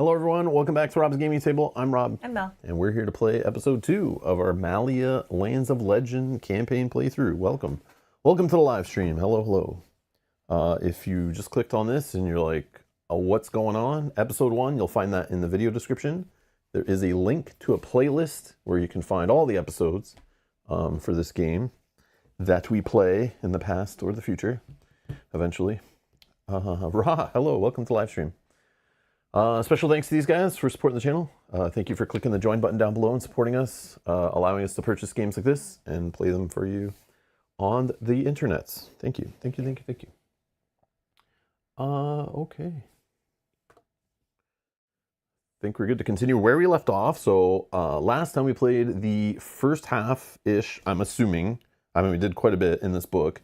Hello everyone, welcome back to Rob's Gaming Table. I'm Rob. I'm Mel. And we're here to play episode 2 of our Malhya Lands of Legend campaign playthrough. Welcome. Welcome to the live stream. Hello, hello. If you just clicked on this and you're like, oh, what's going on? Episode 1, you'll find that in the video description. There is a link to a playlist where you can find all the episodes for this game that we play in the past or the future, eventually. Ra, hello, welcome to the live stream. Special thanks to these guys for supporting the channel. Thank you for clicking the join button down below and supporting us, allowing us to purchase games like this and play them for you on the internets. Thank you, thank you, thank you, thank you. Okay. I think we're good to continue where we left off. So last time we played the first half-ish, I'm assuming, I mean we did quite a bit in this book,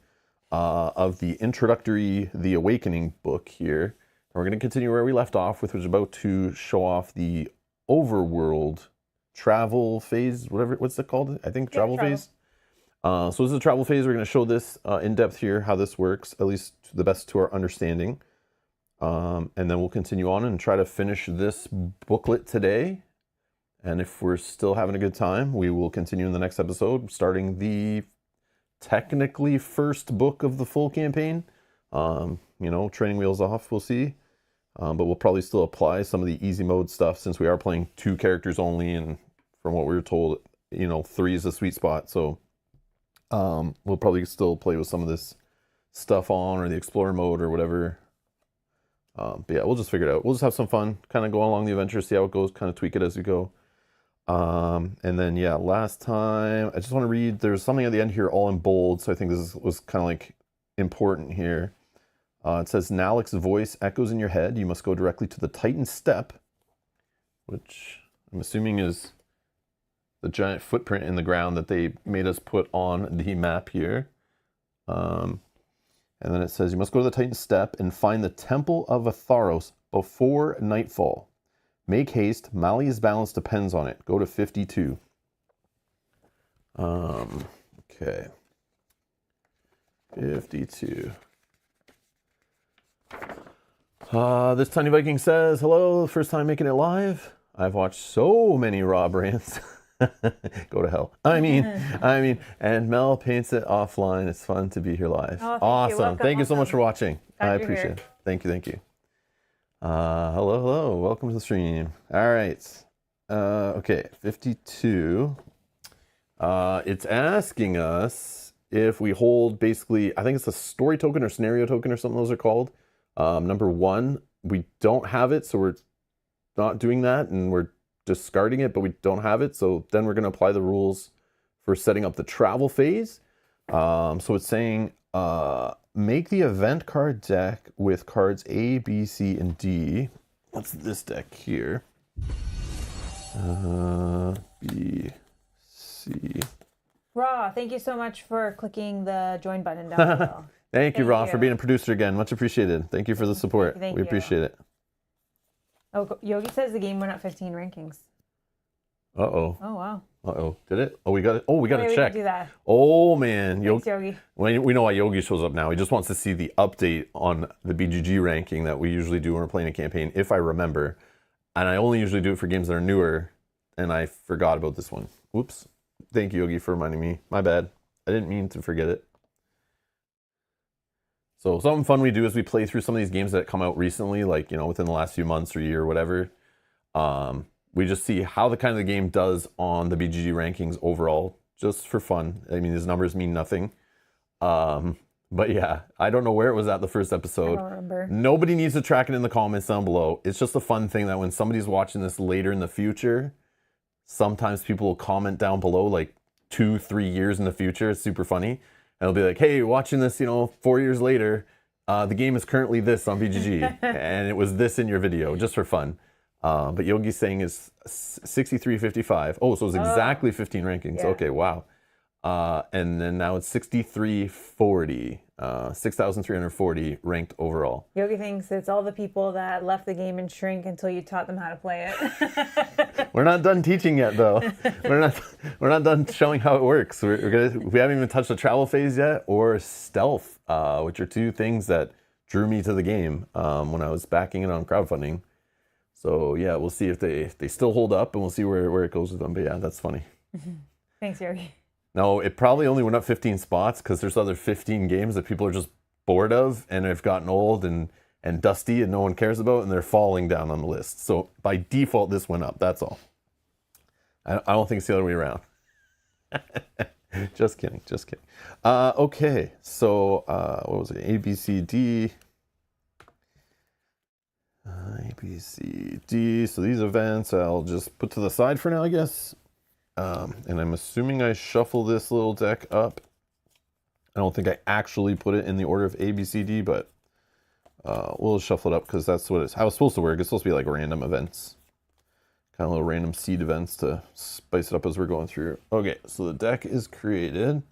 of the introductory The Awakening book here. We're going to continue where we left off, which was about to show off the overworld travel phase, what's it called? I think travel phase. So this is a travel phase. We're going to show this in depth here, how this works, at least to the best to our understanding. And then we'll continue on and try to finish this booklet today. And if we're still having a good time, we will continue in the next episode, starting the technically first book of the full campaign. You know, training wheels off, we'll see. But we'll probably still apply some of the easy mode stuff since we are playing 2 characters only, and from what we were told, you know, 3 is the sweet spot. So we'll probably still play with some of this stuff on, or the explorer mode or whatever. But yeah, we'll just figure it out. We'll just have some fun, kind of go along the adventure, see how it goes, kind of tweak it as we go. And then yeah, last time, I just want to read, there's something at the end here all in bold, so I think this was kind of like important here. It says, Nalik's voice echoes in your head. You must go directly to the Titan Step, which I'm assuming is the giant footprint in the ground that they made us put on the map here. And then it says, you must go to the Titan Step and find the Temple of Atharos before nightfall. Make haste. Malhya's balance depends on it. Go to 52. Okay. 52. This Tiny Viking says, hello, first time making it live. I've watched so many Rob rants. Go to hell. I mean, and Mel paints it offline. It's fun to be here live. Oh, awesome. Thank you so much for watching. I appreciate it. Thank you, thank you. Hello, hello. Welcome to the stream. All right. Okay, 52. It's asking us if we hold basically, I think it's a story token or scenario token or something those are called. Number 1, we don't have it, so we're not doing that, and we're discarding it, but we don't have it. So then we're going to apply the rules for setting up the travel phase. So it's saying, make the event card deck with cards A, B, C, and D. What's this deck here? B, C. Raw, thank you so much for clicking the join button down below. Thank you, Rob, for being a producer again. Much appreciated. Thank you for the support. Thank you. We appreciate it. Oh, Yogi says the game went up 15 rankings. Uh-oh. Oh, wow. Uh-oh. Did it? Oh, we got it. Oh, we got to check. Do that. Oh, man. Thanks, Yogi. We know why Yogi shows up now. He just wants to see the update on the BGG ranking that we usually do when we're playing a campaign, if I remember. And I only usually do it for games that are newer, and I forgot about this one. Whoops. Thank you, Yogi, for reminding me. My bad. I didn't mean to forget it. So something fun we do is we play through some of these games that come out recently, like, you know, within the last few months or year or whatever. We just see how the kind of the game does on the BGG rankings overall, just for fun. I mean, these numbers mean nothing. But yeah, I don't know where it was at the first episode. I don't remember. Nobody needs to track it in the comments down below. It's just a fun thing that when somebody's watching this later in the future, sometimes people will comment down below like 2-3 years in the future. It's super funny. And it'll be like, hey, watching this, you know, 4 years later, the game is currently this on BGG, and it was this in your video, just for fun. But Yogi's saying is 63.55. Oh, so it's exactly 15 rankings. Yeah. Okay, wow. And then now it's 63.40, 6,340 ranked overall. Yogi thinks it's all the people that left the game and shrink until you taught them how to play it. We're not done teaching yet, though. We're not done showing how it works. We haven't even touched the travel phase yet, or stealth, which are 2 things that drew me to the game when I was backing it on crowdfunding. So yeah, we'll see if they still hold up, and we'll see where it goes with them. But yeah, that's funny. Thanks, Yogi. No, it probably only went up 15 spots because there's other 15 games that people are just bored of and have gotten old and dusty and no one cares about, and they're falling down on the list. So by default, this went up. That's all. I don't think it's the other way around. Just kidding. Okay, so what was it? A, B, C, D. A, B, C, D. So these events I'll just put to the side for now, I guess. And I'm assuming I shuffle this little deck up. I don't think I actually put it in the order of A, B, C, D, but we'll shuffle it up because that's how it's supposed to work. It's supposed to be like random events. Kind of little random seed events to spice it up as we're going through. Okay, so the deck is created.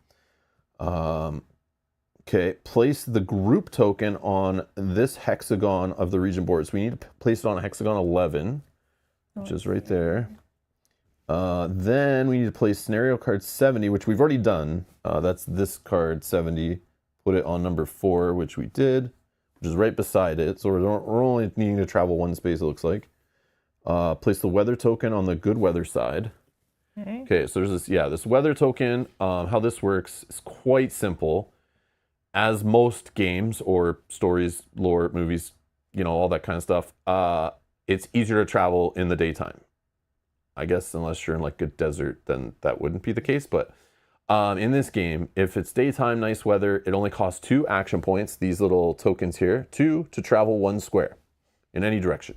Okay, place the group token on this hexagon of the region board. So we need to place it on hexagon 11, which is right there. Then we need to place scenario card 70, which we've already done. That's this card 70. Put it on number 4, which we did, which is right beside it. So we're only needing to travel one space, it looks like. Place the weather token on the good weather side. Okay, so there's this weather token. How this works is quite simple. As most games or stories, lore, movies, all that kind of stuff, it's easier to travel in the daytime. I guess unless you're in like a desert, then that wouldn't be the case. But in this game, if it's daytime, nice weather, it only costs 2 action points, these little tokens here, 2 to travel 1 square in any direction.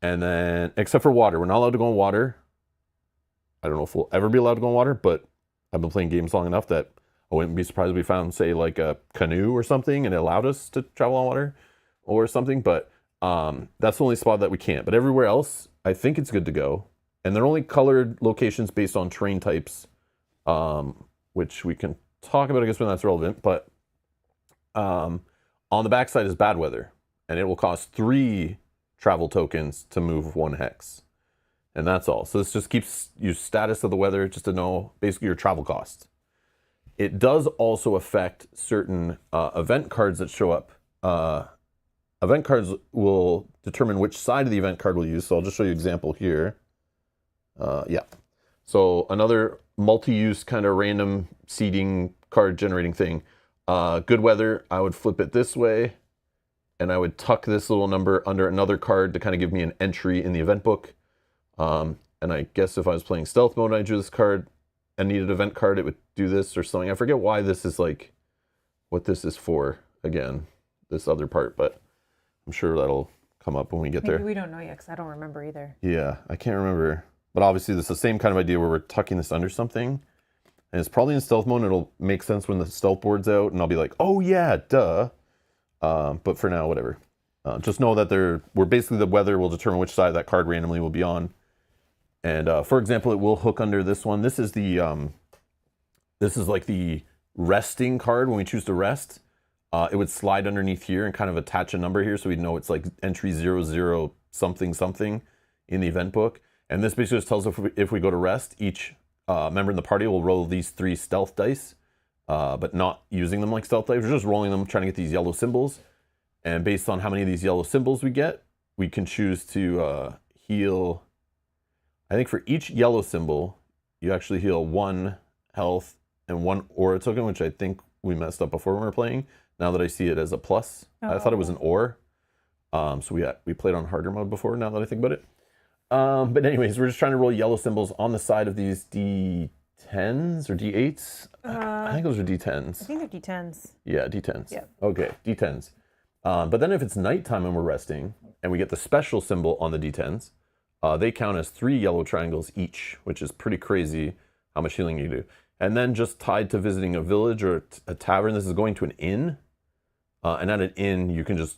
And then, except for water, we're not allowed to go in water. I don't know if we'll ever be allowed to go in water, but I've been playing games long enough that I wouldn't be surprised if we found, say, like a canoe or something and it allowed us to travel on water or something. But that's the only spot that we can't. But everywhere else, I think it's good to go. And they're only colored locations based on terrain types, which we can talk about, I guess, when that's relevant. But on the backside is bad weather, and it will cost 3 travel tokens to move 1 hex. And that's all. So this just keeps your status of the weather just to know basically your travel costs. It does also affect certain event cards that show up. Event cards will determine which side of the event card we'll use. So I'll just show you an example here. Yeah. So another multi-use kind of random seeding card generating thing. Good weather, I would flip it this way, and I would tuck this little number under another card to kind of give me an entry in the event book. And I guess if I was playing stealth mode and I drew this card and needed an event card, it would do this or something. I forget why this is like, what this is for, again, this other part, but I'm sure that'll come up when we get there. Maybe we don't know yet because I don't remember either. Yeah, I can't remember. But obviously this is the same kind of idea where we're tucking this under something. And it's probably in stealth mode, and it'll make sense when the stealth board's out, and I'll be like, oh yeah, duh. But for now, whatever. Just know that we're basically, the weather will determine which side that card randomly will be on. And for example, it will hook under this one. This is like the resting card when we choose to rest. It would slide underneath here and kind of attach a number here, so we'd know it's like entry 00 something something in the event book. And this basically just tells us if we go to rest, each member in the party will roll these 3 stealth dice, but not using them like stealth dice. We're just rolling them, trying to get these yellow symbols. And based on how many of these yellow symbols we get, we can choose to heal. I think for each yellow symbol, you actually heal 1 health and 1 aura token, which I think we messed up before when we were playing. Now that I see it as a plus, I thought it was an or. So we played on harder mode before, now that I think about it. But anyways, we're just trying to roll yellow symbols on the side of these D10s or D8s. I think those are D10s. I think they're D10s. Yeah, D10s. Yeah. Okay, D10s. But then if it's nighttime and we're resting, and we get the special symbol on the D10s, they count as 3 yellow triangles each, which is pretty crazy how much healing you do. And then just tied to visiting a village or a tavern, this is going to an inn. And at an inn, you can just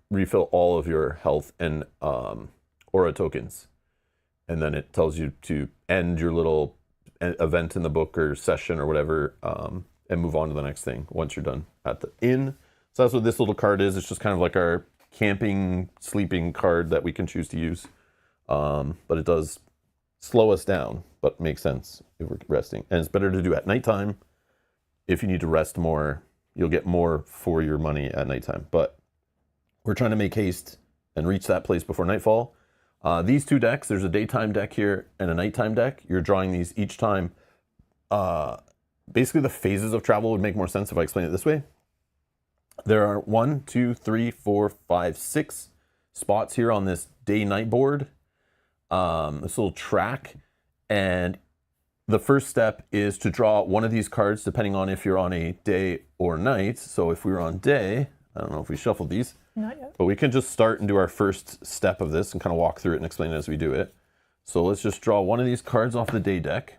refill all of your health and aura tokens. And then it tells you to end your little event in the book or session or whatever, and move on to the next thing once you're done at the inn. So that's what this little card is. It's just kind of like our camping, sleeping card that we can choose to use. But it does slow us down, but makes sense if we're resting. And it's better to do at nighttime. If you need to rest more, you'll get more for your money at nighttime. But we're trying to make haste and reach that place before nightfall. These two decks, there's a daytime deck here and a nighttime deck. You're drawing these each time. Basically, the phases of travel would make more sense if I explain it this way. There are 1, 2, 3, 4, 5, 6 spots here on this day-night board, this little track, and the first step is to draw one of these cards depending on if you're on a day or night. So if we were on day, I don't know if we shuffled these, Not yet. but we can just start and do our first step of this and kind of walk through it and explain it as we do it. So let's just draw one of these cards off the day deck.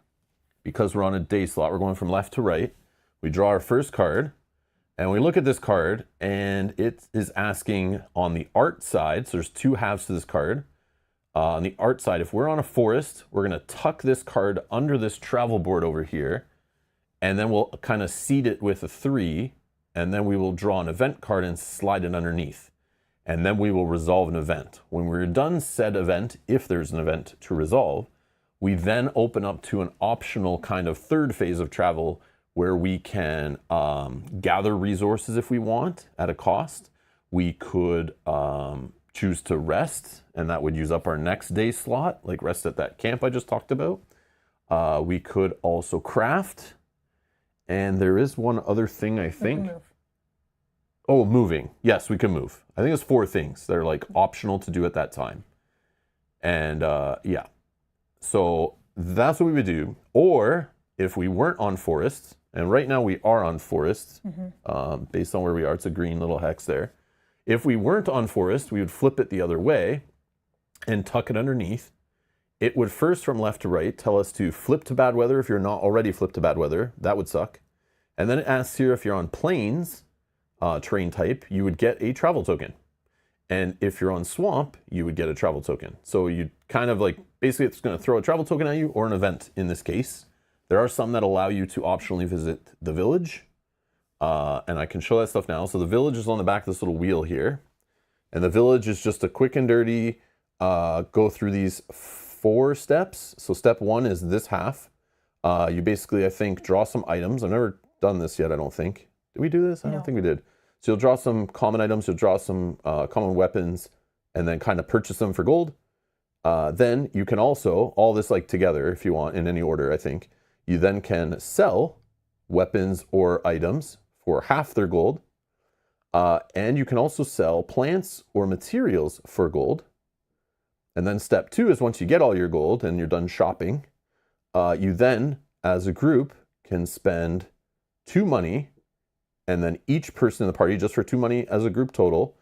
Because we're on a day slot, we're going from left to right. We draw our first card, and we look at this card, and it is asking on the art side, so there's two halves to this card. On the art side, if we're on a forest, we're going to tuck this card under this travel board over here, and then we'll kind of seed it with a 3, and then we will draw an event card and slide it underneath. And then we will resolve an event. When we're done said event, if there's an event to resolve, we then open up to an optional kind of third phase of travel where we can gather resources if we want at a cost. We could choose to rest, and that would use up our next day slot, like rest at that camp I just talked about. We could also craft, and there is one other thing I think. Move. Oh, moving. Yes, we can move. I think it's 4 things that are like optional to do at that time. And yeah. So that's what we would do. Or if we weren't on forests, and right now we are on forests, based on where we are, it's a green little hex there. If we weren't on forest, we would flip it the other way and tuck it underneath. It would first, from left to right, tell us to flip to bad weather if you're not already flipped to bad weather. That would suck. And then it asks here if you're on plains, terrain type, you would get a travel token. And if you're on swamp, you would get a travel token. So you kind of like, basically it's going to throw a travel token at you or an event in this case. There are some that allow you to optionally visit the village. And I can show that stuff now. So the village is on the back of this little wheel here. And the village is just a quick and dirty, go through these 4 steps. So step 1 is this half. You basically, I think, draw some items. I've never done this yet, I don't think. Did we do this? I don't think we did. So you'll draw some common items, you'll draw some common weapons, and then kind of purchase them for gold. Then you can also, all this like together if you want, in any order I think, you then can sell weapons or items for half their gold. And you can also sell plants or materials for gold. And then step 2 is once you get all your gold and you're done shopping, you then, as a group, can spend 2 money. And then each person in the party, just for 2 money as a group total,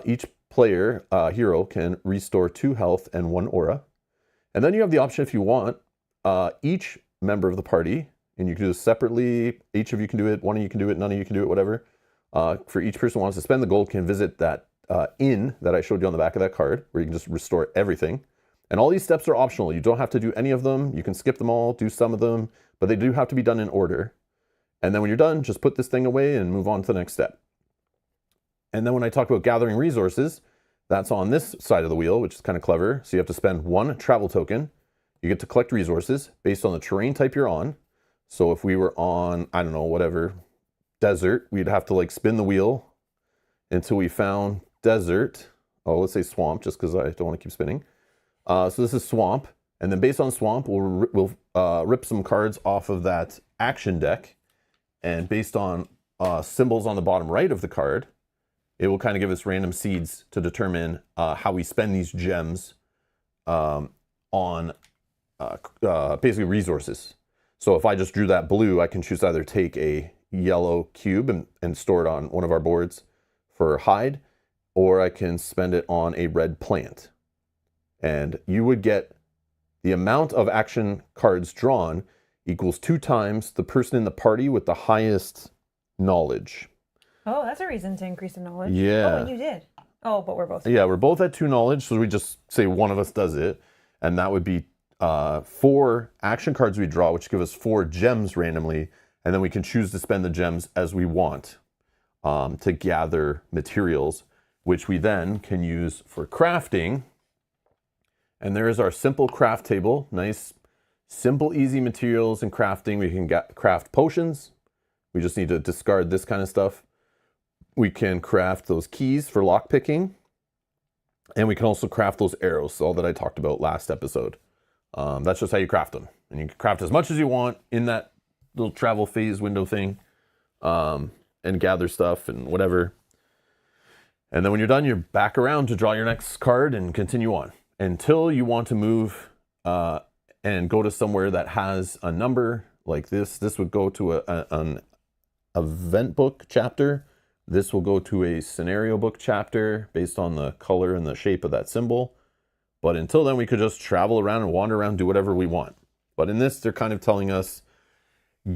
each player, hero, can restore 2 health and 1 aura. And then you have the option if you want, each member of the party, and you can do this separately, each of you can do it, one of you can do it, none of you can do it, whatever. For each person who wants to spend the gold can visit that inn that I showed you on the back of that card, where you can just restore everything. And all these steps are optional. You don't have to do any of them. You can skip them all, do some of them, but they do have to be done in order. And then when you're done, just put this thing away and move on to the next step. And then when I talk about gathering resources, that's on this side of the wheel, which is kind of clever. So you have to spend 1 travel token. You get to collect resources based on the terrain type you're on. So if we were on, I don't know, whatever, desert, we'd have to like spin the wheel until we found desert. Oh, let's say swamp, just because I don't want to keep spinning. So this is swamp. And then based on swamp, we'll rip some cards off of that action deck. And based on symbols on the bottom right of the card, it will kind of give us random seeds to determine how we spend these gems on basically resources. So if I just drew that blue, I can choose to either take a yellow cube and store it on one of our boards for hide, or I can spend it on a red plant. And you would get the amount of action cards drawn equals 2 times the person in the party with the highest knowledge. Oh, that's a reason to increase the knowledge. Yeah. Oh, and you did. Oh, but we're both. Yeah, we're both at 2 knowledge, so we just say one of us does it, and that would be 4 action cards we draw, which give us 4 gems randomly, and then we can choose to spend the gems as we want to gather materials, which we then can use for crafting. And there is our simple craft table. Nice, simple, easy materials and crafting. We can craft potions. We just need to discard this kind of stuff. We can craft those keys for lockpicking. And we can also craft those arrows, all that I talked about last episode. That's just how you craft them. And you can craft as much as you want in that little travel phase window thing, and gather stuff and whatever. And then when you're done, you're back around to draw your next card and continue on until you want to move and go to somewhere that has a number like this. This would go to an event book chapter. This will go to a scenario book chapter based on the color and the shape of that symbol. But until then, we could just travel around and wander around, do whatever we want. But in this, they're kind of telling us,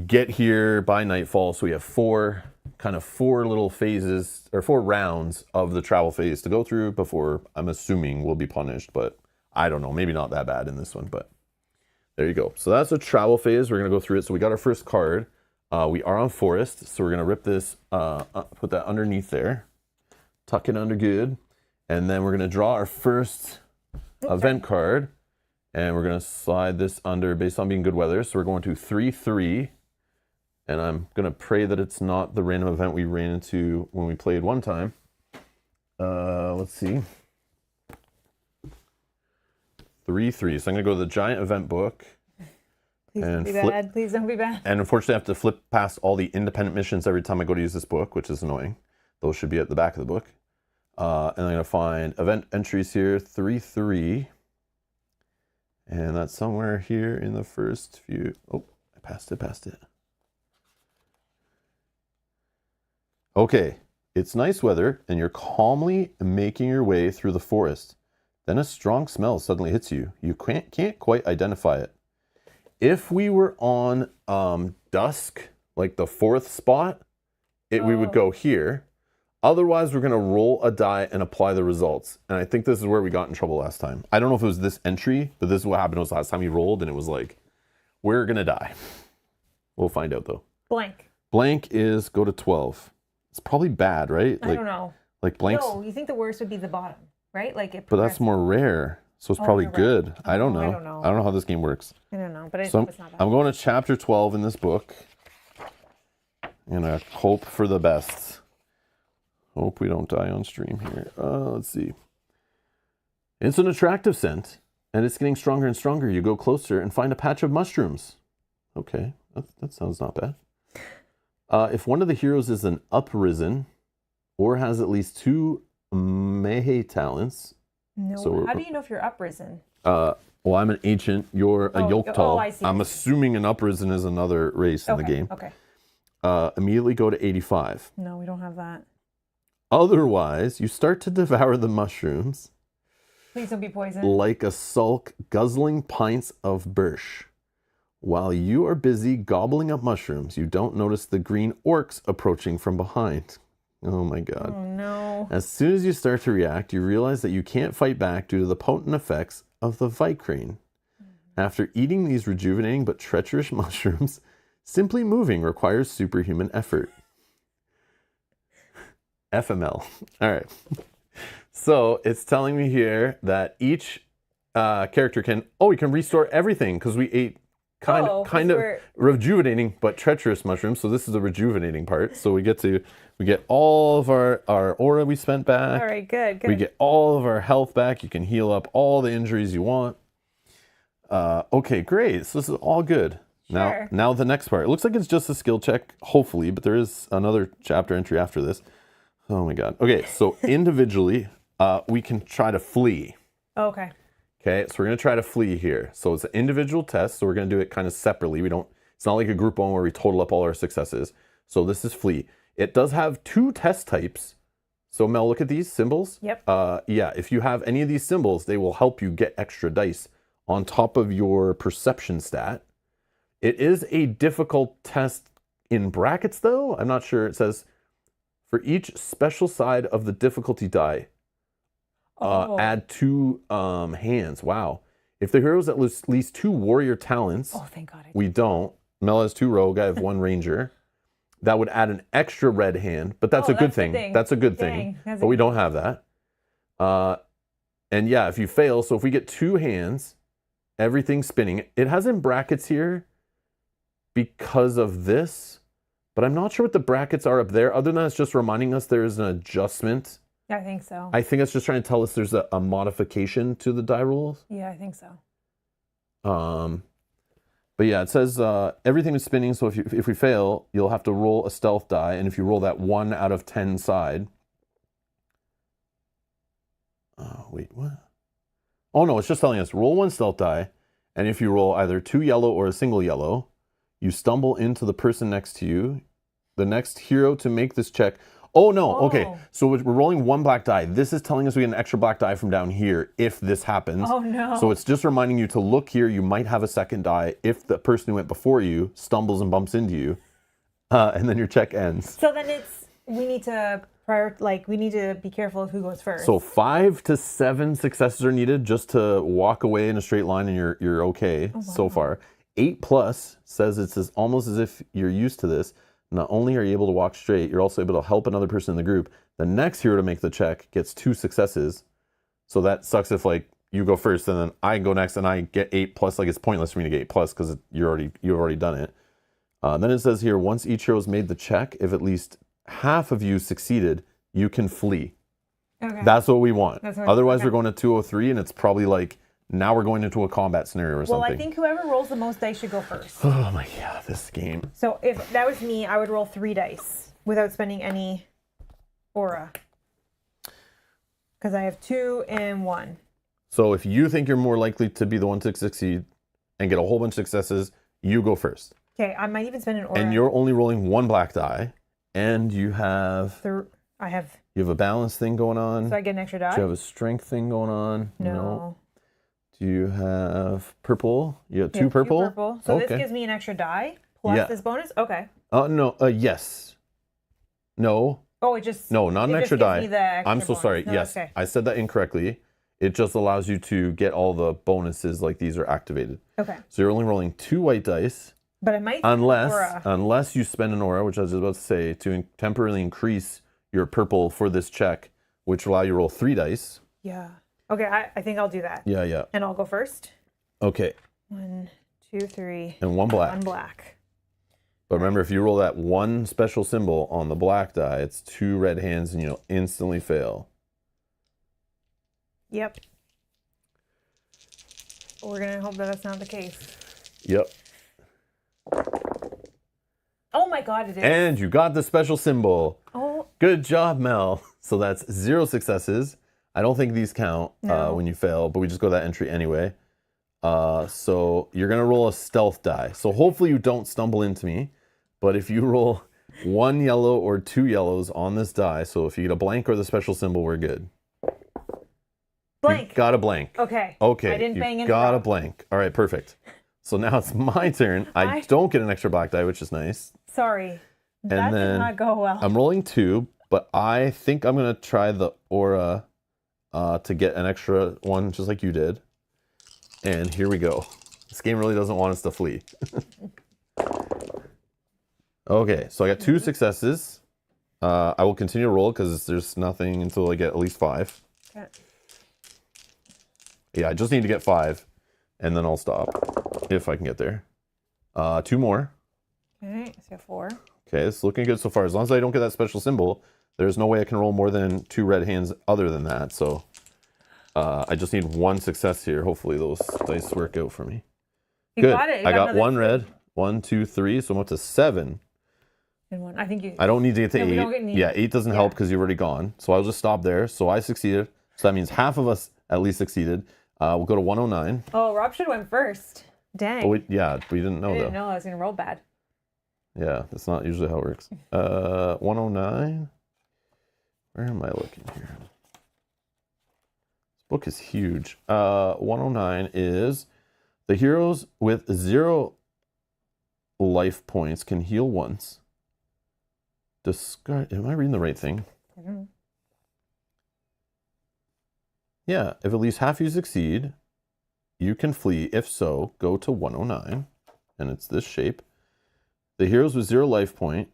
get here by nightfall. So we have four little phases, or 4 rounds of the travel phase to go through before, I'm assuming, we'll be punished. But I don't know, maybe not that bad in this one, but there you go. So that's a travel phase. We're going to go through it. So we got our first card. We are on forest, so we're going to rip this, put that underneath there, tuck it under good, and then we're going to draw our first event card, and we're going to slide this under based on being good weather. So we're going to 3-3, and I'm going to pray that it's not the random event we ran into when we played one time. Let's see. 3-3. So I'm going to go to the giant event book. Please don't be bad. Please don't be bad. And unfortunately, I have to flip past all the independent missions every time I go to use this book, which is annoying. Those should be at the back of the book. And I'm going to find event entries here, 3-3. And that's somewhere here in the first few. Oh, I passed it. Okay, it's nice weather, and you're calmly making your way through the forest. Then a strong smell suddenly hits you. You can't quite identify it. If we were on dusk, like the 4th spot, we would go here. Otherwise, we're going to roll a die and apply the results. And I think this is where we got in trouble last time. I don't know if it was this entry, but this is what happened was last time we rolled, and it was like, we're going to die. We'll find out, though. Blank. Blank is go to 12. It's probably bad, right? I don't know. Like blanks. No, you think the worst would be the bottom, right? Like it. But that's more rare. So it's probably good. Right. I don't know. I don't know. I don't know how this game works. I don't know, but I So think it's not bad. I'm going to chapter 12 in this book. I'm going to hope for the best. Hope we don't die on stream here. Let's see. It's an attractive scent, and it's getting stronger and stronger. You go closer and find a patch of mushrooms. Okay, that sounds not bad. If one of the heroes is an uprisen or has at least 2 Malhya talents. No, so how do you know if you're uprisen? Well, I'm an ancient. You're a Yoktal. Oh, I see. I'm assuming an uprisen is another race in the game. Okay. Immediately go to 85. No, we don't have that. Otherwise, you start to devour the mushrooms. Please don't be poisoned. Like a sulk guzzling pints of birch. While you are busy gobbling up mushrooms, you don't notice the green orcs approaching from behind. Oh my god. Oh no. As soon as you start to react, you realize that you can't fight back due to the potent effects of the Vicrane. After eating these rejuvenating but treacherous mushrooms, simply moving requires superhuman effort. FML. All right. So it's telling me here that each character can restore everything because we ate kind of rejuvenating but treacherous mushrooms. So this is the rejuvenating part. So we get all of our aura we spent back. All right, good. We get all of our health back. You can heal up all the injuries you want. Okay, great. So this is all good. Sure. Now the next part. It looks like it's just a skill check, hopefully, but there is another chapter entry after this. Oh my god. Okay, so individually, we can try to flee. Okay. Okay, so we're going to try to flee here. So it's an individual test, so we're going to do it kind of separately. It's not like a group one where we total up all our successes. So this is flee. It does have 2 test types. So Mel, look at these symbols. Yep. Yeah, if you have any of these symbols, they will help you get extra dice on top of your perception stat. It is a difficult test in brackets, though. I'm not sure. It says, for each special side of the difficulty die, add 2 hands. Wow. If the heroes at least 2 warrior talents, thank God. we don't. Mel has 2 rogue. I have 1 ranger. That would add an extra red hand, but that's a good thing. That's a good thing. But we don't have that. And yeah, if you fail, so if we get 2 hands, everything's spinning. It has in brackets here because of this, but I'm not sure what the brackets are up there. Other than that, it's just reminding us there is an adjustment I think so. I think it's just trying to tell us there's a modification to the die rolls. Yeah, I think so. But yeah, it says everything is spinning. So if we fail, you'll have to roll a stealth die, and if you roll that 1 out of 10 side. Wait, what? Oh no, it's just telling us roll 1 stealth die, and if you roll either 2 yellow or a single yellow, you stumble into the person next to you. The next hero to make this check. Oh no, okay. So we're rolling 1 black die. This is telling us we get an extra black die from down here if this happens. Oh no. So it's just reminding you to look here. You might have a second die if the person who went before you stumbles and bumps into you. And then your check ends. So then we need to we need to be careful of who goes first. So 5 to 7 successes are needed just to walk away in a straight line, and you're okay so far. 8 plus says it's almost as if you're used to this. Not only are you able to walk straight, you're also able to help another person in the group. The next hero to make the check gets 2 successes. So that sucks if like you go first and then I go next and I get 8 plus. Like it's pointless for me to get 8 plus because you've already done it. Then it says here, once each hero's made the check, if at least half of you succeeded, you can flee. Okay. That's what we want. Otherwise, okay. we're going to 203, and it's probably like now we're going into a combat scenario or something. Well, I think whoever rolls the most dice should go first. Oh my god, this game. So if that was me, I would roll 3 dice without spending any aura. Because I have 2 and 1. So if you think you're more likely to be the one to succeed and get a whole bunch of successes, you go first. Okay, I might even spend an aura. And you're only rolling 1 black die, and you have you have a balance thing going on. So I get an extra die? Do you have a strength thing going on? No. Do you have purple? You have 2 purple? 2 purple. So this gives me an extra die plus this bonus? Okay. No, yes. No. Oh, it just... No, not an extra die. I'm so bonus. sorry. No, yes, okay. I said that incorrectly. It just allows you to get all the bonuses like these are activated. Okay. So you're only rolling 2 white dice. But I might unless you spend an aura, which I was about to say, to temporarily increase your purple for this check, which will allow you to roll 3 dice. Yeah. Okay, I think I'll do that. Yeah. And I'll go first. Okay. 1, 2, 3. And 1 black. 1 black. But remember, if you roll that 1 special symbol on the black die, it's 2 red hands and you'll instantly fail. Yep. We're going to hope that that's not the case. Yep. Oh my god, it is. And you got the special symbol. Oh. Good job, Mel. So that's 0 successes. I don't think these count when you fail, but we just go to that entry anyway. So you're going to roll a stealth die. So hopefully you don't stumble into me. But if you roll 1 yellow or 2 yellows on this die, so if you get a blank or the special symbol, we're good. Blank. You got a blank. Okay. Okay. I didn't bang in. Got a blank. All right, perfect. So now it's my turn. I don't get an extra black die, which is nice. Sorry. That And then did not go well. I'm rolling 2, but I think I'm going to try the aura to get an extra one, just like you did. And here we go. This game really doesn't want us to flee. Okay, so I got 2 successes. I will continue to roll because there's nothing until I get at least 5. Okay. Yeah, I just need to get 5, and then I'll stop if I can get there. 2 more. Okay, so 4. Okay, it's looking good so far. As long as I don't get that special symbol, there's no way I can roll more than 2 red hands other than that. So I just need 1 success here. Hopefully those dice work out for me. You good. got it. You I got another 1 red. 1, 2, 3. So I'm up to 7. And 1. I think you. I don't need to get to 8. We don't get Yeah, 8 doesn't help because you've already gone. So I'll just stop there. So I succeeded. So that means half of us at least succeeded. We'll go to 109. Oh, Rob should have went first. Dang. Oh, we didn't know I though. didn't know I was going to roll bad. Yeah, that's not usually how it works. 109. Where am I looking here? This book is huge. 109 is the heroes with 0 life points can heal once. Discard. Am I reading the right thing? Mm-hmm. Yeah, if at least half you succeed, you can flee. If so, go to 109, and it's this shape. The heroes with 0 life point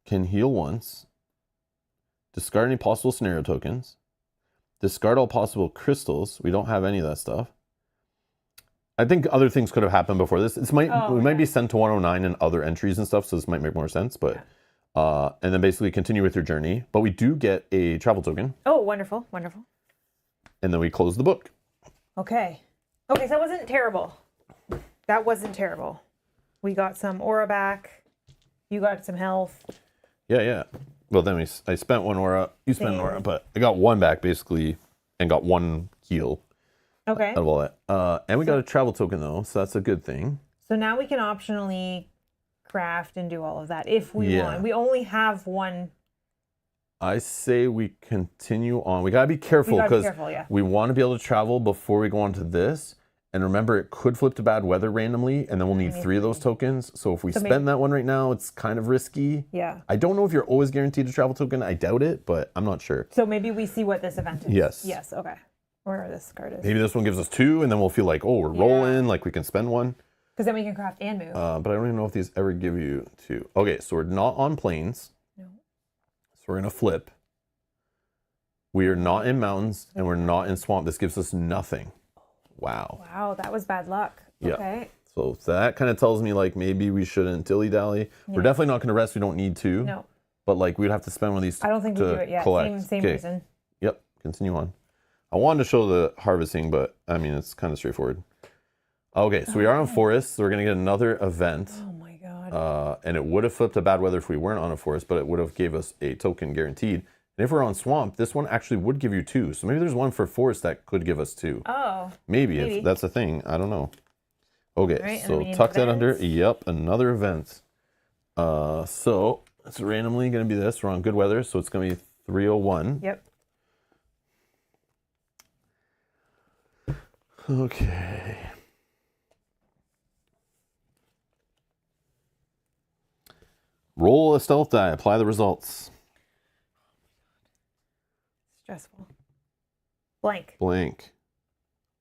can heal once. Discard any possible scenario tokens. Discard all possible crystals. We don't have any of that stuff. I think other things could have happened before this. We might be sent to 109 in other entries and stuff, so this might make more sense. But And then basically continue with your journey. But we do get a travel token, Oh, wonderful, wonderful. and then we close the book. Okay. Okay, so that wasn't terrible. That wasn't terrible. We got some aura back. You got some health. Yeah. Well, then I spent one aura. You spent an Same. aura, but I got one back basically, and got one heal Okay. out of all that. And we got a travel token though, so that's a good thing. So now we can optionally craft and do all of that if we Yeah. want. We only have one. I say we continue on. We gotta be careful We gotta be because careful, yeah. we want to be able to travel before we go on to this. And remember, it could flip to bad weather randomly, and then we'll need 3 of those tokens. So if we spend that one right now, it's kind of risky. Yeah. I don't know if you're always guaranteed a travel token. I doubt it, but I'm not sure. So maybe we see what this event is. Yes. Yes, okay. Where this card is. Maybe this one gives us 2, and then we'll feel like, oh, we're rolling, like we can spend one. Because then we can craft and move. But I don't even know if these ever give you 2. Okay, so we're not on plains. No. So we're going to flip. We are not in mountains, and we're not in swamp. This gives us nothing. Wow. Wow, that was bad luck. Yeah. Okay. So that kind of tells me, like, maybe we shouldn't dilly-dally. We're definitely not going to rest. We don't need to. No. But, like, we'd have to spend one of these I don't think we do it yet. collect. Same Okay. reason. Yep, continue on. I wanted to show the harvesting, but, I mean, it's kind of straightforward. Okay, so we are on forest. So we're going to get another event. Oh, my God. And it would have flipped to bad weather if we weren't on a forest, but it would have gave us a token guaranteed. And if we're on swamp, this one actually would give you 2. So maybe there's one for forest that could give us 2. Oh. Maybe. If that's a thing. I don't know. Okay, Right, so tuck that under. Yep, another event. So it's randomly going to be this. We're on good weather, so it's going to be 301. Yep. Okay. Roll a stealth die. Apply the results. Stressful. Blank. Blank.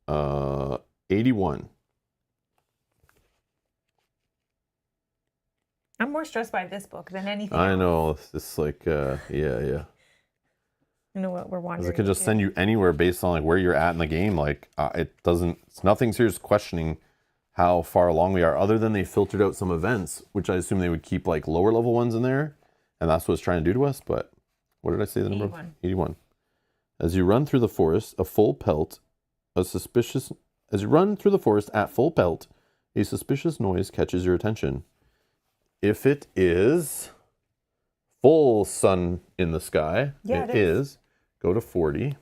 81. I'm more stressed by this book than anything I else. know. It's like, yeah. You know what we're wondering. Because it could just send you anywhere based on like where you're at in the game. Like it doesn't. It's nothing serious questioning how far along we are. Other than they filtered out some events, which I assume they would keep like lower level ones in there, and that's what it's trying to do to us. But what did I say the number? 81. 81. As you run through the forest, a full pelt, As you run through the forest at full pelt, a suspicious noise catches your attention. If it is full sun in the sky, Yeah, it is. Go to 40.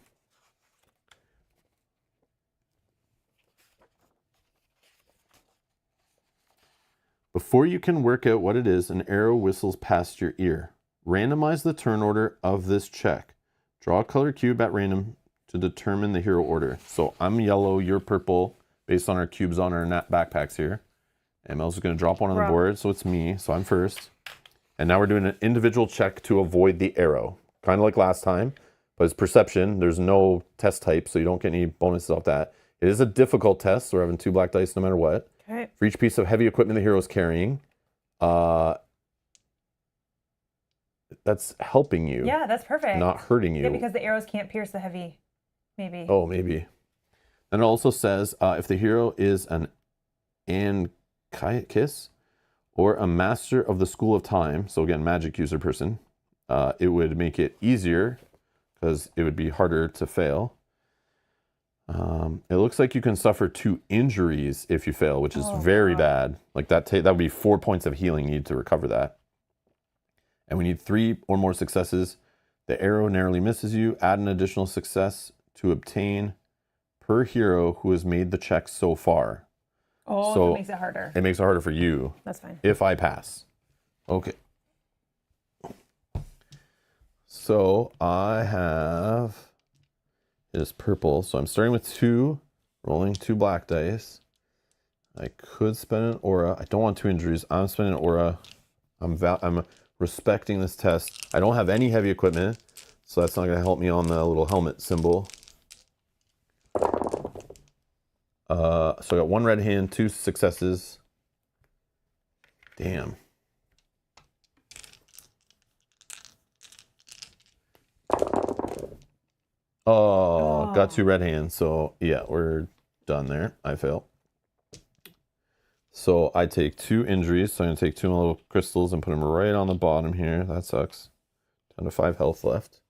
Before you can work out what it is, an arrow whistles past your ear. Randomize the turn order of this check. Draw a color cube at random to determine the hero order. So I'm yellow, you're purple, based on our cubes on our backpacks here. ML's going to drop one on the board, so it's me, so I'm first. And now we're doing an individual check to avoid the arrow. Kind of like last time, but it's perception. There's no test type, so you don't get any bonuses off that. It is a difficult test, so we're having 2 black dice no matter what. Okay. For each piece of heavy equipment the hero is carrying, that's helping you. Yeah, that's perfect. Not hurting you. Yeah, because the arrows can't pierce the heavy, maybe. Oh, maybe. And it also says if the hero is an Ankais or a master of the school of time, so again, magic user person, it would make it easier because it would be harder to fail. It looks like you can suffer 2 injuries if you fail, which is very bad. Like that would be 4 points of healing you need to recover that. And we need 3 or more successes. The arrow narrowly misses you. Add an additional success to obtain per hero who has made the check so far. Oh, so it makes it harder. It makes it harder for you. That's fine. If I pass. Okay. So I have... It is purple, so I'm starting with 2, rolling 2 black dice. I could spend an aura. I don't want 2 injuries. I'm spending an aura. I'm respecting this test. I don't have any heavy equipment, so that's not going to help me on the little helmet symbol. So I got 1 red hand, 2 successes. Damn. Oh, got 2 red hands. So yeah, we're done there. I fail. So I take 2 injuries. So I'm going to take 2 little crystals and put them right on the bottom here. That sucks. Down to 5 health left.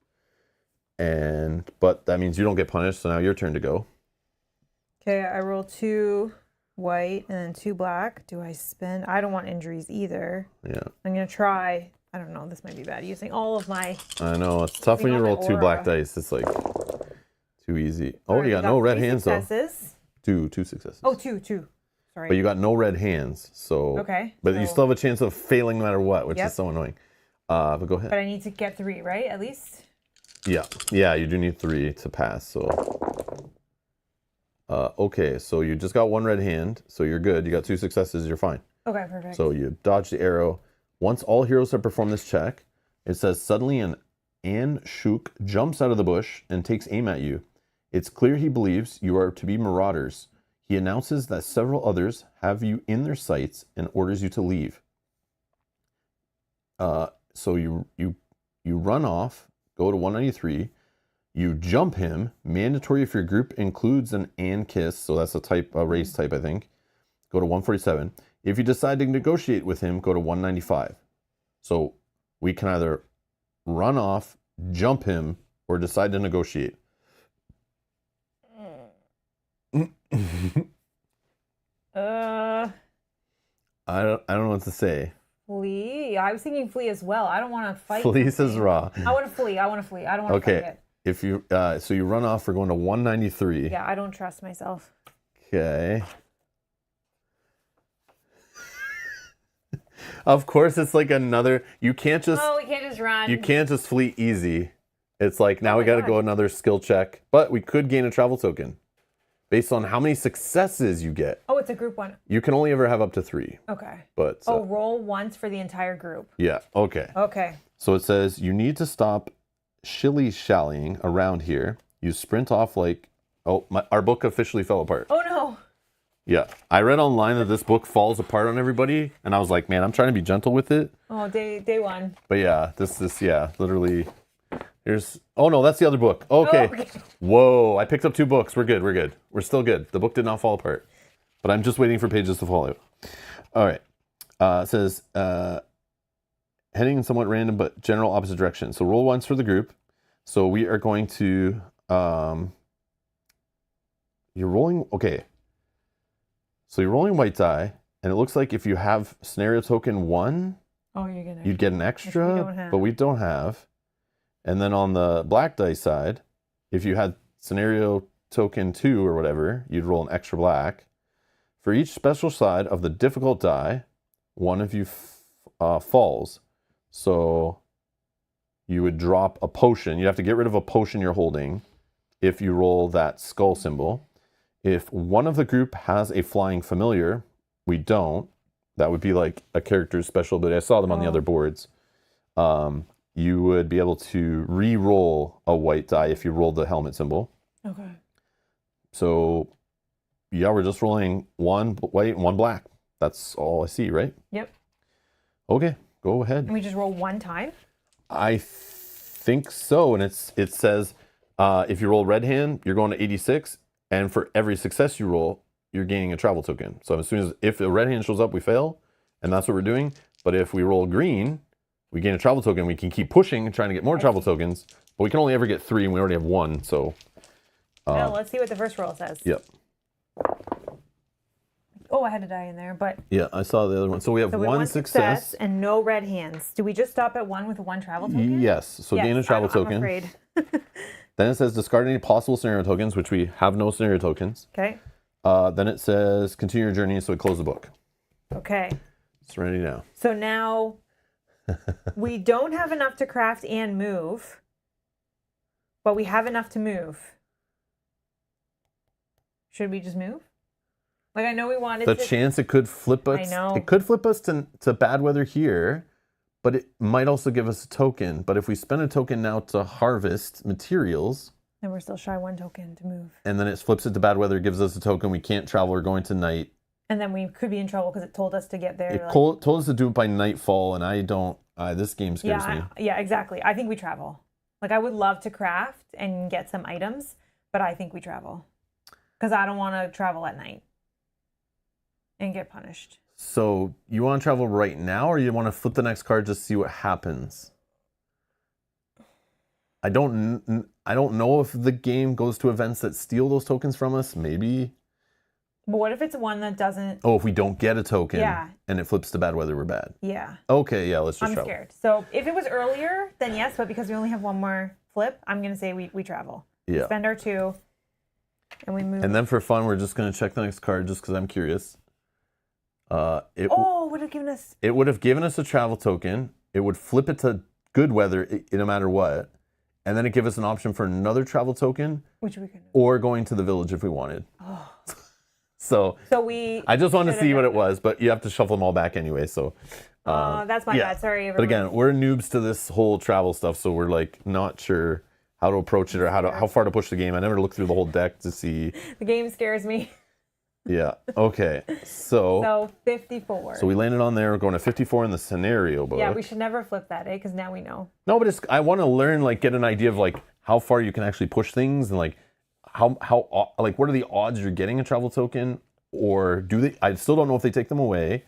But that means you don't get punished. So now your turn to go. Okay, I roll 2 white and then 2 black. Do I spend? I don't want injuries either. Yeah. I'm going to try. I don't know. This might be bad. Using all of my... I know. It's tough when you roll 2 black dice. It's like too easy. Oh, right, you got no red hands successes. Though. 2 successes. Oh, two. Sorry. But you got no red hands. So. Okay. But you still have a chance of failing no matter what, which is so annoying. But go ahead. But I need to get 3, right? At least? Yeah. Yeah, you do need 3 to pass. So. Okay, so you just got 1 red hand, so you're good. You got 2 successes, you're fine. Okay, perfect. So you dodge the arrow. Once all heroes have performed this check, it says suddenly an Shuk jumps out of the bush and takes aim at you. It's clear he believes you are to be marauders. He announces that several others have you in their sights and orders you to leave. So you run off, go to 193. You jump him, mandatory if your group includes an kiss, so that's a race type, I think. Go to 147. If you decide to negotiate with him, go to 195. So we can either run off, jump him, or decide to negotiate. I don't know what to say. Flee? I was thinking flee as well. I don't want to fight. Flee says raw. I want to flee. I don't want to fight it. If you so you run off, we're going to 193. Yeah, I don't trust myself. Okay. Of course, it's like another. You can't just. Oh, we can't just run. You can't just flee easy. It's like now we got to go another skill check, but we could gain a travel token based on how many successes you get. Oh, it's a group one. You can only ever have up to 3. Okay. But roll once for the entire group. Yeah. Okay. Okay. So it says you need to stop shilly-shallying around here. You sprint off like, our book officially fell apart. Oh no. Yeah. I read online that this book falls apart on everybody, and I was like, man, I'm trying to be gentle with it. Oh, day 1. But yeah, this literally, oh no, that's the other book. Okay. Oh, okay. Whoa, I picked up 2 books. We're good. We're still good. The book did not fall apart, but I'm just waiting for pages to fall out. All right. It says, heading in somewhat random but general opposite direction. So roll once for the group. So we are going to, you're rolling, okay. So you're rolling white die, and it looks like if you have scenario token 1, you'd get an extra, but we don't have. And then on the black dice side, if you had scenario token 2 or whatever, you'd roll an extra black. For each special side of the difficult die, one of you falls. So you would drop a potion. You have to get rid of a potion you're holding if you roll that skull symbol. If one of the group has a flying familiar, we don't. That would be like a character's special, but I saw them on the other boards. You would be able to re-roll a white die if you rolled the helmet symbol. Okay. So, yeah, we're just rolling 1 white and 1 black. That's all I see, right? Yep. Okay, go ahead. And we just roll 1 time? I think so. And it says if you roll red hand, you're going to 86. And for every success you roll, you're gaining a travel token. So as soon as if a red hand shows up, we fail. And that's what we're doing. But if we roll green, we gain a travel token. We can keep pushing and trying to get more travel tokens. But we can only ever get 3, and we already have 1. So. Well, let's see what the first roll says. Yep. Oh, I had a die in there, but... Yeah, I saw the other one. So we have 1 success. And no red hands. Do we just stop at 1 with 1 travel token? Yes. So gain a travel token. I'm afraid. Then it says discard any possible scenario tokens, which we have no scenario tokens. Okay. Then it says continue your journey, so we close the book. Okay. It's ready now. So now we don't have enough to craft and move, but we have enough to move. Should we just move? Like, I know we wanted the chance it could flip us. I know. It could flip us to bad weather here, but it might also give us a token. But if we spend a token now to harvest materials, then we're still shy 1 token to move. And then it flips it to bad weather, gives us a token. We can't travel. We're going to night. And then we could be in trouble because it told us to get there. It told us to do it by nightfall, and I don't. This game scares me. Yeah, exactly. I think we travel. Like, I would love to craft and get some items, but I think we travel because I don't want to travel at night. and get punished. So you want to travel right now, or you want to flip the next card just to see what happens? I don't know if the game goes to events that steal those tokens from us. Maybe. But what if it's one that doesn't? Oh, if we don't get a token, Yeah. and it flips to bad weather, we're bad. Yeah. Okay, yeah, let's just I'm travel. scared. So if it was earlier, then yes. But because we only have one more flip, I'm gonna say we travel. Yeah. Spend our 2, and we move. And then for fun, we're just gonna check the next card just because I'm curious. It would have given us. It would have given us a travel token. It would flip it to good weather no matter what. And then it give us an option for another travel token. Which we could. Or going to the village if we wanted. Oh. So we. I just wanted to see what it was, but you have to shuffle them all back anyway. So. That's my bad. Sorry, everyone. But again, we're noobs to this whole travel stuff, so we're like not sure how to approach it or how far to push the game. I never looked through the whole deck to see. The game scares me. Yeah. Okay. So 54. So we landed on there. We're going to 54 in the scenario book. Yeah, we should never flip that, because now we know. No, but I want to learn, like, get an idea of like how far you can actually push things and like how like what are the odds you're getting a travel token, or do they? I still don't know if they take them away.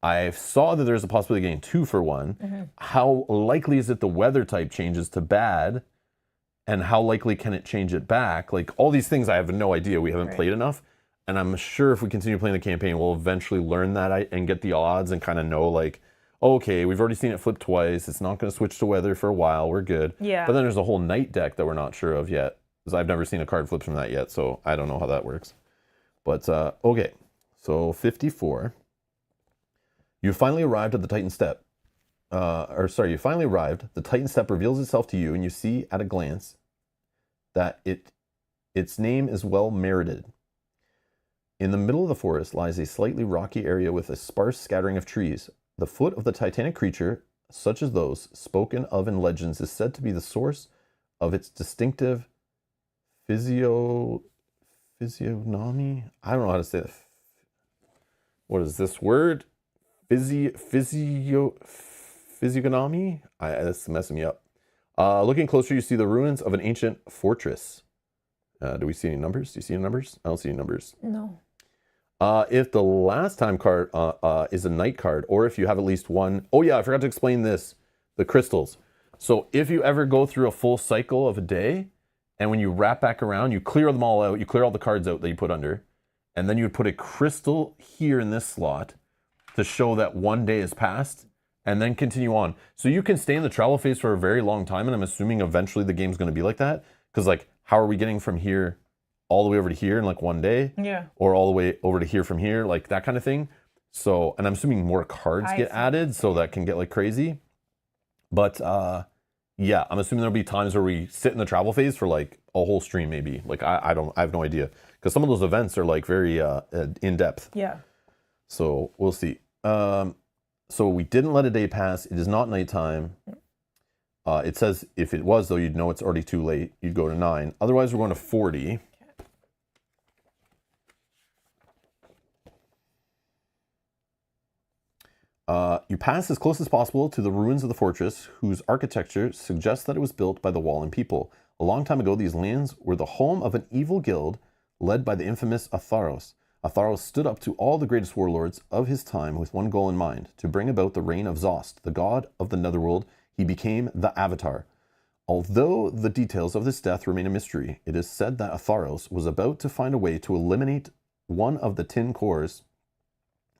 I saw that there's a possibility of getting 2 for 1. Mm-hmm. How likely is it the weather type changes to bad? And how likely can it change it back? Like all these things I have no idea. We haven't played enough. And I'm sure if we continue playing the campaign, we'll eventually learn that and get the odds and kind of know like, okay, we've already seen it flip twice. It's not going to switch to weather for a while. We're good. Yeah. But then there's a whole night deck that we're not sure of yet, because I've never seen a card flip from that yet. So I don't know how that works. But okay, so 54. You finally arrived at the Titan Step. You finally arrived. The Titan Step reveals itself to you, and you see at a glance that its name is well merited. In the middle of the forest lies a slightly rocky area with a sparse scattering of trees. The foot of the titanic creature, such as those spoken of in legends, is said to be the source of its distinctive physiognomy. I don't know how to say that. What is this word? Physiognomy? That's messing me up. Looking closer, you see the ruins of an ancient fortress. Do we see any numbers? Do you see any numbers? I don't see any numbers. No. If the last time card is a night card, or if you have at least one. Oh yeah, I forgot to explain this. The crystals. So if you ever go through a full cycle of a day, and when you wrap back around, you clear them all out. You clear all the cards out that you put under. And then you would put a crystal here in this slot to show that one day has passed, and then continue on. So you can stay in the travel phase for a very long time, and I'm assuming eventually the game's going to be like that. Because like, how are we getting from here all the way over to here in like one day? Yeah. Or all the way over to here from here, like that kind of thing. So, and I'm assuming more cards get added, so that can get like crazy. But yeah, I'm assuming there'll be times where we sit in the travel phase for like a whole stream maybe. Like I have no idea. Because some of those events are like very in depth. Yeah. So we'll see. So we didn't let a day pass. It is not nighttime. It says if it was, though, you'd know it's already too late. You'd go to 9. Otherwise, we're going to 40. You pass as close as possible to the ruins of the fortress, whose architecture suggests that it was built by the Wallen people. A long time ago, these lands were the home of an evil guild led by the infamous Atharos. Atharos stood up to all the greatest warlords of his time with one goal in mind, to bring about the reign of Zost, the god of the netherworld. He became the Avatar. Although the details of this death remain a mystery, it is said that Atharos was about to find a way to eliminate one of the Tin Cores,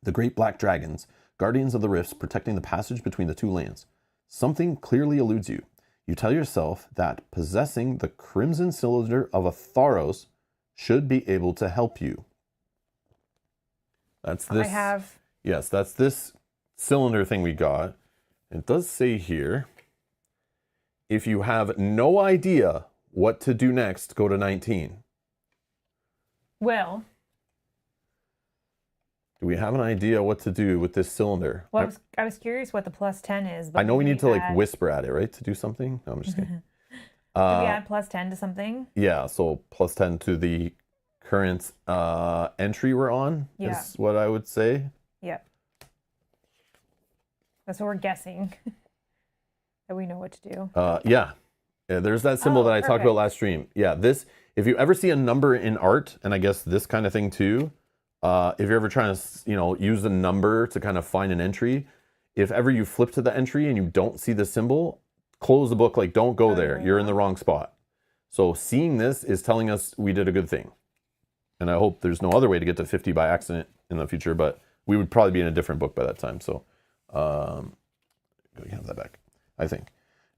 the great black dragons, guardians of the rifts protecting the passage between the two lands. Something clearly eludes you. You tell yourself that possessing the Crimson Cylinder of Atharos should be able to help you. That's this. Yes, that's this cylinder thing we got. It does say here, if you have no idea what to do next, go to 19. Well, do we have an idea what to do with this cylinder? Well, I was curious what the plus 10 is. But I know we need to like whisper at it, right? To do something? No, I'm just kidding. Did we add plus 10 to something? Yeah, so plus 10 to the current entry we're on is what I would say. Yep. That's what we're guessing. That we know what to do. Yeah, there's that symbol that I talked about last stream. Yeah, this, if you ever see a number in art, and I guess this kind of thing too, If you're ever trying to, use a number to kind of find an entry, if ever you flip to the entry and you don't see the symbol, close the book, like don't go there. You're in the wrong spot. So seeing this is telling us we did a good thing. And I hope there's no other way to get to 50 by accident in the future, but we would probably be in a different book by that time. So have that back, I think.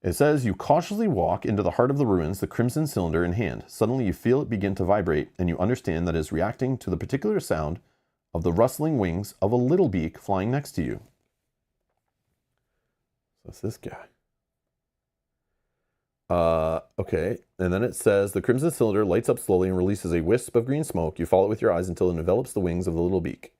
It says, you cautiously walk into the heart of the ruins, the crimson cylinder in hand. Suddenly you feel it begin to vibrate, and you understand that it is reacting to the particular sound of the rustling wings of a little beak flying next to you. So it's this guy. Okay, and then it says, the crimson cylinder lights up slowly and releases a wisp of green smoke. You follow it with your eyes until it envelops the wings of the little beak.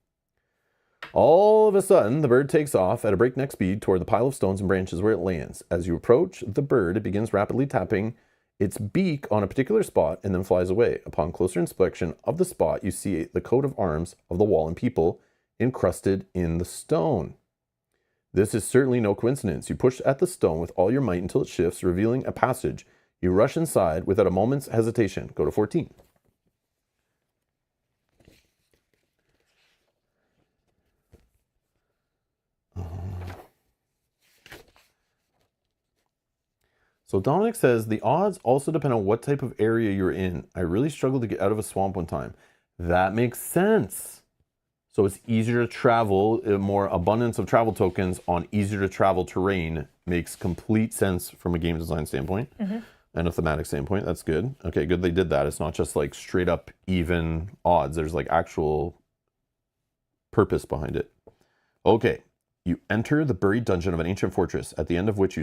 All of a sudden, the bird takes off at a breakneck speed toward the pile of stones and branches where it lands. As you approach the bird, it begins rapidly tapping its beak on a particular spot and then flies away. Upon closer inspection of the spot, you see the coat of arms of the wall and people encrusted in the stone. This is certainly no coincidence. You push at the stone with all your might until it shifts, revealing a passage. You rush inside without a moment's hesitation. Go to 14. So Dominic says, the odds also depend on what type of area you're in. I really struggled to get out of a swamp one time. That makes sense. So it's easier to travel, more abundance of travel tokens on easier to travel terrain makes complete sense from a game design standpoint and a thematic standpoint. That's good. Okay, good they did that. It's not just like straight up even odds. There's like actual purpose behind it. Okay, you enter the buried dungeon of an ancient fortress, at the end of which you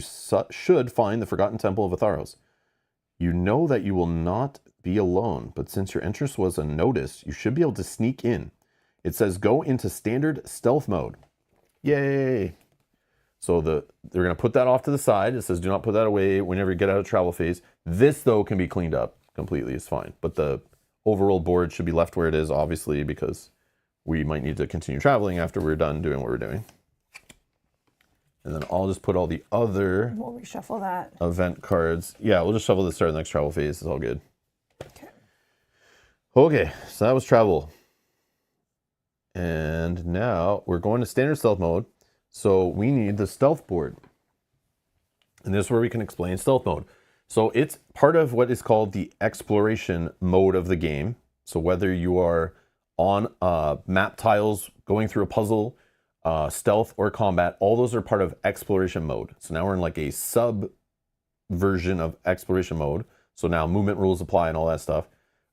should find the forgotten temple of Atharos. You know that you will not be alone, but since your entrance was unnoticed, you should be able to sneak in. It says go into standard stealth mode. Yay! So they're going to put that off to the side. It says do not put that away whenever you get out of travel phase. This, though, can be cleaned up completely. It's fine. But the overall board should be left where it is, obviously, because we might need to continue traveling after we're done doing what we're doing. And then I'll just put all the other we'll reshuffle that event cards. Yeah, we'll just shuffle this to start the next travel phase. It's all good. Okay. Okay, so that was travel. And now we're going to standard stealth mode. So we need the stealth board. And this is where we can explain stealth mode. So it's part of what is called the exploration mode of the game. So whether you are on map tiles, going through a puzzle, stealth or combat, all those are part of exploration mode. So now we're in like a sub version of exploration mode. So now movement rules apply and all that stuff.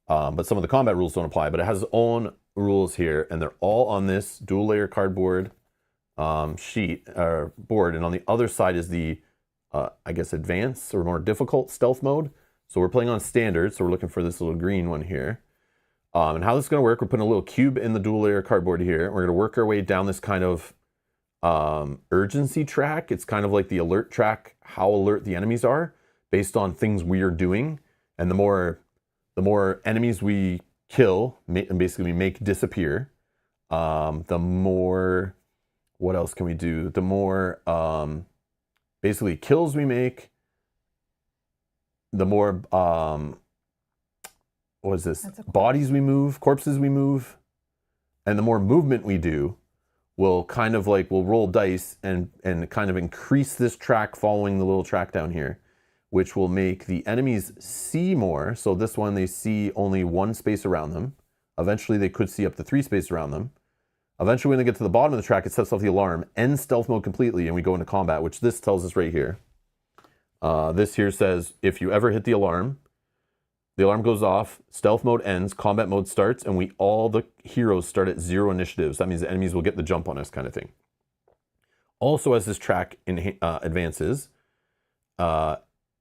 But some of the combat rules don't apply, but it has its own rules here, and they're all on this dual layer cardboard sheet or board. And on the other side is the, I guess, advanced or more difficult stealth mode. So we're playing on standard. So we're looking for this little green one here. And how this is going to work, we're putting a little cube in the dual layer cardboard here. We're going to work our way down this kind of urgency track. It's kind of like the alert track, how alert the enemies are based on things we are doing. And the more enemies we kill and basically make disappear, the more, what else can we do? The more basically kills we make, the more what is this? Bodies we move, corpses we move, and the more movement we do, we'll kind of like, we'll roll dice and kind of increase this track following the little track down here, which will make the enemies see more. So this one, they see only one space around them. Eventually they could see up to 3 spaces around them. Eventually when they get to the bottom of the track, it sets off the alarm, ends stealth mode completely, and we go into combat, which this tells us right here. This here says, if you ever hit the alarm goes off, stealth mode ends, combat mode starts, and all the heroes start at 0 initiatives. That means the enemies will get the jump on us, kind of thing. Also, as this track advances,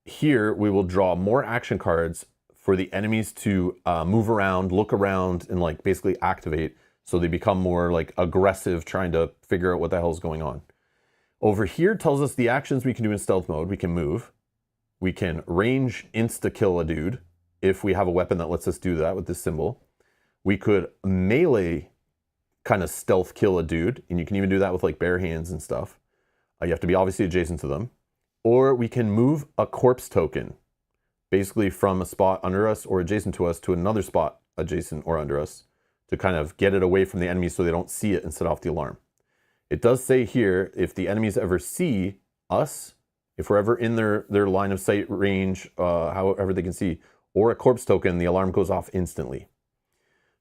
here we will draw more action cards for the enemies to move around, look around, and like basically activate, so they become more like aggressive, trying to figure out what the hell is going on. Over here tells us the actions we can do in stealth mode. We can move, we can range insta-kill a dude, if we have a weapon that lets us do that with this symbol. We could melee kind of stealth kill a dude, and you can even do that with like bare hands and stuff. You have to be obviously adjacent to them. Or we can move a corpse token, basically from a spot under us or adjacent to us to another spot adjacent or under us to kind of get it away from the enemy so they don't see it and set off the alarm. It does say here, if the enemies ever see us, if we're ever in their line of sight range, however they can see, or a corpse token, the alarm goes off instantly.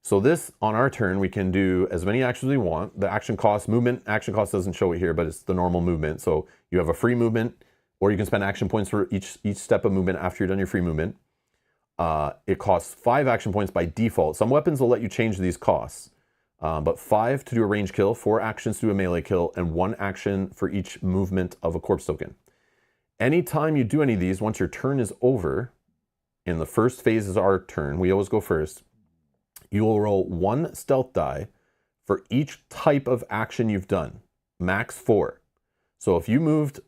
So this, on our turn, we can do as many actions we want. The action cost, movement, action cost doesn't show it here, but it's the normal movement. So you have a free movement, or you can spend action points for each step of movement after you're done your free movement. It costs 5 action points by default. Some weapons will let you change these costs. But 5 to do a range kill, 4 actions to do a melee kill, and 1 action for each movement of a corpse token. Anytime you do any of these, once your turn is over, in the first phase is our turn, we always go first, you will roll 1 stealth die for each type of action you've done, max 4. So if you moved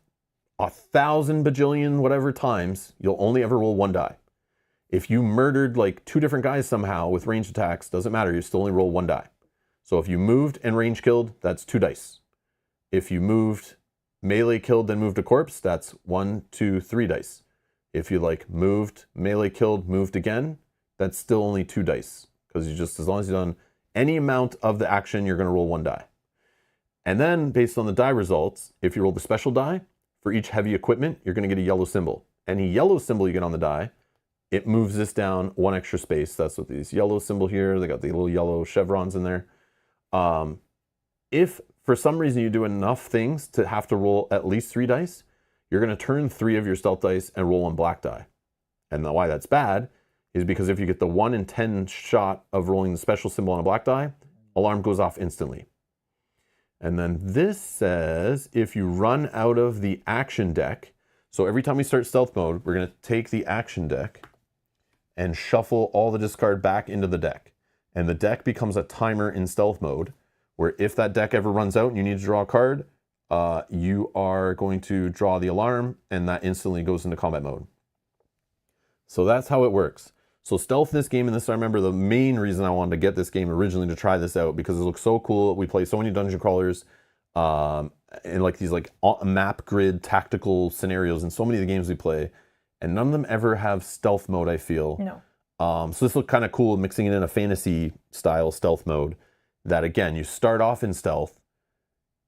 1,000 bajillion whatever times, you'll only ever roll 1 die. If you murdered like 2 different guys somehow with ranged attacks, doesn't matter, you still only roll 1 die. So if you moved and range killed, that's 2 dice. If you moved melee killed, then moved a corpse, that's 1, 2, 3 dice. If you like moved, melee killed, moved again, that's still only 2 dice. Because you just, as long as you've done any amount of the action, you're going to roll 1 die. And then based on the die results, if you roll the special die, for each heavy equipment, you're going to get a yellow symbol. Any yellow symbol you get on the die, it moves this down 1 extra space. That's what these yellow symbol here, they got the little yellow chevrons in there. If for some reason you do enough things to have to roll at least 3 dice, you're going to turn 3 of your stealth dice and roll 1 black die. And why that's bad is because if you get the 1 in 10 shot of rolling the special symbol on a black die, alarm goes off instantly. And then this says if you run out of the action deck, so every time we start stealth mode, we're going to take the action deck and shuffle all the discard back into the deck. And the deck becomes a timer in stealth mode, where if that deck ever runs out and you need to draw a card, you are going to draw the alarm, and that instantly goes into combat mode. So that's how it works. So stealth this game, and this I remember the main reason I wanted to get this game originally to try this out, because it looks so cool. We play so many dungeon crawlers, and like these like map grid tactical scenarios in so many of the games we play, and none of them ever have stealth mode, I feel. No. So this looked kind of cool, mixing it in a fantasy style stealth mode, that again, you start off in stealth,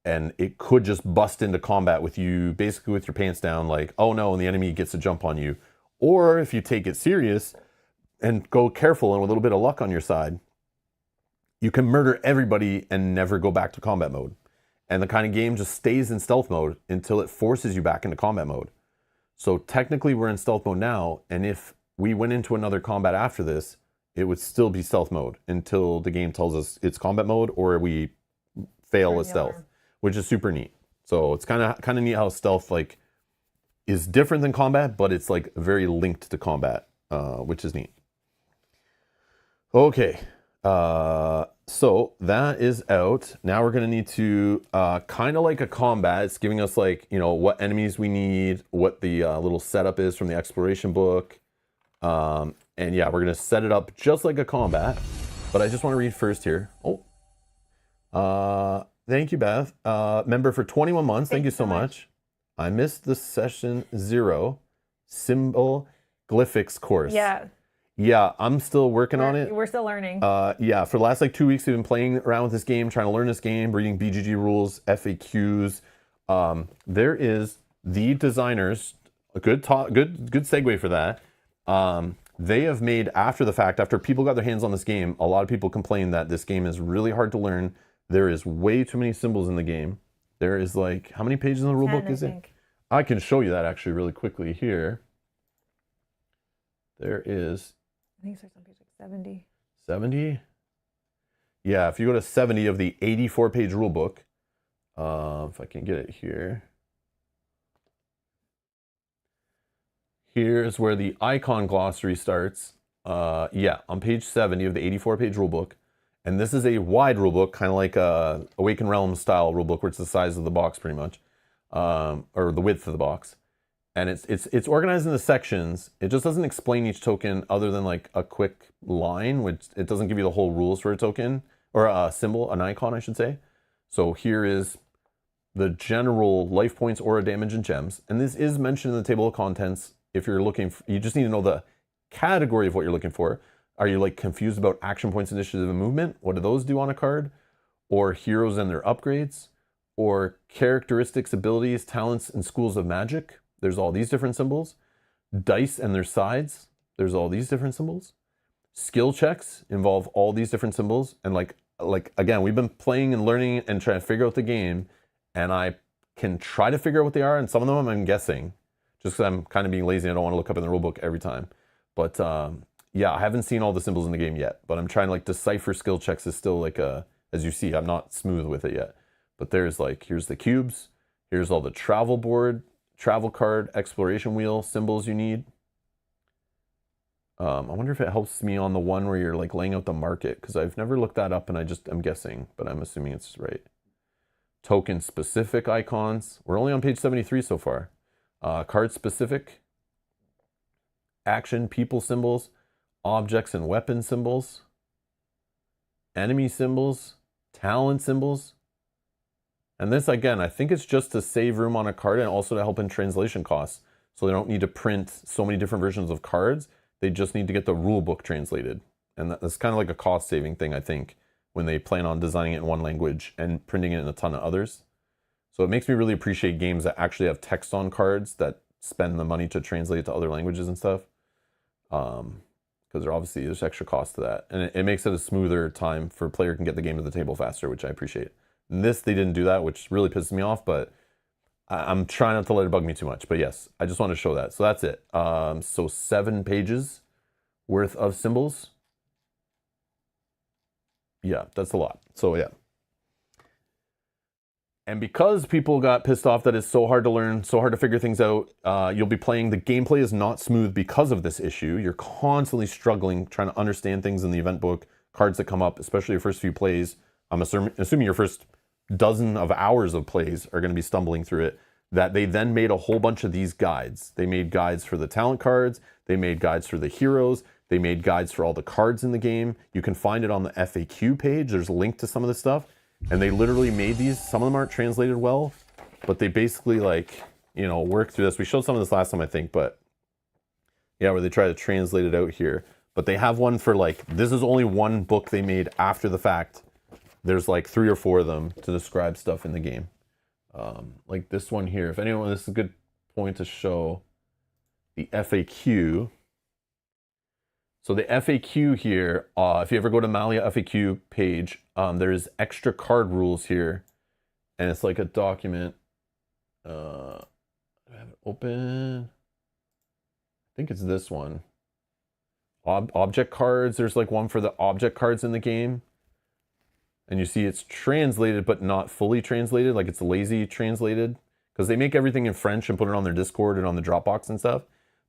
and it could just bust into combat with you basically with your pants down, like, oh no, and the enemy gets a jump on you. Or if you take it serious and go careful and with a little bit of luck on your side, you can murder everybody and never go back to combat mode. And the kind of game just stays in stealth mode until it forces you back into combat mode. So technically we're in stealth mode now, and if we went into another combat after this, it would still be stealth mode until the game tells us it's combat mode or we fail as stealth, which is super neat. So it's kind of neat how stealth like is different than combat, but it's like very linked to combat, which is neat. Okay, so that is out. Now we're gonna need to kind of like a combat. It's giving us like, you know, what enemies we need, what the little setup is from the exploration book. And yeah, we're gonna set it up just like a combat, but I just want to read first here. Thank you, Beth. Member for 21 months. Thank you so much. I missed the session 0 symbol glyphics course. Yeah, I'm still working on it. We're still learning. Yeah, for the last like 2 weeks, we've been playing around with this game, trying to learn this game, reading BGG rules, FAQs. There is the designers, a good segue for that. They have made, after the fact, after people got their hands on this game, a lot of people complained that this game is really hard to learn. There is way too many symbols in the game. There is like, how many pages in the rulebook is it? I can show you that actually really quickly here. There is... I think it starts on page like 70. 70? Yeah, if you go to 70 of the 84-page rulebook, if I can get it here. Here's where the icon glossary starts. Yeah, on page 70 of the 84-page rulebook. And this is a wide rulebook, kind of like a Awakened Realms style rulebook, where it's the size of the box pretty much, or the width of the box. And it's organized into sections. It just doesn't explain each token other than like a quick line, which it doesn't give you the whole rules for a token, or a symbol, an icon, I should say. So here is the general life points, aura damage, and gems. And this is mentioned in the table of contents. If you're looking for, you just need to know the category of what you're looking for. Are you like confused about action points, initiative, and movement? What do those do on a card? Or heroes and their upgrades? Or characteristics, abilities, talents, and schools of magic? There's all these different symbols. Dice and their sides? There's all these different symbols. Skill checks involve all these different symbols. And like again, we've been playing and learning and trying to figure out the game, and I can try to figure out what they are, and some of them I'm guessing, just because I'm kind of being lazy. I don't want to look up in the rulebook every time. But yeah, I haven't seen all the symbols in the game yet, but I'm trying to like decipher skill checks is still like as you see, I'm not smooth with it yet. But there's like, here's the cubes, here's all the travel board, travel card, exploration wheel symbols you need. I wonder if it helps me on the one where you're like laying out the market, because I've never looked that up and I'm guessing, but I'm assuming it's right. Token specific icons. We're only on page 73 so far. Card specific. Action people symbols. Objects and weapon symbols. Enemy symbols. Talent symbols. And this, again, I think it's just to save room on a card and also to help in translation costs. So they don't need to print so many different versions of cards. They just need to get the rule book translated. And that's kind of like a cost saving thing, I think, when they plan on designing it in one language and printing it in a ton of others. So it makes me really appreciate games that actually have text on cards that spend the money to translate it to other languages and stuff. Because there's extra cost to that. And it makes it a smoother time for a player can get the game to the table faster, which I appreciate. And this, they didn't do that, which really pisses me off, but I'm trying not to let it bug me too much. But yes, I just want to show that. So that's it. So 7 pages worth of symbols. Yeah, that's a lot. So yeah. And because people got pissed off that it's so hard to learn, so hard to figure things out, you'll be playing, the gameplay is not smooth because of this issue. You're constantly struggling, trying to understand things in the event book, cards that come up, especially your first few plays. I'm assuming your first dozen of hours of plays are going to be stumbling through it, that they then made a whole bunch of these guides. They made guides for the talent cards. They made guides for the heroes. They made guides for all the cards in the game. You can find it on the FAQ page. There's a link to some of this stuff. And they literally made these. Some of them aren't translated well, but they basically work through this. We showed some of this last time, I think, but yeah, where they try to translate it out here. But they have one for this is only one book they made after the fact. There's 3 or 4 of them to describe stuff in the game. Like this one here. If anyone, this is a good point to show the FAQ. So the FAQ here, if you ever go to Malhya FAQ page, there's extra card rules here. And it's like a document. Do I have it open? I think it's this one. Object cards. There's one for the object cards in the game. And you see it's translated, but not fully translated. It's lazy translated. Because they make everything in French and put it on their Discord and on the Dropbox and stuff.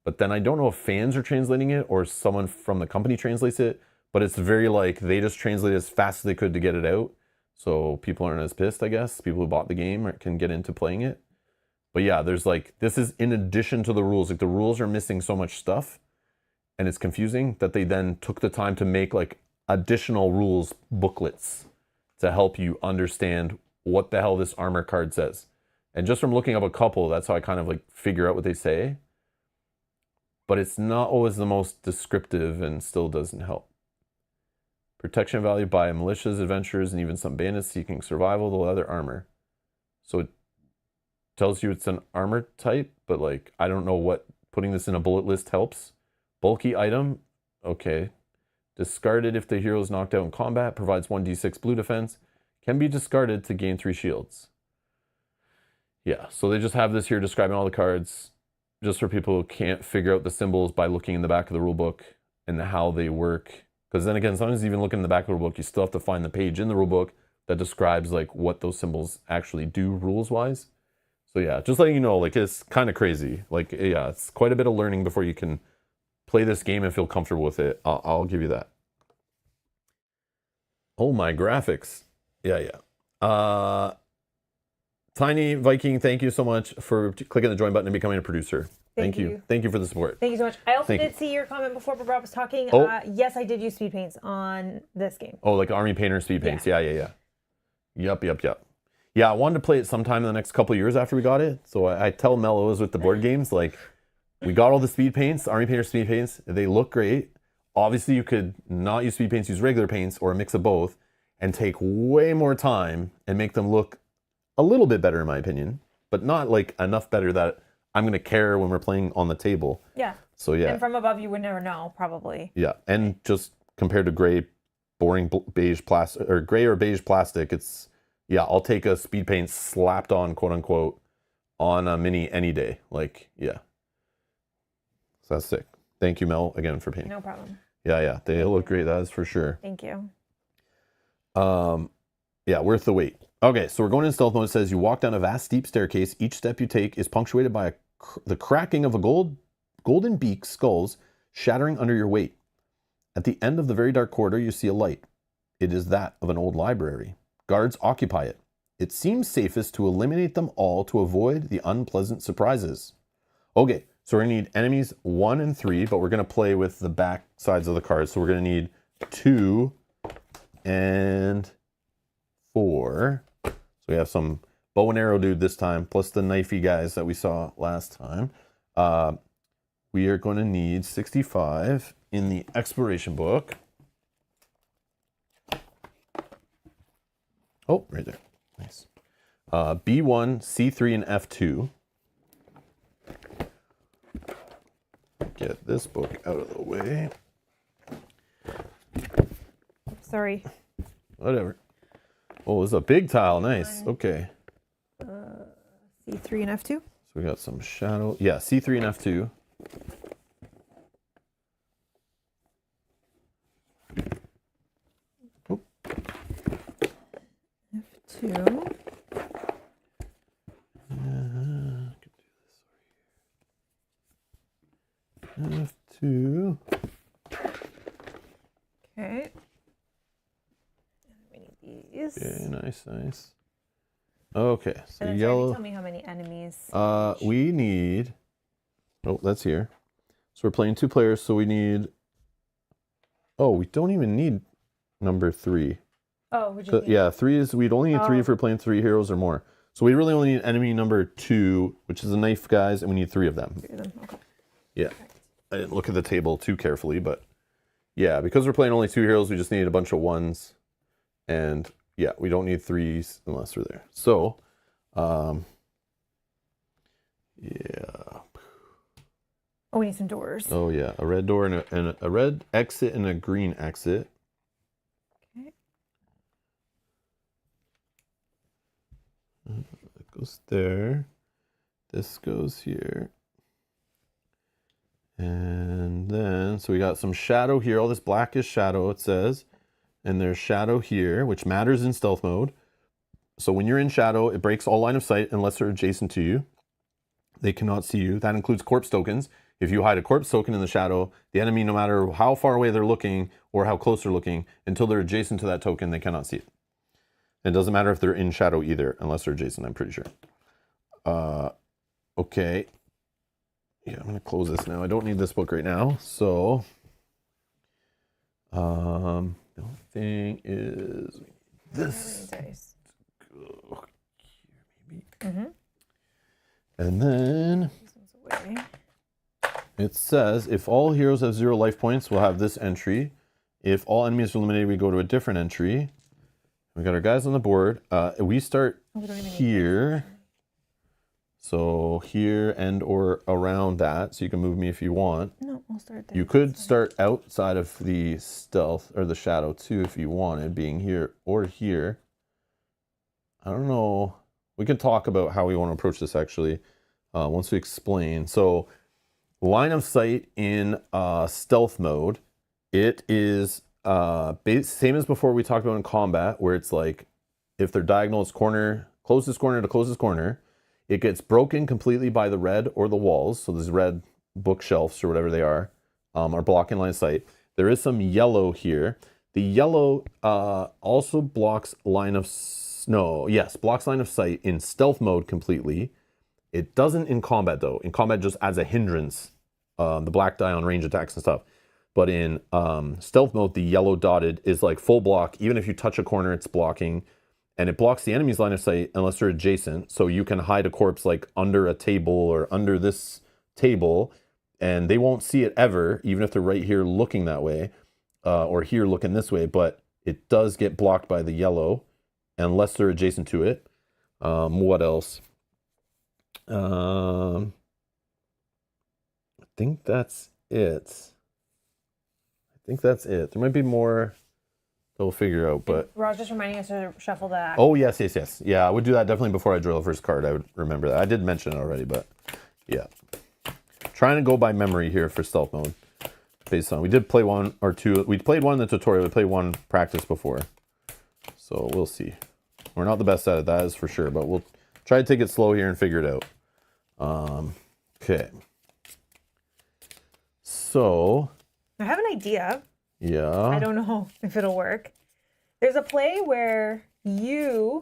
But then I don't know if fans are translating it or someone from the company translates it. But it's very they just translate it as fast as they could to get it out. So people aren't as pissed, I guess. People who bought the game can get into playing it. But yeah, there's this is in addition to the rules. The rules are missing so much stuff. And it's confusing that they then took the time to make additional rules booklets to help you understand what the hell this armor card says. And just from looking up a couple, that's how I kind of figure out what they say. But it's not always the most descriptive and still doesn't help. Protection value by militias, adventurers, and even some bandits seeking survival, the leather armor. So it tells you it's an armor type, but I don't know what putting this in a bullet list helps. Bulky item, okay. Discarded if the hero is knocked out in combat, provides 1d6 blue defense, can be discarded to gain 3 shields. Yeah, so they just have this here describing all the cards, just for people who can't figure out the symbols by looking in the back of the rulebook and how they work. Because then again, sometimes even looking in the back of the rulebook, you still have to find the page in the rulebook that describes what those symbols actually do rules-wise. So yeah, just letting you know, it's kind of crazy. Yeah, it's quite a bit of learning before you can play this game and feel comfortable with it. I'll give you that. Oh, my graphics. Yeah. Tiny Viking, thank you so much for clicking the join button and becoming a producer. Thank you. Thank you for the support. Thank you so much. I also did see your comment before Rob was talking. Yes, I did use speed paints on this game. Oh, Army Painter speed paints. Yeah. Yep. Yeah, I wanted to play it sometime in the next couple of years after we got it. So I tell Mellows with the board games, we got all the speed paints, Army Painter speed paints. They look great. Obviously, you could not use speed paints, use regular paints, or a mix of both, and take way more time and make them look a little bit better, in my opinion, but not like enough better that I'm going to care when we're playing on the table. Yeah. So yeah. And from above, you would never know, probably. Yeah, and just compared to gray, boring beige plastic, or gray or beige plastic, it's, yeah, I'll take a speed paint slapped on, quote unquote, on a mini any day. Like, yeah. So that's sick. Thank you, Mel, again for painting. No problem. Yeah, they look great. That is for sure. Thank you. Yeah, worth the wait. Okay, so we're going in stealth mode. It says you walk down a vast, steep staircase. Each step you take is punctuated by the cracking of a golden beak skulls shattering under your weight. At the end of the very dark corridor, you see a light. It is that of an old library. Guards occupy it. It seems safest to eliminate them all to avoid the unpleasant surprises. Okay, so we're going to need enemies 1 and 3, but we're going to play with the back sides of the cards. So we're going to need 2 and 4. So we have some bow and arrow dude this time, plus the knifey guys that we saw last time. We are going to need 65 in the exploration book. Oh, right there. Nice. B1, C3, and F2. Get this book out of the way. Sorry. Whatever. Oh, this is a big tile. Nice. Okay. C3 and F2. So we got some shadow. Yeah, C3 and F2. Oh. F2. F2. Okay. We need these. Okay, nice. Okay, so And then yellow. tell me how many enemies. We need. Oh, that's here. So we're playing 2 players, so we need. Oh, we don't even need number 3. Oh, we just So, need... yeah, 3 is. We'd only need 3 if we're playing 3 heroes or more. So we really only need enemy number 2, which is the knife guys, and we need 3 of them. 3 of them. Okay. Yeah. I didn't look at the table too carefully, but yeah, because we're playing only 2 heroes, we just need a bunch of 1s. And yeah, we don't need 3s unless we're there. So, yeah. Oh, we need some doors. Oh yeah, a red door and a red exit and a green exit. Okay. That goes there. This goes here. And then, so we got some shadow here. All this black is shadow, it says. And there's shadow here, which matters in stealth mode. So when you're in shadow, it breaks all line of sight unless they're adjacent to you. They cannot see you. That includes corpse tokens. If you hide a corpse token in the shadow, the enemy, no matter how far away they're looking or how close they're looking, until they're adjacent to that token, they cannot see it. It doesn't matter if they're in shadow either, unless they're adjacent, I'm pretty sure. Okay. Yeah, I'm going to close this now. I don't need this book right now. So, the only thing is this. Go here, maybe. And then it says, if all heroes have 0 life points, we'll have this entry. If all enemies are eliminated, we go to a different entry. We got our guys on the board. We start here. So here and or around that. So you can move me if you want. No, I'll start there. You could start outside of the stealth or the shadow too if you wanted, being here or here. I don't know. We can talk about how we want to approach this actually once we explain. So line of sight in stealth mode, it is same as before we talked about in combat, where it's like if they're diagonal, it's closest corner to closest corner. It gets broken completely by the red or the walls. So these red bookshelves or whatever they are blocking line of sight. There is some yellow here. The yellow also blocks line of blocks line of sight in stealth mode completely. It doesn't in combat though. In combat, just adds a hindrance, the black die on range attacks and stuff. But in stealth mode, the yellow dotted is like full block. Even if you touch a corner, it's blocking. And it blocks the enemy's line of sight unless they're adjacent. So you can hide a corpse like under a table or under this table. and they won't see it ever, even if they're right here looking that way, or here looking this way, but it does get blocked by the yellow unless they're adjacent to it. What else? I think that's it. There might be more that we'll figure out, but... Rob's just reminding us to shuffle that. Oh, yes. Yeah, I would do that definitely before I draw the first card. I would remember that. I did mention it already, but yeah. Trying to go by memory here for stealth mode. Based on, we did play one or two. We played one in the tutorial. We played one practice before. So we'll see. We're not the best at it, that is for sure, but we'll try to take it slow here and figure it out. Okay. So... I have an idea. Yeah. I don't know if it'll work. There's a play where you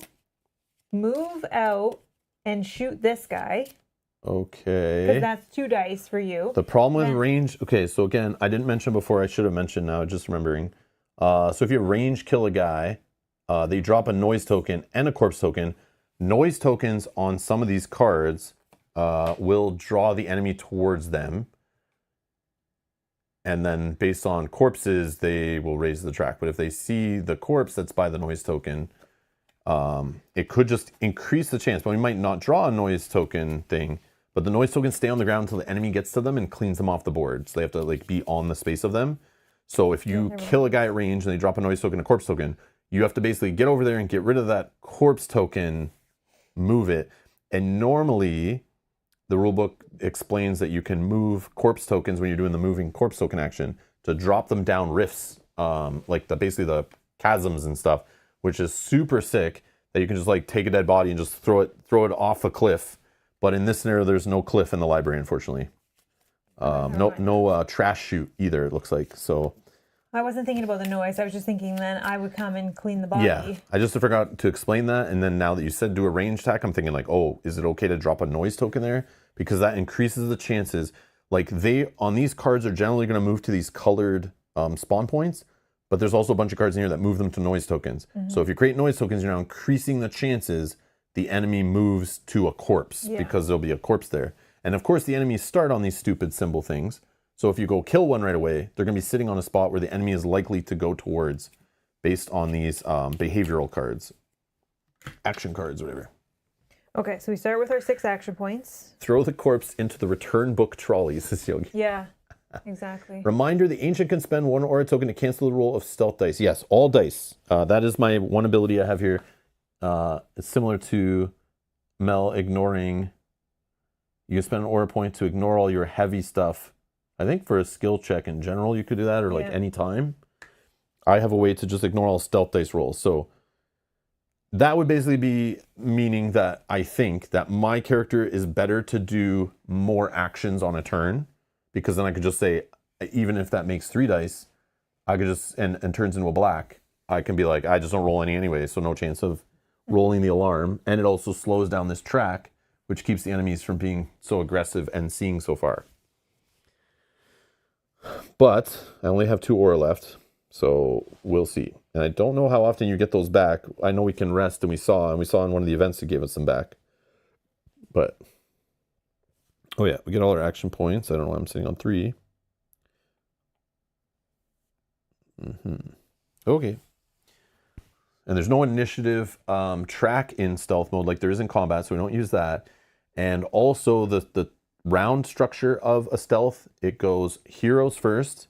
move out and shoot this guy. Okay. Because that's 2 dice for you. The problem with range... Okay, so again, I didn't mention before. I should have mentioned now, just remembering. So if you have range kill a guy, they drop a noise token and a corpse token. Noise tokens on some of these cards will draw the enemy towards them. And then based on corpses, they will raise the track. But if they see the corpse that's by the noise token, it could just increase the chance. But we might not draw a noise token thing. But the noise tokens stay on the ground until the enemy gets to them and cleans them off the board. So they have to like be on the space of them. So if you kill a guy at range and they drop a noise token, a corpse token, you have to basically get over there and get rid of that corpse token, move it. And normally the rulebook explains that you can move corpse tokens when you're doing the moving corpse token action to drop them down rifts, like basically the chasms and stuff, which is super sick that you can just like take a dead body and just throw it off a cliff. But in this scenario, there's no cliff in the library, unfortunately. No trash chute either, it looks like. So I wasn't thinking about the noise. I was just thinking then I would come and clean the body. yeah, I just forgot to explain that. And then now that you said do a range attack, I'm thinking like, oh, is it okay to drop a noise token there? Because that increases the chances. Like they, on these cards, are generally going to move to these colored spawn points. But there's also a bunch of cards in here that move them to noise tokens. So if you create noise tokens, you're now increasing the chances the enemy moves to a corpse because there'll be a corpse there. And of course, the enemies start on these stupid symbol things. So if you go kill one right away, they're going to be sitting on a spot where the enemy is likely to go towards based on these behavioral cards. Action cards, whatever. Okay, so we start with our 6 action points. Throw the corpse into the return book trolley, says Yogi. Yeah, exactly. Reminder, the Ancient can spend 1 aura token to cancel the roll of stealth dice. Yes, all dice. That is my one ability I have here. It's similar to Mel ignoring. You can spend an aura point to ignore all your heavy stuff. I think for a skill check in general, you could do that, or like any time. I have a way to just ignore all stealth dice rolls. So that would basically be meaning that I think that my character is better to do more actions on a turn, because then I could just say, even if that makes 3 dice, I could just, and turns into a black, I can be like, I just don't roll any anyway, so no chance of rolling the alarm. And it also slows down this track, which keeps the enemies from being so aggressive and seeing so far. But I only have 2 aura left, so we'll see. And I don't know how often you get those back. I know we can rest, and we saw in one of the events that gave us some back. But, oh yeah, we get all our action points. I don't know why I'm sitting on 3. Okay. And there's no initiative track in stealth mode like there is in combat, so we don't use that. And also the round structure of a stealth, it goes heroes first,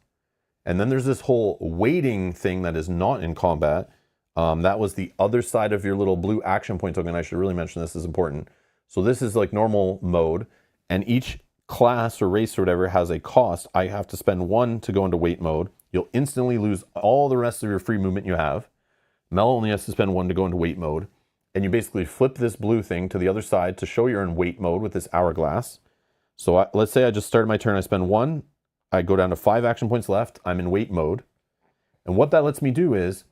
and then there's this whole waiting thing that is not in combat. That was the other side of your little blue action point token. I should really mention this is important. So this is like normal mode, and each class or race or whatever has a cost. I have to spend 1 to go into wait mode. You'll instantly lose all the rest of your free movement you have. Mel only has to spend 1 to go into wait mode. And you basically flip this blue thing to the other side to show you're in wait mode with this hourglass. So let's say I just started my turn, I spend 1, I go down to 5 action points left, I'm in wait mode. And what that lets me do is,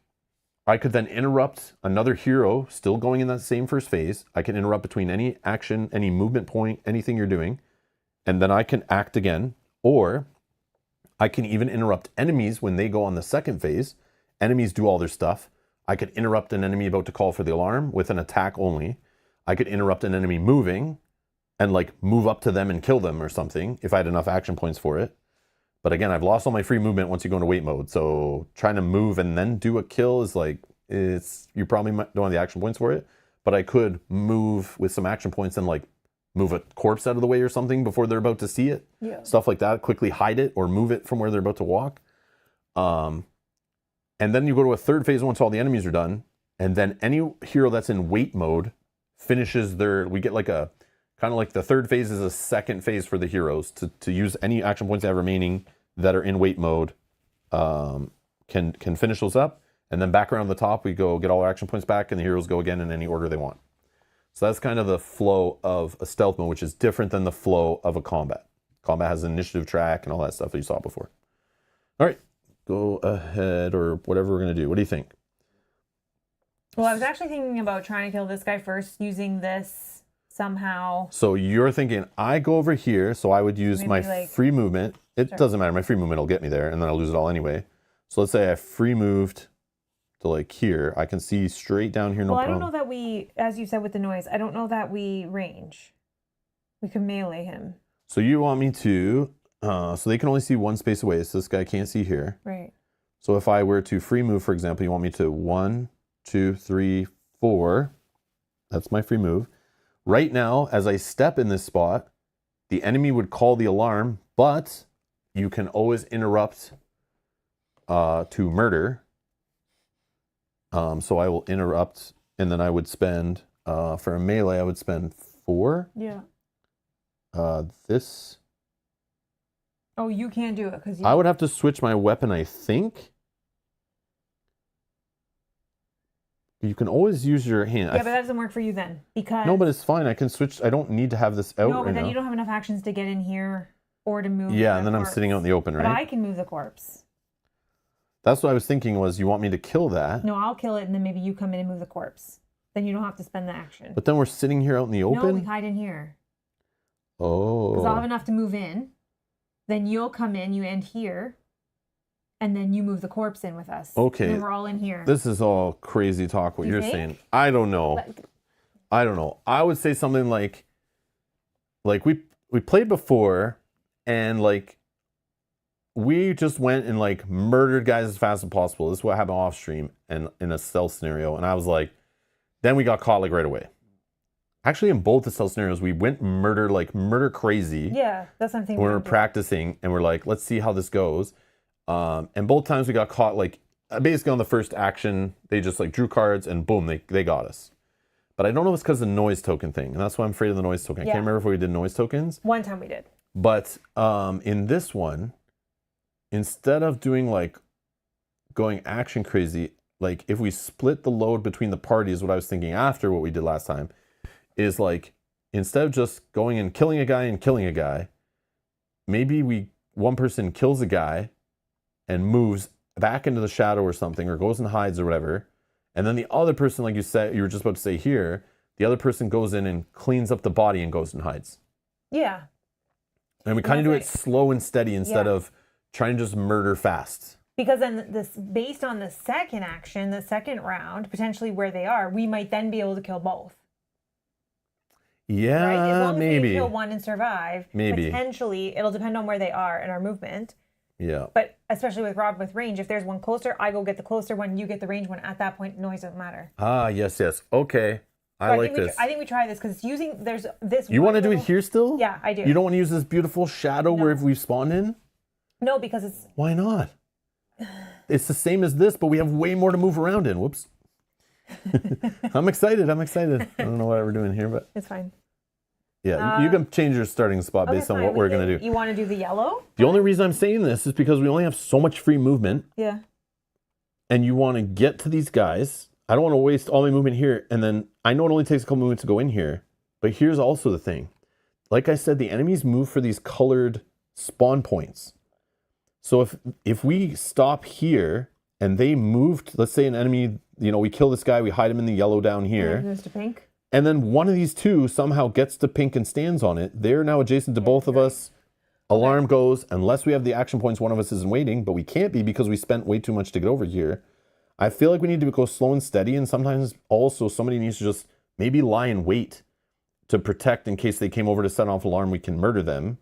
I could then interrupt another hero still going in that same first phase. I can interrupt between any action, any movement point, anything you're doing. And then I can act again. Or I can even interrupt enemies when they go on the second phase. Enemies do all their stuff. I could interrupt an enemy about to call for the alarm with an attack only. I could interrupt an enemy moving and like move up to them and kill them or something if I had enough action points for it. But again, I've lost all my free movement once you go into wait mode. So trying to move and then do a don't have the action points for it. But I could move with some action points and like move a corpse out of the way or something before they're about to see it. Yeah. Stuff like that. Quickly hide it or move it from where they're about to walk. And then you go to a third phase once all the enemies are done. And then any hero that's in wait mode finishes we get like a, kind of like the third phase is a second phase for the heroes to use any action points they have remaining that are in wait mode, can finish those up. And then back around the top, we go get all our action points back and the heroes go again in any order they want. So that's kind of the flow of a stealth mode, which is different than the flow of a combat. Combat has an initiative track and all that stuff that you saw before. All right, go ahead or whatever we're going to do. What do you think? Well, I was actually thinking about trying to kill this guy first using this somehow. So you're thinking, I go over here, so I would use Maybe my like- free movement. It doesn't matter. My free movement will get me there, and then I'll lose it all anyway. So let's say I free moved to like here. I can see straight down here, no Well, I problem. don't know that we, as you said with the noise, I don't know that we range. We can melee him. So you want me to, so they can only see one space away, so this guy can't see here. Right. So if I were to free move, for example, you want me to 1, 2, 3, 4. That's my free move. Right now, as I step in this spot, the enemy would call the alarm, but you can always interrupt to murder. So I will interrupt, and then I would spend, for a melee, I would spend 4. Yeah. This, Oh, you can't do it because you. I would have to switch my weapon, I think. You can always use your hand. Yeah, but that doesn't work for you then because. No, but it's fine. I can switch. I don't need to have this out No, but right then now. you don't have enough actions to get in here or to move. Yeah, the and then I'm corpse. sitting out in the open, But right? I can move the corpse. That's what I was thinking was you want me to kill that. No, I'll kill it and then maybe you come in and move the corpse. Then you don't have to spend the action. But then we're sitting here out in the No, we open? hide in here. Oh. Because I'll have enough to move in. Then you'll come in, you end here. And then you move the corpse in with us. Okay. And then we're all in here. This is all crazy talk, what You you're think? saying. I don't know. Like- I don't know. I would say something like we played before and like we just went and like murdered guys as fast as possible. This is what happened off stream and in a stealth scenario. And I was like, then we got caught like right away. Actually, in both the stealth scenarios, we went murder crazy. Yeah, that's something When we were practicing and we're like, let's see how this goes. And both times we got caught like basically on the first action, they just like drew cards and boom, they got us. But I don't know if it's because of the noise token thing. And that's why I'm afraid of the noise token. I Yeah. can't remember if we did noise tokens. One time we did. But in this one, instead of doing like going action crazy, like if we split the load between the parties, what I was thinking after what we did last time is like, instead of just going and killing a guy, maybe one person kills a guy and moves back into the shadow or something, or goes and hides or whatever. And then the other person, like you said, you were just about to say here, the other person goes in and cleans up the body and goes and hides. Yeah. And we kind of do it That's slow and steady instead Yeah. of trying to just murder fast. Because then this, based on the second action, the second round, potentially where they are, we might then be able to kill both. Right? As Yeah, long as maybe. we kill one and survive, Maybe. potentially it'll depend on where they are and our movement. Yeah. But especially with Rob with range, if there's one closer, I go get the closer one, you get the range one. At that point, noise doesn't matter. Ah, yes. Okay. So I like think this. I think we try this because using there's this. You one want to do it little- here still? Yeah, I do. You don't want to use this beautiful shadow where we've spawned in? No, because it's Why not? It's the same as this, but we have way more to move around in. Whoops. I'm excited. I don't know what we're doing here, but it's fine. yeah, you can change your starting spot Okay, based on fine, what we we're can- going to do. You want to do the yellow? The only reason I'm saying this is because we only have so much free movement, Yeah. and you want to get to these guys. I don't want to waste all my movement here, and then I know it only takes a couple movements to go in here, but here's also the thing. Like I said, the enemies move for these colored spawn points. So if we stop here and they moved, let's say an enemy, we kill this guy, we hide him in the yellow down here, Goes to pink. and then one of these two somehow gets to pink and stands on it. They're now adjacent to both of us. Alarm goes, unless we have the action points, one of us isn't waiting, but we can't be because we spent way too much to get over here. I feel like we need to go slow and steady, and sometimes also somebody needs to just maybe lie in wait to protect in case they came over to set off alarm, we can murder them.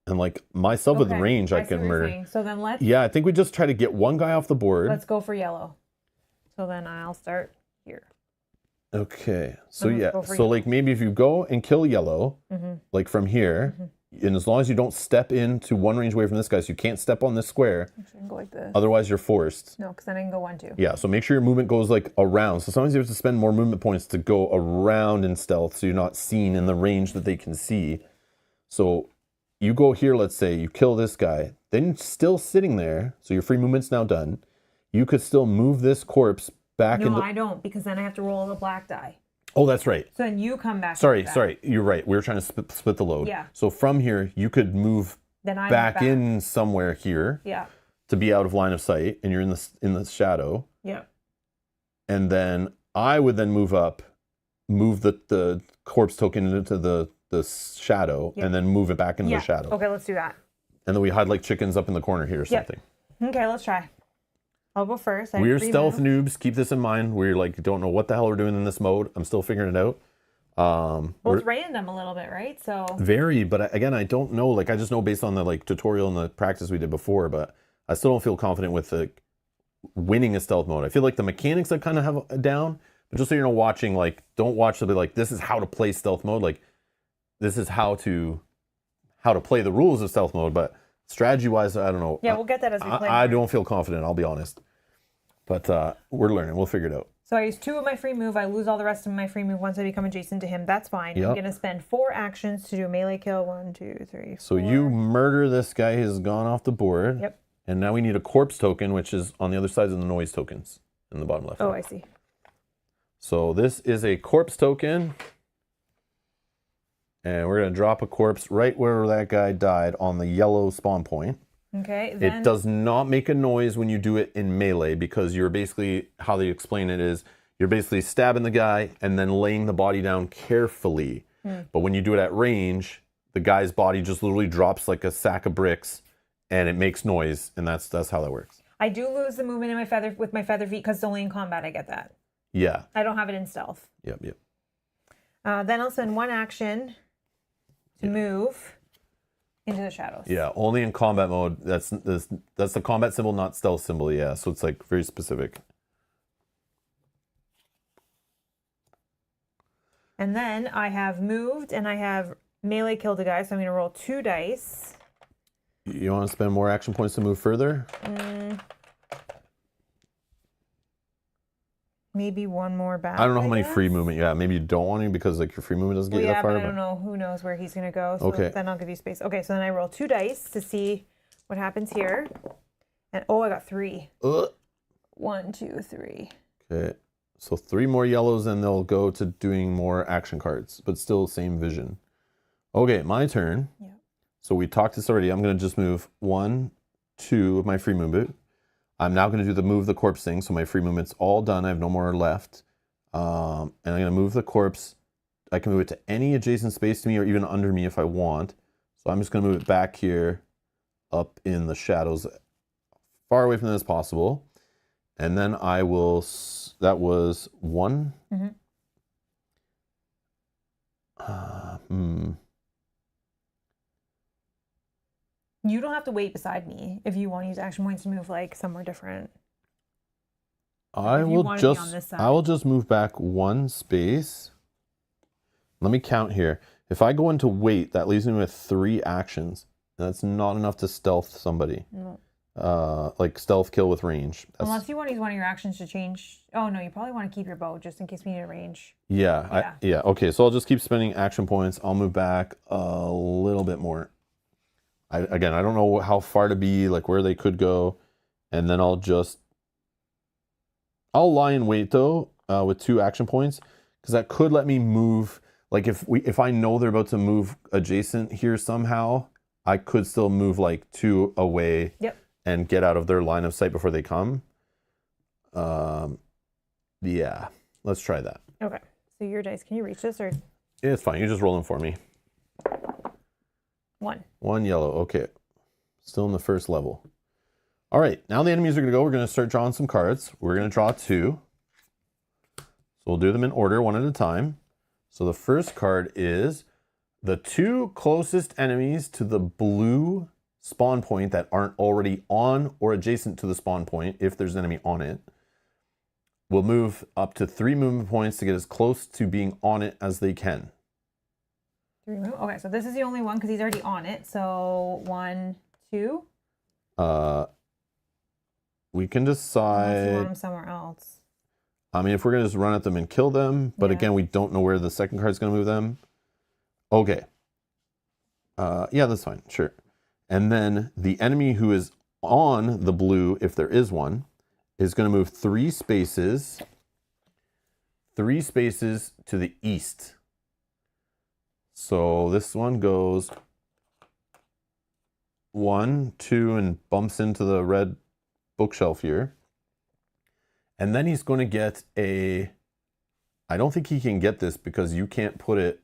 And like myself with range, I see can what you're murder. saying. So then let's Yeah, I think we just try to get one guy off the board. go for yellow. So then I'll start here. Okay. So let's yeah. go for So yellow. like maybe if you go and kill yellow, like from here, and as long as you don't step into one range away from this guy, so you can't step on this square. Actually, I can go like this. Otherwise, you're forced. No, because then I can go 1, 2. Yeah, so make sure your movement goes like around. So sometimes you have to spend more movement points to go around in stealth so you're not seen in the range that they can see. So you go here, let's say, you kill this guy, then you're still sitting there, so your free movement's now done. You could still move this corpse back No, into... I don't, because then I have to roll a black die. Oh, that's right. So then you come back. Sorry, you're right. We were trying to split the load. Yeah. So from here, you could move Then I'm back in somewhere here Yeah. to be out of line of sight, and you're in the shadow. Yeah. And then I would then move up, move the corpse token into the shadow, and then move it back into the shadow. Okay, let's do that. And then we hide like chickens up in the corner here or something. Okay, let's try. I'll go first. We're stealth noobs. Keep this in mind. We're like, don't know what the hell we're doing in this mode. I'm still figuring it out. Well, it's random a little bit, right? So very, but again, I don't know. Like, I just know based on the like tutorial and the practice we did before, but I still don't feel confident with like winning a stealth mode. I feel like the mechanics I kind of have down, but just so you're not watching, like, don't watch to be like, this is how to play stealth mode. Like, this is how to play the rules of stealth mode, but strategy wise, I don't know. yeah, we'll get that as we play. I don't feel confident, I'll be honest. But we're learning. We'll figure it out. So I use 2 of my free move. I lose all the rest of my free move once I become adjacent to him. That's fine. Yep. I'm going to spend 4 actions to do a melee kill. 1, 2, 3, 4. So you murder this guy who's gone off the board. Yep. And now we need a corpse token, which is on the other side of the noise tokens in the bottom left. Oh, I see. So this is a corpse token. And we're going to drop a corpse right where that guy died on the yellow spawn point. Okay. Then... It does not make a noise when you do it in melee because you're basically, how they explain it is, you're basically stabbing the guy and then laying the body down carefully. But when you do it at range, the guy's body just literally drops like a sack of bricks and it makes noise, and that's how that works. I do lose the movement in my feather with my feather feet because it's only in combat I get that. Yeah. I don't have it in stealth. Yep. Then I'll spend 1 action to move into the shadows. Yeah, only in combat mode. That's the combat symbol, not stealth symbol. Yeah, so it's like very specific. And then I have moved and I have melee killed a guy, so I'm going to roll 2 dice. You want to spend more action points to move further? Maybe 1 more back. I don't know how many free movement you have. Maybe you don't want to because like your free movement doesn't get you that far. But I don't know. Who knows where he's going to go. So Okay. then I'll give you space. Okay, so then I roll 2 dice to see what happens here. And I got 3. 1, 2, 3. Okay. So 3 more yellows and they'll go to doing more action cards, but still same vision. Okay, my turn. Yeah. So we talked this already. I'm going to just move 1, 2 of my free movement. I'm now going to do the move the corpse thing. So my free movement's all done. I have no more left. And I'm going to move the corpse. I can move it to any adjacent space to me or even under me if I want. So I'm just going to move it back here up in the shadows, far away from them as possible. And then I will, that was 1. You don't have to wait beside me if you want to use action points to move like somewhere different. I will just move back 1 space. Let me count here. If I go into wait, that leaves me with 3 actions. That's not enough to stealth somebody. No. Like stealth kill with range. Unless you want to use one of your actions to change. Oh no, you probably want to keep your bow just in case we need a range. Yeah. Okay, so I'll just keep spending action points. I'll move back a little bit more. I don't know how far to be, like where they could go. And then I'll lie in wait though, with 2 action points, because that could let me move. Like if I know they're about to move adjacent here somehow, I could still move like 2 away. Yep. And get out of their line of sight before they come. Yeah, let's try that. Okay. So your dice, can you reach this or? It's fine. You just roll them for me. 1. 1 yellow. Okay. Still in the first level. All right. Now the enemies are going to go. We're going to start drawing some cards. We're going to draw 2. we'll do them in order, one at a time. So the first card is the 2 closest enemies to the blue spawn point that aren't already on or adjacent to the spawn point, if there's an enemy on it, will move up to 3 movement points to get as close to being on it as they can. 3 move. Okay, so this is the only one because he's already on it. So 1, 2. We can Unless you want decide. him somewhere else. I mean, if we're gonna just run at them and kill them, but Yeah. again, we don't know where the second card's gonna move them. Okay. Yeah, that's fine. Sure. And then the enemy who is on the blue, if there is one, is going to move 3 spaces to the east. So this one goes 1, 2, and bumps into the red bookshelf here. And then he's going to get a... I don't think he can get this because you can't put it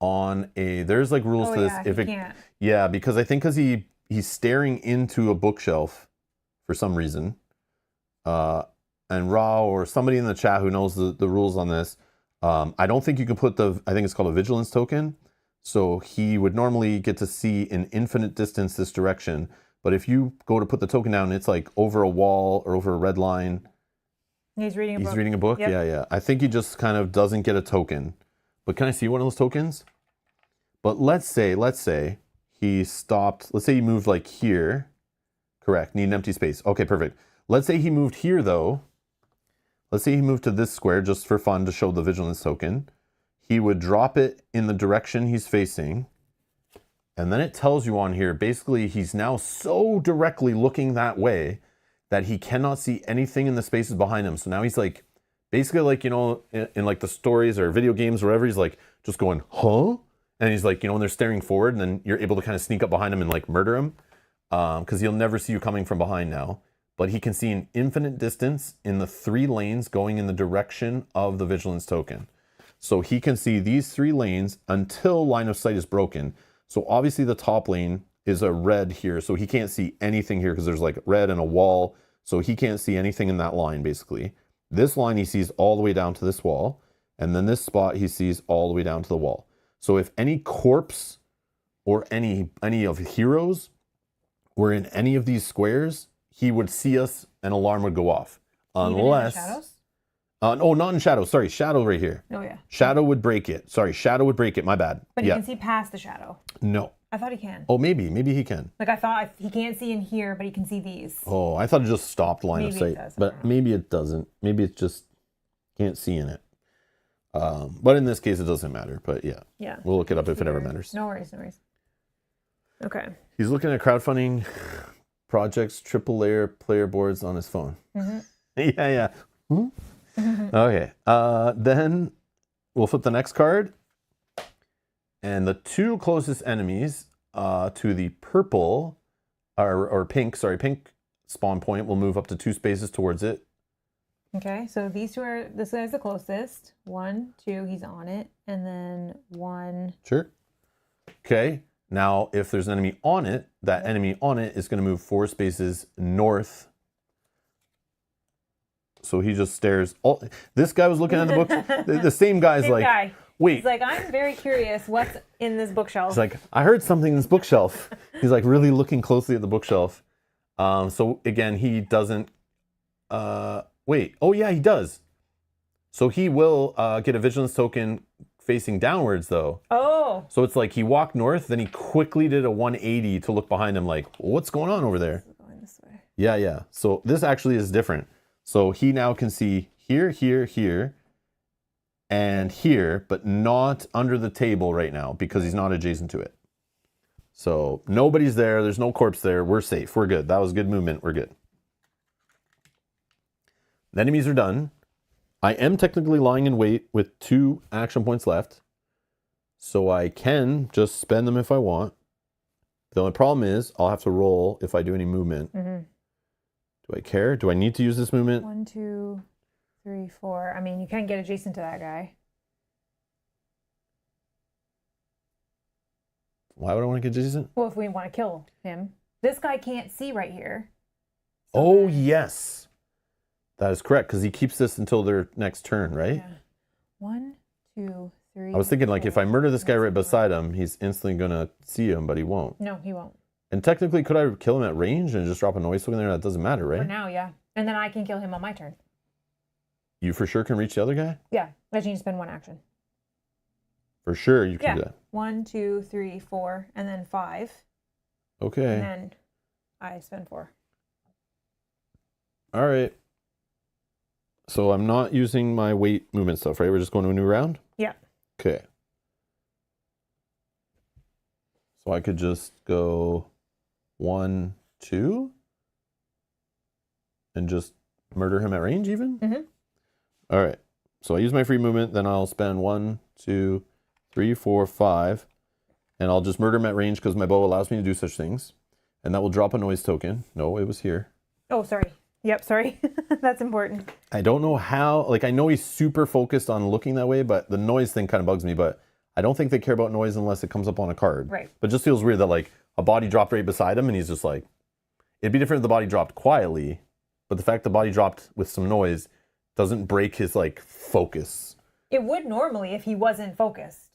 on a... There's like rules to this. Yeah, If he it, can't. yeah, because I think because he's staring into a bookshelf for some reason. And Ra or somebody in the chat who knows the rules on this, I don't think you can put I think it's called a vigilance token. So he would normally get to see an infinite distance this direction. But if you go to put the token down, it's like over a wall or over a red line. He's reading a book. He's reading a book? Yep. Yeah. I think he just kind of doesn't get a token. But can I see one of those tokens? But let's say he stopped. Let's say he moved like here. Correct. Need an empty space. Okay, perfect. Let's say he moved here though. Let's say he moved to this square just for fun to show the vigilance token. He would drop it in the direction he's facing. And then it tells you on here, basically he's now so directly looking that way that he cannot see anything in the spaces behind him. So now he's like, basically like, you know, in like the stories or video games or whatever, he's like just going, huh? And he's like, you know, when they're staring forward and then you're able to kind of sneak up behind him and like murder him. Because he'll never see you coming from behind now. But he can see an infinite distance in the 3 lanes going in the direction of the vigilance token. So he can see these 3 lanes until line of sight is broken. So obviously the top lane is a red here. So he can't see anything here because there's like red and a wall. So he can't see anything in that line basically. This line he sees all the way down to this wall. And then this spot he sees all the way down to the wall. So if any corpse or any of heroes were in any of these squares, he would see us, an alarm would go off. Unless... Even in the shadows? Oh, not in shadow. Sorry, shadow right here. Oh, yeah. Shadow would break it. Sorry, shadow would break it. My bad. But he can see past the shadow. No. I thought he can. Oh, maybe he can. Like I thought he can't see in here, but he can see these. Oh, I thought it just stopped line of Maybe it sight. does, I But don't know. maybe it doesn't. Maybe it just can't see in it. But in this case, it doesn't matter. But yeah. Yeah. We'll look it up if it ever matters. No worries, no worries. Okay. He's looking at crowdfunding projects, triple layer player boards on his phone. Yeah. Hmm? Okay. Then we'll flip the next card. And the 2 closest enemies to the purple or pink spawn point will move up to 2 spaces towards it. Okay, so these 2 are, this guy's the closest. 1, 2, he's on it. And then 1. Sure. Okay. Now, if there's an enemy on it, that enemy on it is going to move 4 spaces north. So he just stares. Oh, this guy was looking at the books. The same guy's Same like, guy. wait. He's like, I'm very curious what's in this bookshelf. He's like, I heard something in this bookshelf. He's like really looking closely at the bookshelf. So again, he doesn't, wait. Oh yeah, he does. So he will get a vigilance token facing downwards though. Oh. So it's like he walked north, then he quickly did a 180 to look behind him like, what's going on over there? Going this way. Yeah. So this actually is different. So he now can see here, and here, but not under the table right now because he's not adjacent to it. So nobody's there. There's no corpse there. We're safe. We're good. That was good movement. We're good. The enemies are done. I am technically lying in wait with 2 action points left. So I can just spend them if I want. The only problem is I'll have to roll if I do any movement. Do I care? Do I need to use this movement? 1, 2, 3, 4. I mean, you can't get adjacent to that guy. Why would I want to get adjacent? Well, if we want to kill him. This guy can't see right here. Oh, yes. That is correct, because he keeps this until their next turn, right? Yeah. 1, 2, 3. I was thinking, like, if I murder this guy right That's beside him, he's instantly going to see him, but he won't. No, he won't. And technically, could I kill him at range and just drop a noise token there? That doesn't matter, For right? now, yeah. And then I can kill him on my turn. You for sure can reach the other guy? Yeah. I just need to spend 1 action. For sure, you can Yeah. do that. 1, 2, 3, 4, and then 5. Okay. And then I spend 4. All right. So I'm not using my weight movement stuff, right? We're just going to a new round? Yeah. Okay. So I could just go 1, 2, and just murder him at range even? Mm-hmm. All right. So I use my free movement, then I'll spend 1, 2, 3, 4, 5, and I'll just murder him at range because my bow allows me to do such things. And that will drop a noise token. No, it was here. Oh, sorry. Yep, sorry. That's important. I don't know how, like, I know he's super focused on looking that way, but the noise thing kind of bugs me, but I don't think they care about noise unless it comes up on a card. Right. But it just feels weird that, like, a body dropped right beside him and he's just like, it'd be different if the body dropped quietly, but the fact the body dropped with some noise doesn't break his, like, focus. It would normally if he wasn't focused.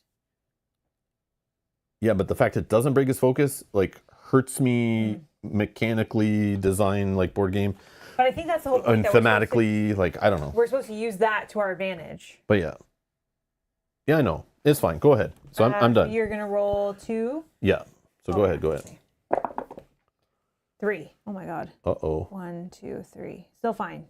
Yeah, but the fact it doesn't break his focus, like, hurts me mechanically, design, like, board game. But I think that's the whole point. And thematically, like, I don't know. We're supposed to use that to our advantage. But yeah. Yeah, I know. It's fine. Go ahead. So I'm done. You're going to roll 2. Yeah. So go ahead. Go ahead. 3. Oh my God. Uh-oh. 1, 2, 3. Still fine.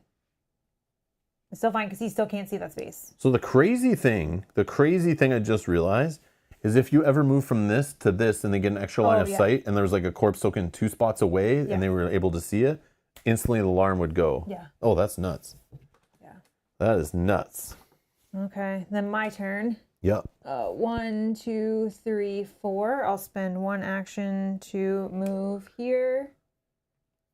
It's still fine because he still can't see that space. So the crazy thing I just realized is if you ever move from this to this and they get an extra line of sight and there's like a corpse token 2 spots away and they were able to see it, instantly the alarm would go. Yeah. Oh, that's nuts. Yeah. That is nuts. Okay. Then my turn. Yep. 1, 2, 3, 4. I'll spend 1 action to move here.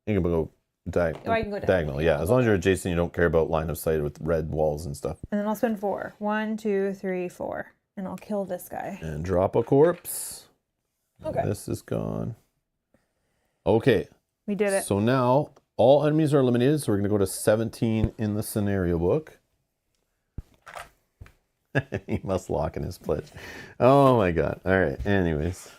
You can go I can go diagonal. Yeah, as long as you're adjacent, you don't care about line of sight with red walls and stuff. And then I'll spend 4. 1, 2, 3, 4. And I'll kill this guy. And drop a corpse. Okay. This is gone. Okay. We did it. So now all enemies are eliminated. So we're going to go to 17 in the scenario book. He must lock in his pledge. Oh my God. All right. Anyways.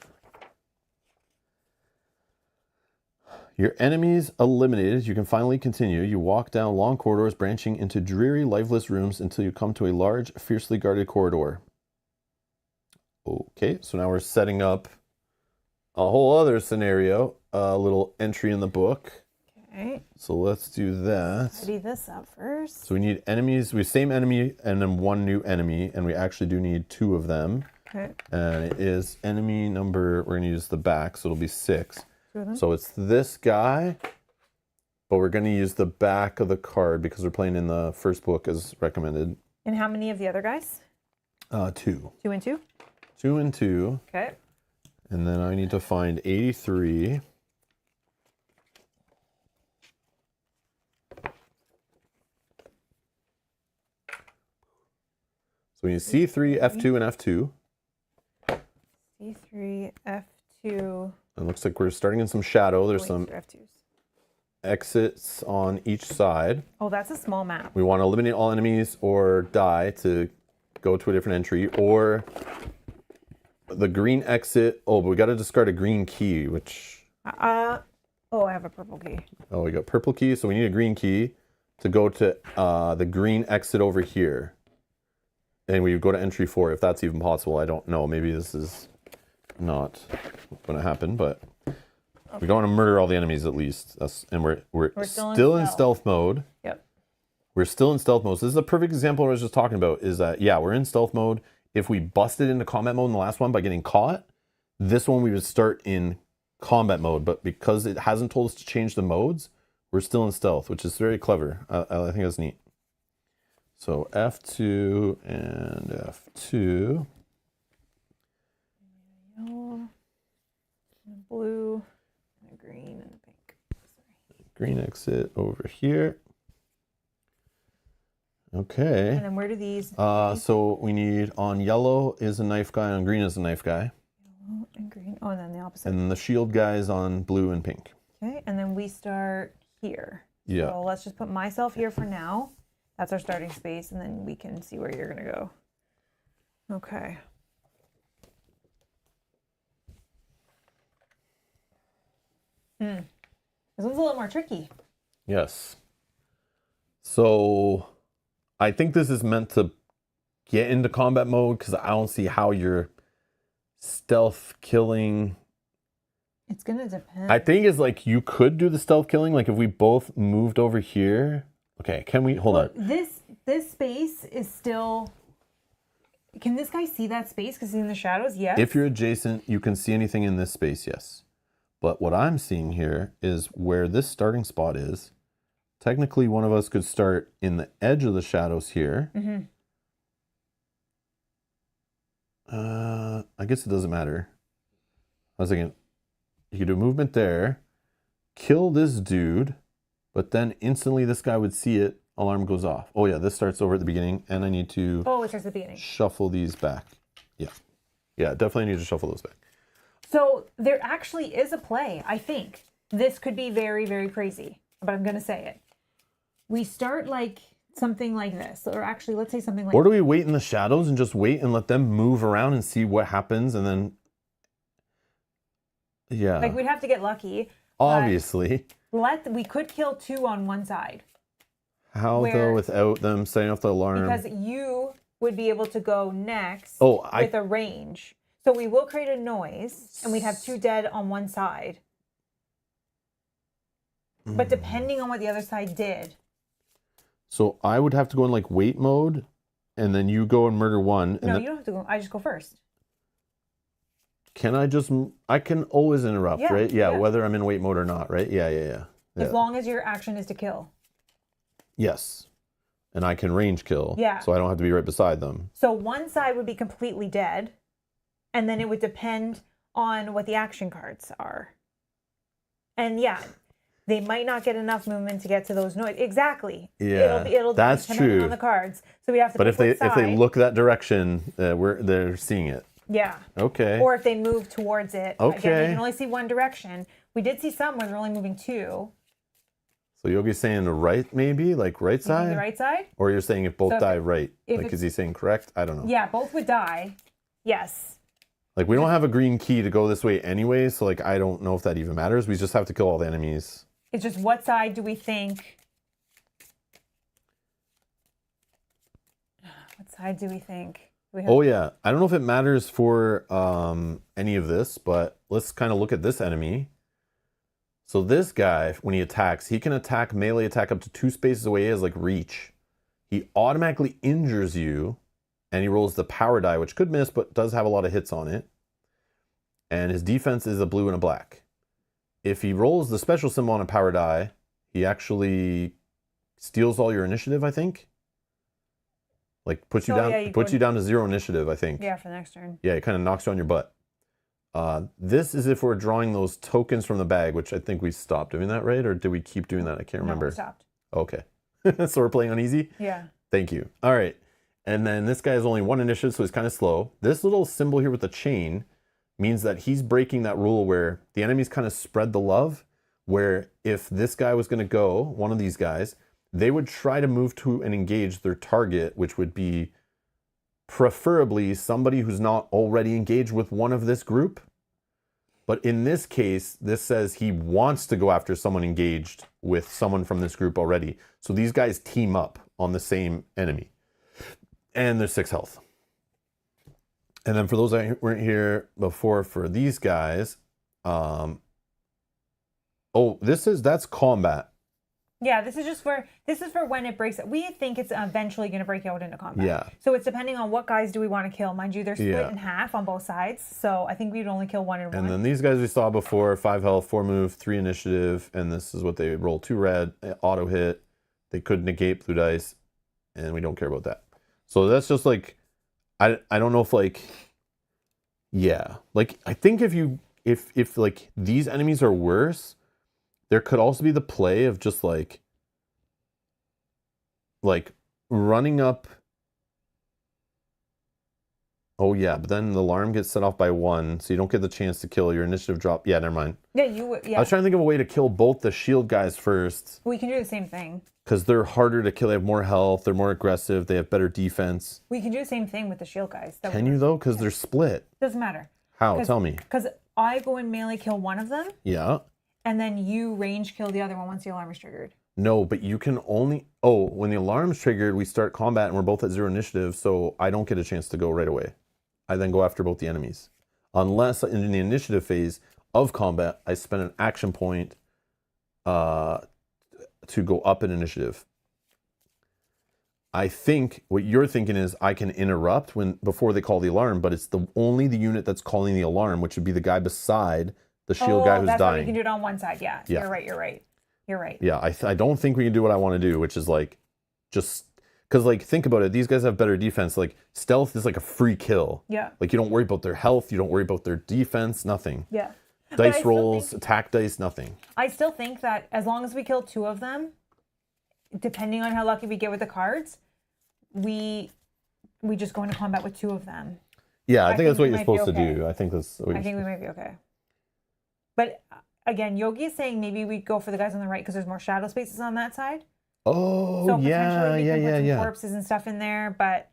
Your enemies eliminated. You can finally continue. You walk down long corridors branching into dreary, lifeless rooms until you come to a large, fiercely guarded corridor. Okay, so now we're setting up a whole other scenario, a little entry in the book. Okay. So let's do that. Ready this up first. So we need enemies. We have same enemy and then 1 new enemy, and we actually do need 2 of them. Okay. And it is enemy number, we're going to use the back, so it'll be 6. 2 of them. So it's this guy, but we're going to use the back of the card because we're playing in the first book as recommended. And how many of the other guys? 2. 2 and 2? 2 and 2. Okay. And then I need to find 83. So we need C3, F2, and F2. C3, F2. It looks like we're starting in some shadow. There's some F2s. exits on each side. Oh, that's a small map. We want to eliminate all enemies or die to go to a different entry, or the green exit. Oh, but we got to discard a green key, which... Oh, I have a purple key. Oh, we got purple key, so we need a green key to go to the green exit over here. And we go to entry 4, if that's even possible. I don't know. Maybe this is not going to happen, but we don't want to murder all the enemies at least. And we're still in stealth mode. Yep. We're still in stealth mode. So this is a perfect example of what I was just talking about, is that, yeah, we're in stealth mode. If we busted into combat mode in the last one by getting caught, this one we would start in combat mode. But because it hasn't told us to change the modes, we're still in stealth, which is very clever. I think that's neat. So F2 and F2. Yellow, and a blue, and a green, and a pink. Sorry. Green exit over here. Okay. And then where do these? So we need on yellow is a knife guy, on green is a knife guy. Yellow and green. Oh, and then the opposite. And the shield guy is on blue and pink. Okay, and then we start here. Yeah. So let's just put myself here for now. That's our starting space, and then we can see where you're gonna go. Okay. This one's a little more tricky. Yes. So I think this is meant to get into combat mode because I don't see how you're stealth killing. It's gonna depend. I think it's like you could do the stealth killing, like if we both moved over here. Okay, can we hold on? This space is still. Can this guy see that space because he's in the shadows? Yes. If you're adjacent, you can see anything in this space, yes. But what I'm seeing here is where this starting spot is. Technically, one of us could start in the edge of the shadows here. I guess it doesn't matter. I was thinking, you could do movement there, kill this dude, but then instantly this guy would see it, alarm goes off. Oh yeah, this starts over at the beginning, and I need to it starts at the beginning. Shuffle these back. Yeah. Yeah, definitely need to shuffle those back. So there actually is a play, I think. This could be very, very crazy, but I'm going to say it. We start like something like this, or actually, let's say something like. Or do we wait in the shadows and just wait and let them move around and see what happens, and then. Yeah. Like we'd have to get lucky. Obviously. We could kill 2 on one side. How though without them setting off the alarm? Because you would be able to go next with a range. So we will create a noise, and we'd have 2 dead on one side. But depending on what the other side did. So I would have to go in like wait mode, and then you go and murder one. And no, you don't have to go. I just go first. Can I just? I can always interrupt, right? Yeah, whether I'm in wait mode or not, right? Yeah. As long as your action is to kill. Yes. And I can range kill. Yeah. So I don't have to be right beside them. So one side would be completely dead, and then it would depend on what the action cards are. And yeah, they might not get enough movement to get to those noise. Exactly. Yeah. It'll that's depend true on the cards. So we have to. But if they look that direction, they're seeing it. Yeah. Okay. Or if they move towards it. Okay. Again, they can only see one direction. We did see some where they're only moving 2. So Yogi's saying the right, maybe? Like right side? The right side? Or you're saying if both die right? Like, is he saying correct? I don't know. Yeah, both would die. Yes. Like, we don't have a green key to go this way anyway, so, like, I don't know if that even matters. We just have to kill all the enemies. It's just what side do we think... What side do we think? Oh, yeah. I don't know if it matters for any of this, but let's kind of look at this enemy. So this guy, when he attacks, he can attack melee attack up to 2 spaces away as like reach. He automatically injures you, and he rolls the power die, which could miss, but does have a lot of hits on it. And his defense is a blue and a black. If he rolls the special symbol on a power die, he actually steals all your initiative, I think. Like puts you down to 0 initiative, I think. Yeah, for the next turn. Yeah, it kind of knocks you on your butt. This is if we're drawing those tokens from the bag, which I think we stopped doing that, right? Or did we keep doing that? I can't remember. No, we stopped. Okay. So we're playing on easy? Yeah. Thank you. All right. And then this guy has only 1 initiative, so he's kind of slow. This little symbol here with the chain means that he's breaking that rule where the enemies kind of spread the love, where if this guy was going to go, one of these guys, they would try to move to and engage their target, which would be preferably somebody who's not already engaged with one of this group. But in this case, this says he wants to go after someone engaged with someone from this group already. So these guys team up on the same enemy. And there's 6 health. And then for those that weren't here before, for these guys, that's combat. Yeah, this is for when it breaks. We think it's eventually going to break out into combat. Yeah. So it's depending on what guys do we want to kill. Mind you, they're split in half on both sides. So I think we'd only kill 1 and 1. And then these guys we saw before, 5 health, 4 move, 3 initiative, and this is what they roll: 2 red, auto hit. They could negate blue dice, and we don't care about that. So that's just like, I don't know if like, yeah, like I think if like these enemies are worse, there could also be the play of just like running up Oh, yeah, but then the alarm gets set off by 1, so you don't get the chance to kill. Your initiative drop. Yeah, never mind. Yeah, you would. I Yeah, was trying to think of a way to kill both the shield guys first, we can do the same thing. because they're harder to kill. They have more health. They're more aggressive. They have better defense. We can do the same thing with the shield guys. Can you, though? Because they're split. Doesn't matter. How? Tell me. Because I go and melee kill one of them, Yeah. and then you range kill the other one once the alarm is triggered. No, but you can only... Oh, when the alarm's triggered, we start combat, and we're both at 0 initiative, so I don't get a chance to go right away. I then go after both the enemies. Unless in the initiative phase of combat, I spend an action point to go up in initiative. I think what you're thinking is I can interrupt before they call the alarm, but it's only the unit that's calling the alarm, which would be the guy beside the shield guy who's that's dying. Why we can do it on one side. Yeah, Yeah. You're right. Yeah, I don't think we can do what I want to do, which is like just because like think about it. These guys have better defense. Like stealth is like a free kill. Yeah. Like you don't worry about their health. You don't worry about their defense. Nothing. Yeah. Dice rolls, attack dice, nothing. I still think that as long as we kill 2 of them, depending on how lucky we get with the cards, we just go into combat with 2 of them. Yeah, I think that's what we you're might be supposed to okay. do. I think that's what I think we might be okay. But again, Yogi is saying maybe we go for the guys on the right because there's more shadow spaces on that side. Oh, So yeah, potentially we can put some yeah. corpses and stuff in there, but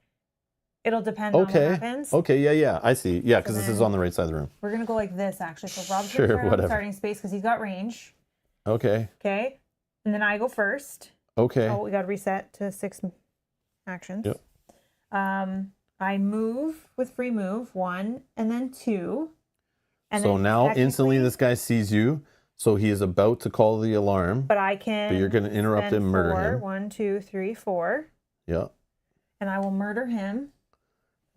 it'll depend on what happens. Okay, yeah. I see. Yeah, because this is on the right side of the room. We're gonna go like this actually. So Rob's Sure, gonna start on whatever. starting space because he's got range. Okay. Okay, and then I go first. Okay. Oh, we got to reset to 6 actions. Yep. I move with free move 1 and then 2. And So then now instantly technically- this guy sees you, so he is about to call the alarm. But I can. But you're going to interrupt spend him, murder 4, him. 1, 2, 3, 4. Yeah. And I will murder him.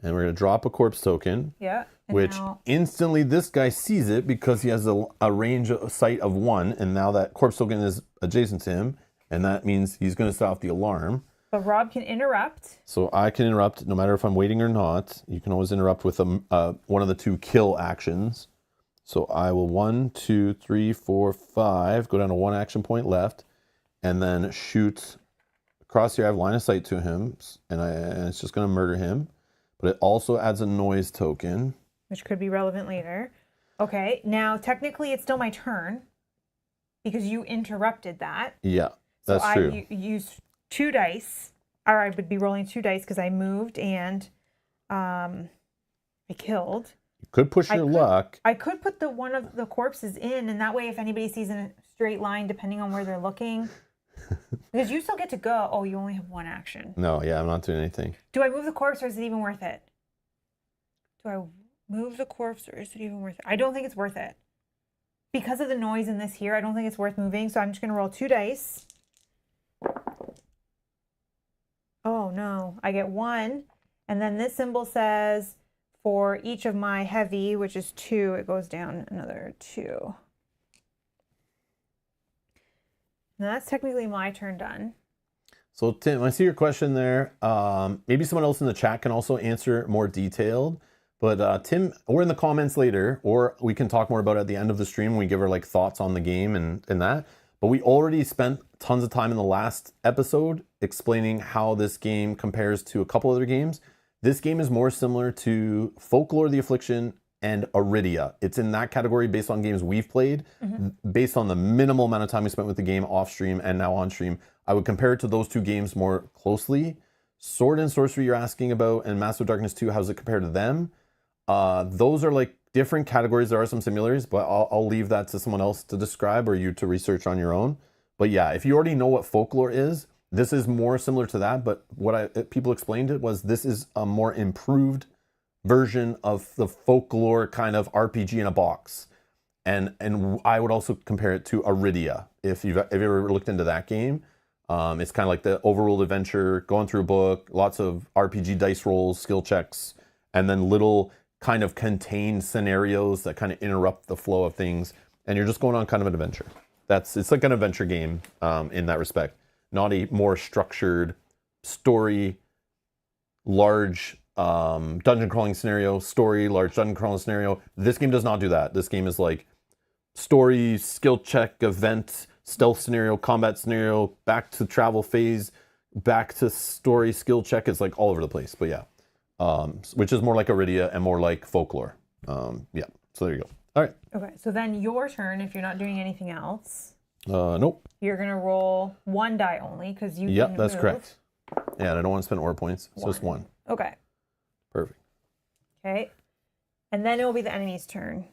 And we're going to drop a corpse token, Yeah. And which now, instantly this guy sees it because he has a range of sight of 1, and now that corpse token is adjacent to him, and that means he's going to set off the alarm. but Rob can interrupt. So I can interrupt no matter if I'm waiting or not. You can always interrupt with one of the 2 kill actions. So I will 1, 2, 3, 4, 5, go down to 1 action point left, and then shoot across here. I have line of sight to him, and it's just going to murder him. But it also adds a noise token. Which could be relevant later. Okay, now technically it's still my turn because you interrupted that. Yeah, that's so true. I use 2 dice, or I would be rolling 2 dice because I moved and I killed. You could push your luck. I could put one of the corpses in, and that way if anybody sees in a straight line, depending on where they're looking, because you still get to go. Oh, you only have 1 action. No, yeah, I'm not doing anything. Do I move the corpse or is it even worth it? Do I move the corpse or is it even worth it? I don't think it's worth it. Because of the noise in this here, I don't think it's worth moving. So I'm just going to roll 2 dice. Oh no, I get 1. And then this symbol says for each of my heavy, which is 2, it goes down another 2. Now that's technically my turn done. So Tim, I see your question there. Maybe someone else in the chat can also answer more detailed. But Tim, we're in the comments later, or we can talk more about it at the end of the stream when we give our like thoughts on the game and that. But we already spent tons of time in the last episode explaining how this game compares to a couple other games. This game is more similar to Folklore, the Affliction, and Iridia. It's in that category based on games we've played, based on the minimal amount of time we spent with the game off stream and now on stream. I would compare it to those 2 games more closely. Sword and Sorcery you're asking about, and Master of Darkness 2, how does it compare to them? Those are like different categories. There are some similarities, but I'll leave that to someone else to describe or you to research on your own. But yeah, if you already know what Folklore is, this is more similar to that. But what people explained it was this is a more improved version of the Folklore kind of RPG in a box. And I would also compare it to Iridia. If you've ever looked into that game, it's kind of like the overworld adventure, going through a book, lots of RPG dice rolls, skill checks, and then little kind of contained scenarios that kind of interrupt the flow of things. And you're just going on kind of an adventure. It's like an adventure game in that respect. Not a more structured story, large dungeon crawling scenario, large dungeon crawling scenario. This game does not do that. This game is like story, skill check, event, stealth scenario, combat scenario, back to travel phase, back to story, skill check. It's like all over the place. But yeah, which is more like Iridia and more like Folklore. Yeah, so there you go. All right. Okay, so then your turn, if you're not doing anything else, Nope. you're going to roll 1 die only because you Yep, didn't that's move. correct. Yeah, and I don't want to spend aura points, so just 1. Okay. Perfect. Okay. And then it will be the enemy's turn.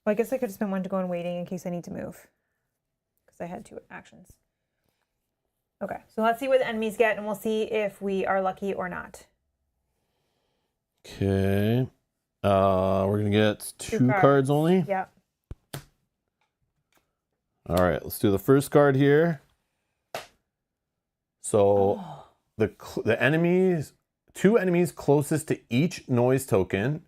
Well, I guess I could spend 1 to go in waiting in case I need to move. Because I had 2 actions. Okay, so let's see what the enemies get, and we'll see if we are lucky or not. Okay. We're going to get 2 cards only. Yep. All right, let's do the first card here. So the enemies, 2 enemies closest to each noise token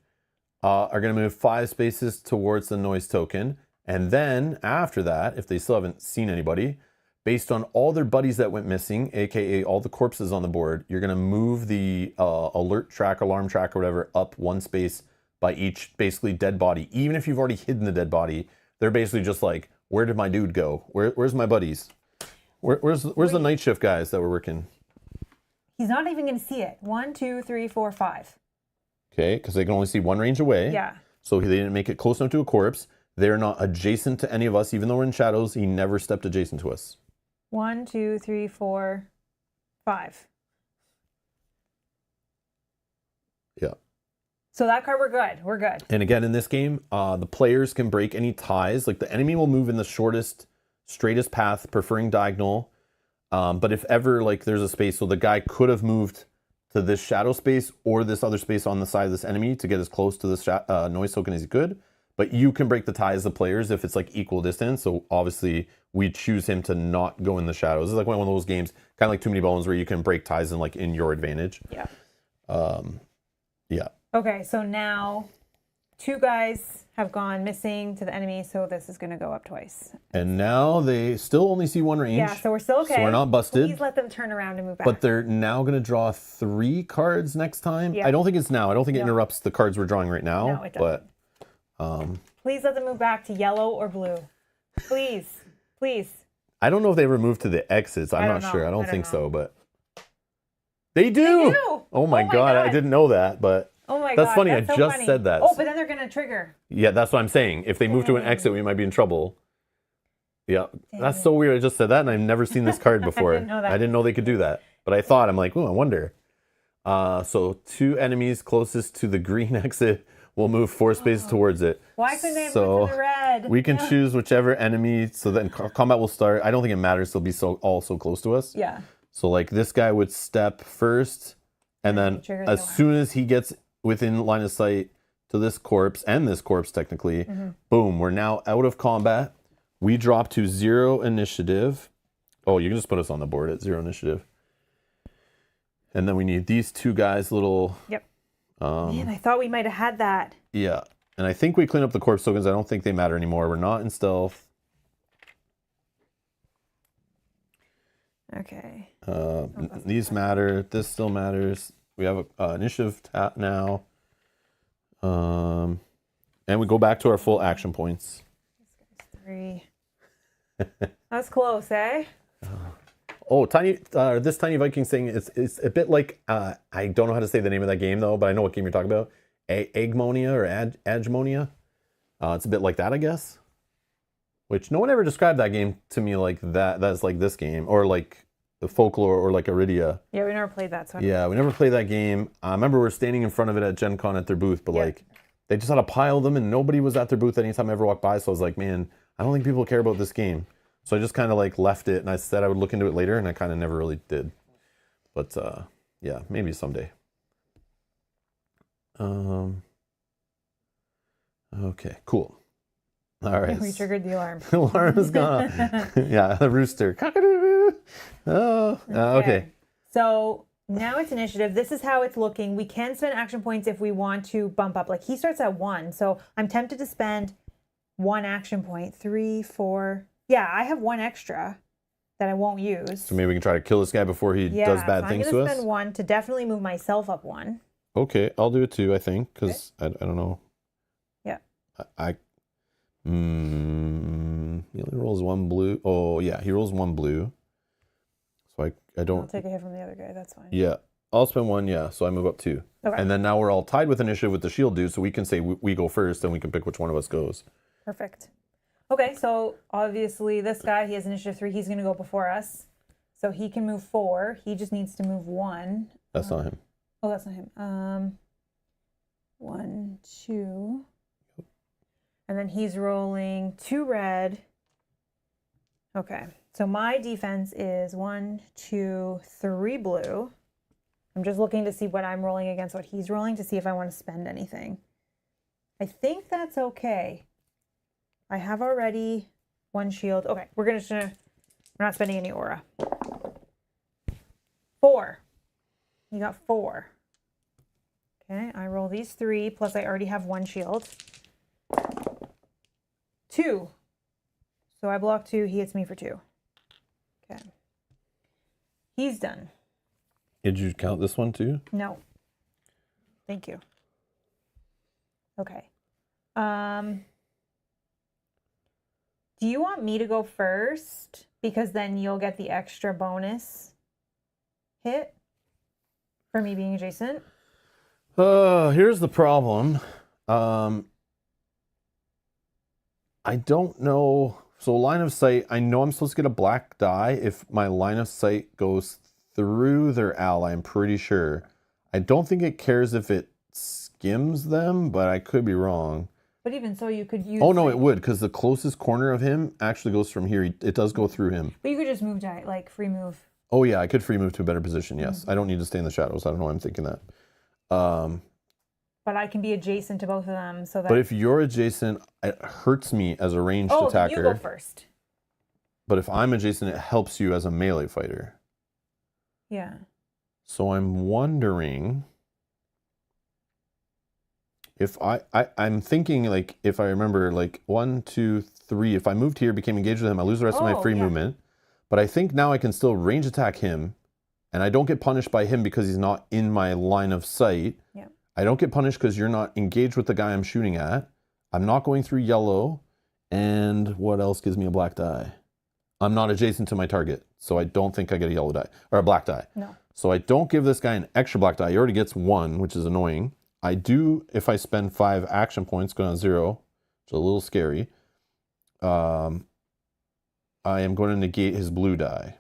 are going to move 5 spaces towards the noise token. And then after that, if they still haven't seen anybody, based on all their buddies that went missing, aka all the corpses on the board, you're going to move the alert track, alarm track, or whatever up 1 space by each basically dead body. Even if you've already hidden the dead body, they're basically just like, where did my dude go? Where's my buddies? Where's the night shift guys that were working? He's not even going to see it. 1, 2, 3, 4, 5. Okay, because they can only see 1 range away. Yeah. So they didn't make it close enough to a corpse. They're not adjacent to any of us, even though we're in shadows. He never stepped adjacent to us. 1, 2, 3, 4, 5. Yeah. So that card, we're good. We're good. And again, in this game, the players can break any ties. Like the enemy will move in the shortest, straightest path, preferring diagonal. But if ever like there's a space, so the guy could have moved to this shadow space or this other space on the side of this enemy to get as close to this noise token as he could. But you can break the ties of players if it's like equal distance. So obviously we choose him to not go in the shadows. It's like one of those games, kind of like Too Many Bones, where you can break ties in like in your advantage. Yeah. Yeah. Okay, so now 2 guys have gone missing to the enemy, so this is going to go up twice. And now they still only see 1 range. Yeah, so we're still okay. So we're not busted. Please let them turn around and move back. But they're now going to draw 3 cards next time. Yeah. I don't think it's now. I don't think it interrupts the cards we're drawing right now. No, it doesn't. But please let them move back to yellow or blue. Please. Please. I don't know if they ever moved to the exits. I'm not sure. I don't think so, but they do. Oh my God. I didn't know that, but oh my God. that's funny. That's I so just funny. said that. Oh, but then they're going to trigger. Yeah, that's what I'm saying. If they move to an exit, we might be in trouble. Yeah, that's so weird. I just said that, and I've never seen this card before. I didn't know that. I didn't know they could do that. But I thought, I'm like, oh, I wonder. So 2 enemies closest to the green exit will move 4 spaces towards it. Why couldn't they move to the red? We can choose whichever enemy, so then combat will start. I don't think it matters. They'll be all so close to us. Yeah. So like this guy would step first, and then as soon as he gets within line of sight to this corpse, and this corpse technically, boom, we're now out of combat. We drop to 0 initiative. Oh, you can just put us on the board at 0 initiative. And then we need these 2 guys, little... Yep. Man, I thought we might have had that. Yeah. And I think we clean up the corpse tokens. I don't think they matter anymore. We're not in stealth. Okay. These matter. This still matters. We have an initiative tap now. And we go back to our full action points. 3. That's close, eh? Oh, this Tiny Viking thing is a bit like, I don't know how to say the name of that game though, but I know what game you're talking about. Eggmonia or Agmonia. It's a bit like that, I guess. Which no one ever described that game to me like that. That's like this game, or like the Folklore, or like Iridia. Yeah, we never played that. So yeah, we never played that game. I remember we were standing in front of it at Gen Con at their booth, but like they just had a pile of them and nobody was at their booth anytime I ever walked by. So I was like, man, I don't think people care about this game. So I just kind of like left it, and I said I would look into it later, and I kind of never really did. But yeah, maybe someday. Okay, cool. All right. We triggered the alarm. The alarm is gone. Yeah, the rooster. Cock-a-doo-doo. Oh, okay. So now it's initiative. This is how it's looking. We can spend action points if we want to bump up. Like he starts at 1, so I'm tempted to spend 1 action point. 3, 4. Yeah, I have 1 extra that I won't use. So maybe we can try to kill this guy before he does bad things to us? I'm going to spend 1 to definitely move myself up 1. Okay, I'll do it too, I think, because I don't know. Yeah. He only rolls 1 blue. Oh, yeah, he rolls 1 blue. So I don't... I'll take a hit from the other guy, that's fine. Yeah. I'll spend 1, yeah. So I move up 2. Okay. And then now we're all tied with initiative with the shield dude, so we can say we go first, and we can pick which one of us goes. Perfect. Okay, so obviously this guy, he has initiative 3. He's going to go before us. So he can move 4. He just needs to move 1. That's not him. Oh, that's not him. 1, 2. And then he's rolling 2 red. Okay, so my defense is 1, 2, 3 blue. I'm just looking to see what I'm rolling against what he's rolling to see if I want to spend anything. I think that's okay. I have already 1 shield. Okay, we're not spending any aura. 4. You got 4. Okay, I roll these 3, plus I already have 1 shield. 2. So I block 2, he hits me for 2. Okay. He's done. Did you count this one too? No. Thank you. Okay. Do you want me to go first? Because then you'll get the extra bonus hit for me being adjacent. Here's the problem. I don't know. So line of sight, I know I'm supposed to get a black die if my line of sight goes through their ally, I'm pretty sure. I don't think it cares if it skims them, but I could be wrong. But even so, you could use... Oh, no, it would, because the closest corner of him actually goes from here. It does go through him. But you could just move, like, free move. Oh, yeah, I could free move to a better position, yes. I don't need to stay in the shadows. I don't know why I'm thinking that. But I can be adjacent to both of them, so that... But if you're adjacent, it hurts me as a ranged attacker. Oh, you go first. But if I'm adjacent, it helps you as a melee fighter. Yeah. So I'm wondering if I'm thinking, like, if I remember, like, 1, 2, 3, if I moved here, became engaged with him, I lose the rest of my free movement. But I think now I can still range attack him, and I don't get punished by him because he's not in my line of sight. Yeah. I don't get punished because you're not engaged with the guy I'm shooting at. I'm not going through yellow. And what else gives me a black die? I'm not adjacent to my target, so I don't think I get a yellow die, or a black die. No. So I don't give this guy an extra black die. He already gets 1, which is annoying. I do, if I spend 5 action points, going on 0, which is a little scary. I am going to negate his blue die.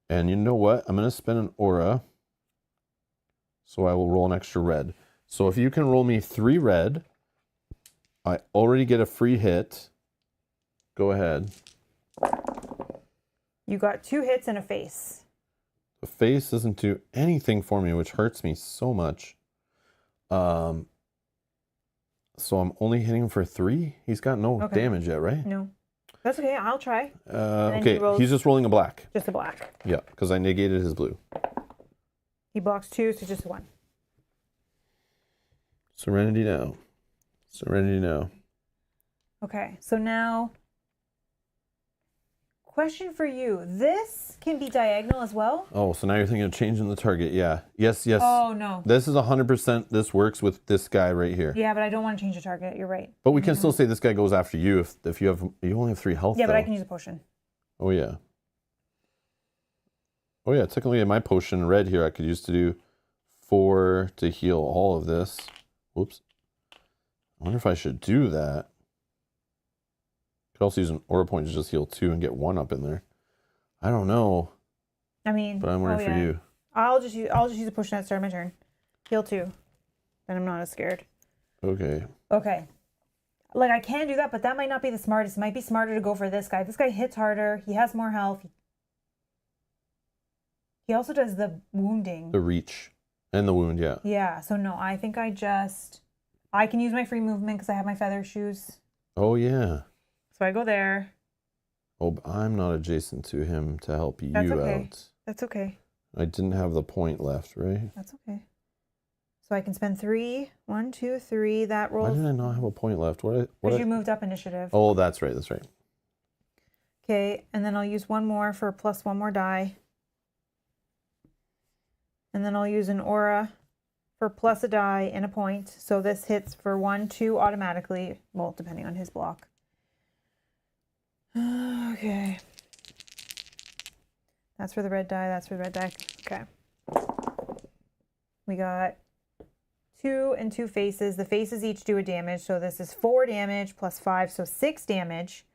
And you know what? I'm going to spend an aura, so I will roll an extra red. So if you can roll me 3 red, I already get a free hit. Go ahead. You got 2 hits and a face. The face doesn't do anything for me, which hurts me so much. So I'm only hitting him for 3? He's got no damage yet, right? No. That's okay, I'll try. Okay, he's just rolling a black. Just a black. Yeah, because I negated his blue. He blocks 2, so just 1. Serenity now. Serenity now. Okay, so now, question for you. This can be diagonal as well? Oh, so now you're thinking of changing the target. Yeah. Yes, yes. Oh, no. This is 100%. This works with this guy right here. Yeah, but I don't want to change the target. You're right. But we can still say this guy goes after you if you only have 3 health. Yeah, though. but I can use a potion. Oh, yeah. Oh, yeah. Technically, my potion red here, I could use to do 4 to heal all of this. Whoops. I wonder if I should do that. Could also use an aura point to just heal 2 and get 1 up in there. I don't know. I mean, but I'm wondering for you. I'll just use a potion at the start of my turn. Heal 2. Then I'm not as scared. Okay. Okay. Like, I can do that, but that might not be the smartest. It might be smarter to go for this guy. This guy hits harder. He has more health. He also does the wounding. The reach. And the wound, yeah. Yeah, so no, I think I can use my free movement because I have my feather shoes. Oh, yeah. So I go there. Oh, but I'm not adjacent to him to help you out. That's okay. I didn't have the point left, right? That's okay. So I can spend 3. 1, 2, 3. That rolls. Why did I not have a point left? Because you moved up initiative. Oh, that's right. That's right. Okay, and then I'll use 1 more for plus 1 more die. And then I'll use an aura for plus a die and a point. So this hits for 1, 2 automatically. Well, depending on his block. Okay. That's for the red die. That's for the red die. Okay. We got 2 and 2 faces. The faces each do a damage. So this is 4 damage plus 5, so 6 damage.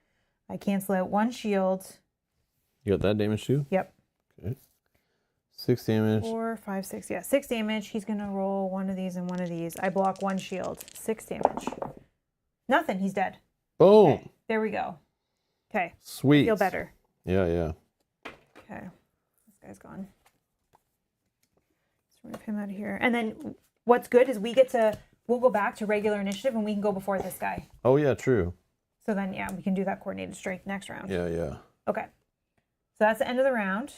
I cancel out 1 shield. You got that damage too? Yep. Okay. 6 damage. 4, 5, 6. Yeah, 6 damage. He's going to roll 1 of these and 1 of these. I block 1 shield. 6 damage. Nothing. He's dead. Boom. Okay, there we go. Okay. Sweet. Feel better. Yeah, yeah. Okay. This guy's gone. Let's remove him out of here. And then what's good is we'll go back to regular initiative and we can go before this guy. Oh, yeah, true. So then, yeah, we can do that coordinated strike next round. Yeah, yeah. Okay. So that's the end of the round.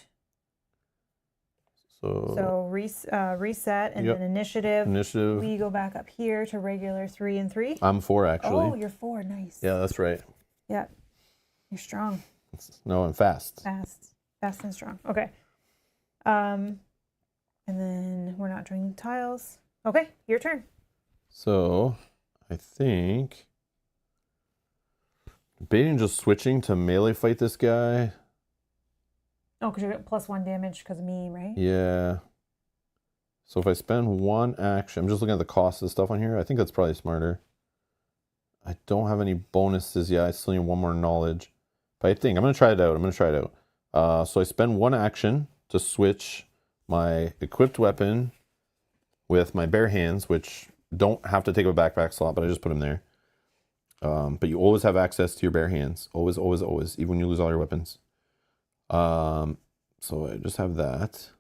So reset and Yep. then initiative. Initiative. We go back up here to regular 3 and 3. I'm 4, actually. Oh, you're 4. Nice. Yeah, that's right. Yeah. You're strong. No, I'm fast. Fast and strong. Okay. And then we're not drawing tiles. Okay, your turn. So, I think debating just switching to melee fight this guy. Oh, because you're +1 damage because of me, right? Yeah. So if I spend 1 action, I'm just looking at the cost of stuff on here. I think that's probably smarter. I don't have any bonuses yet. I still need 1 more knowledge. But I think I'm going to try it out. So I spend 1 action to switch my equipped weapon with my bare hands, which don't have to take a backpack slot, but I just put them there. But you always have access to your bare hands. Always, always, always, even when you lose all your weapons. So I just have that.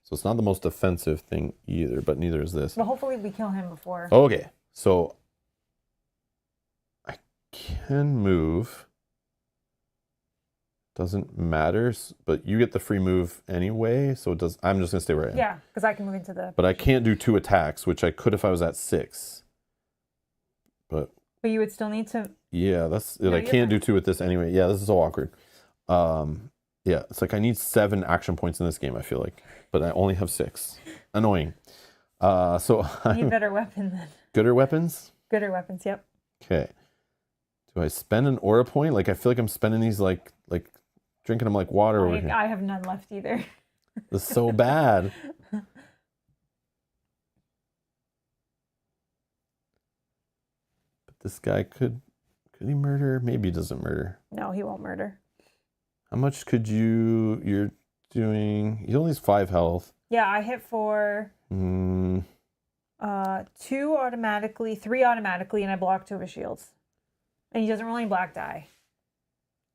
So it's not the most offensive thing either, but neither is this. Well, hopefully we kill him before. Okay, so I can move. Doesn't matter, but you get the free move anyway, so it does. I'm just gonna stay where I am. Yeah, because I can move into the. But I can't do 2 attacks, which I could if I was at 6. But you would still need to. yeah, that's it. No, I you're can't fine. do 2 with this anyway. Yeah, this is so awkward. Yeah, it's like I need 7 action points in this game, I feel like, but I only have 6. Annoying. So You need I'm better weapon then. gooder weapons. Gooder weapons. Yep. Okay. Do I spend an aura point? Like I feel like I'm spending these like drinking them like water over here. I have none left either. This is so bad. But this guy could he murder? Maybe he doesn't murder. No, he won't murder. How much could you're doing? He only has 5 health. Yeah, I hit for 2 automatically, 3 automatically, and I block 2 of his shields. And he doesn't roll any black die.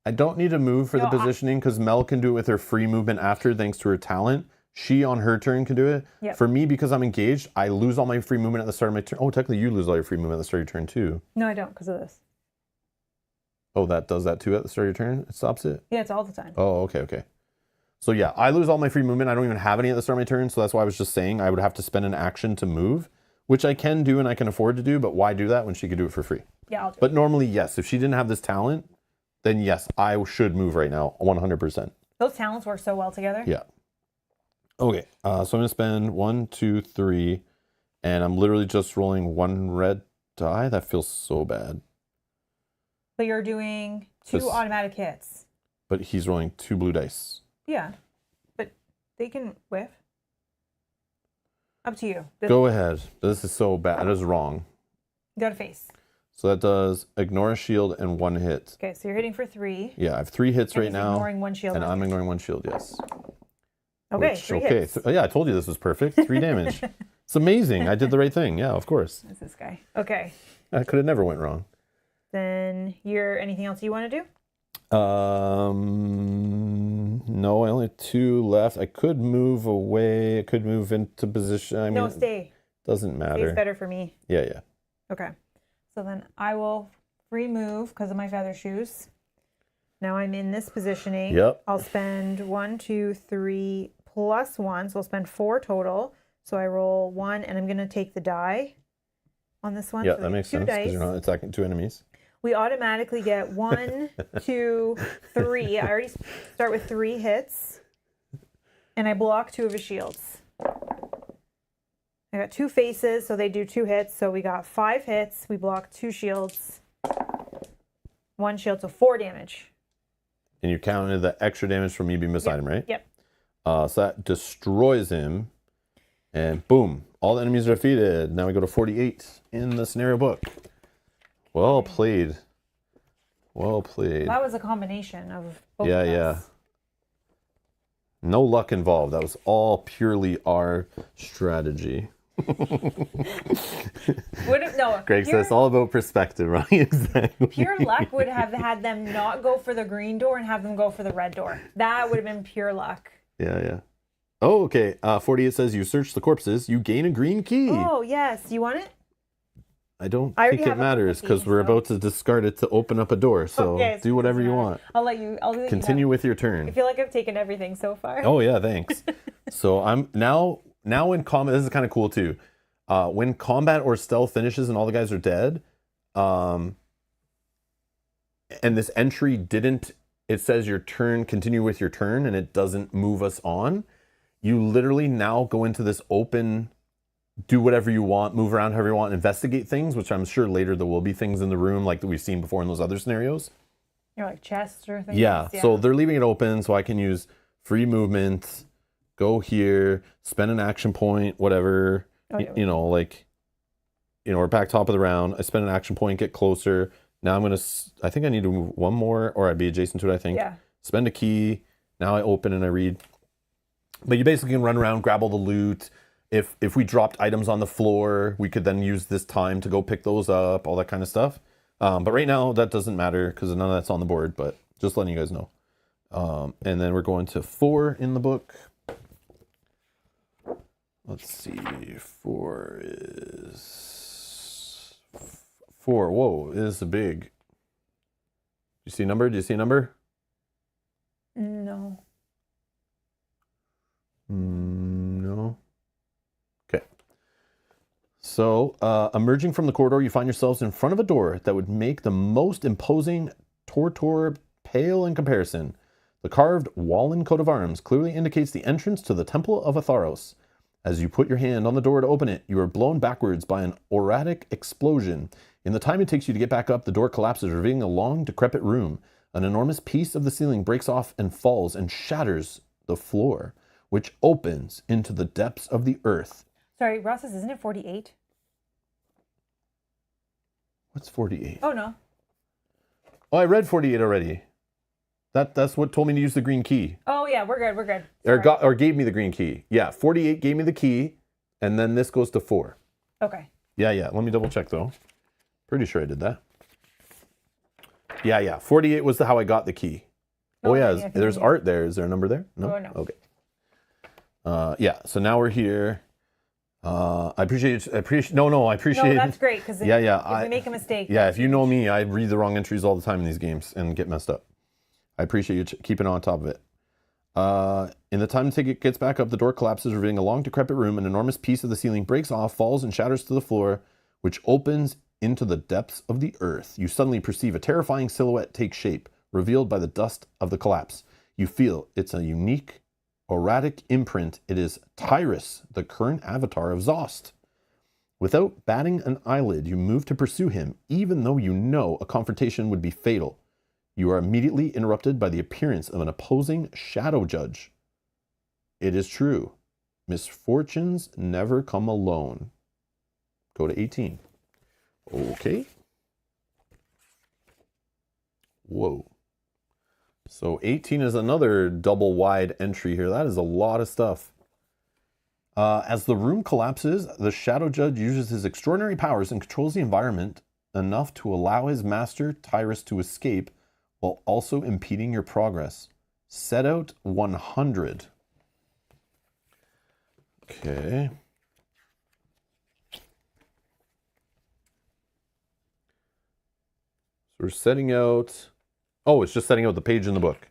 I don't need to move for the No, positioning because Mel can do it with her free movement after, thanks to her talent. She, on her turn, can do it. Yep. For me, because I'm engaged, I lose all my free movement at the start of my turn. Oh, technically, you lose all your free movement at the start of your turn, too. No, I don't, because of this. Oh, that does that, too, at the start of your turn? It stops it? Yeah, it's all the time. Oh, okay, okay. So, yeah, I lose all my free movement. I don't even have any at the start of my turn, so that's why I was just saying I would have to spend an action to move, which I can do and I can afford to do, but why do that when she could do it for free? Yeah, I'll do But normally, yes, if she didn't have this talent, then yes, I should move right now, 100%. Those talents work so well together. Yeah. Okay, so I'm going to spend 1, 2, 3, and I'm literally just rolling 1 red die. That feels so bad. But you're doing 2 Just- automatic hits. But he's rolling 2 blue dice. Yeah, but they can whiff. Up to you. Go ahead. This is so bad. That is wrong. You got a face. So that does ignore a shield and 1 hit. Okay, so you're hitting for 3. Yeah, I have 3 hits And right he's now, ignoring 1 shield. and I'm ignoring 1 shield, yes. Okay, Which, 3 hits. Yeah, I told you this was perfect. 3 damage. It's amazing. I did the right thing. Yeah, of course. That's this guy. Okay. I could have never went wrong. Then you're anything else you want to do? No, I only have 2 left. I could move away. I could move into position. I mean, No, stay. doesn't matter. Stay's better for me. Yeah, yeah. Okay. So then I will remove because of my feather shoes. Now I'm in this positioning. Yep. I'll spend 1, 2, 3 plus 1. So I'll spend 4 total. So I roll 1 and I'm going to take the die on this one. Yeah, So that makes 2 sense because dice. you're not attacking 2 enemies. We automatically get 1, 2, 3. I already start with 3 hits. And I block 2 of his shields. I got 2 faces, so they do 2 hits. So we got 5 hits. We block 2 shields. 1 shield, so 4 damage. And you counted the extra damage from me being beside him, right? Yep. So that destroys him. And boom, all the enemies are defeated. Now we go to 48 in the scenario book. Well played. Well played. That was a combination of both Yeah, of yeah. us. No luck involved. That was all purely our strategy. No, Greg says it's all about perspective, right? Exactly. pure luck would have had them not go for the green door and have them go for the red door. That would have been pure luck. Yeah, yeah. Oh, okay. 48 says you search the corpses, you gain a green key. Oh, yes. You want it? I don't I already think it have a matters purple because key, we're so- about to discard it to open up a door. So Okay, do whatever you doesn't want. matter. I'll let you have Continue it. with your I turn. feel like I've taken everything so far. Oh yeah, thanks. So I'm now in combat. This is kind of cool too. When combat or stealth finishes and all the guys are dead, and this entry didn't. It says your turn. Continue with your turn, and it doesn't move us on. You literally now go into this open. Do whatever you want, move around however you want, investigate things, which I'm sure later there will be things in the room like that we've seen before in those other scenarios. You're like chests or things. Yeah, so they're leaving it open so I can use free movement, go here, spend an action point, whatever. Oh, yeah. We're back top of the round. I spend an action point, get closer. Now I think I need to move one more, or I'd be adjacent to it, I think. Yeah. Spend a key. Now I open and I read. But you basically can run around, grab all the loot. If we dropped items on the floor, we could then use this time to go pick those up, all that kind of stuff. But right now, that doesn't matter because none of that's on the board, but just letting you guys know. And then we're going to 4 in the book. Let's see. 4 is... 4. Whoa, it is a big... Do you see a number? Do you see a number? No. No. Okay. So, emerging from the corridor, you find yourselves in front of a door that would make the most imposing Tortor pale in comparison. The carved Wallen coat of arms clearly indicates the entrance to the Temple of Atharos. As you put your hand on the door to open it, you are blown backwards by an auratic explosion. In the time it takes you to get back up, the door collapses, revealing a long, decrepit room. An enormous piece of the ceiling breaks off and falls and shatters the floor, which opens into the depths of the earth. Sorry, Ross says, isn't it 48? What's 48? Oh, no. Oh, I read 48 already. That's what told me to use the green key. Oh, yeah, we're good. Or gave me the green key. Yeah, 48 gave me the key, and then this goes to 4. Okay. Yeah. Let me double check, though. Pretty sure I did that. Yeah. 48 was how I got the key. Oh, yeah, there's art there. Is there a number there? No? Oh, no. Okay. Yeah, so now we're here. I appreciate. No, that's great because if we make a mistake. Yeah, if you know me, I read the wrong entries all the time in these games and get messed up. I appreciate you keeping on top of it. In the time the ticket gets back up, the door collapses, revealing a long, decrepit room. An enormous piece of the ceiling breaks off, falls, and shatters to the floor, which opens into the depths of the earth. You suddenly perceive a terrifying silhouette take shape, revealed by the dust of the collapse. You feel it's a unique, auratic imprint. It is Tyrus, the current avatar of Zost. Without batting an eyelid, you move to pursue him, even though you know a confrontation would be fatal. You are immediately interrupted by the appearance of an opposing shadow judge. It is true. Misfortunes never come alone. Go to 18. Okay. Whoa. So 18 is another double wide entry here. That is a lot of stuff. As the room collapses, the Shadow Judge uses his extraordinary powers and controls the environment enough to allow his master, Tyrus, to escape while also impeding your progress. Set out 100. Okay. So we're setting out... Oh, it's just setting out the page in the book.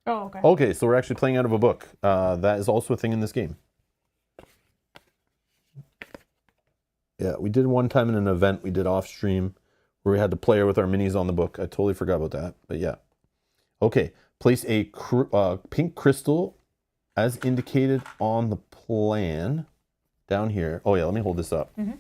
Oh, okay. Okay, so we're actually playing out of a book. That is also a thing in this game. Yeah, we did one time in an event we did off stream where we had to play with our minis on the book. I totally forgot about that, but yeah. Okay, place a pink crystal as indicated on the plan down here. Oh yeah, let me hold this up. Mm-hmm.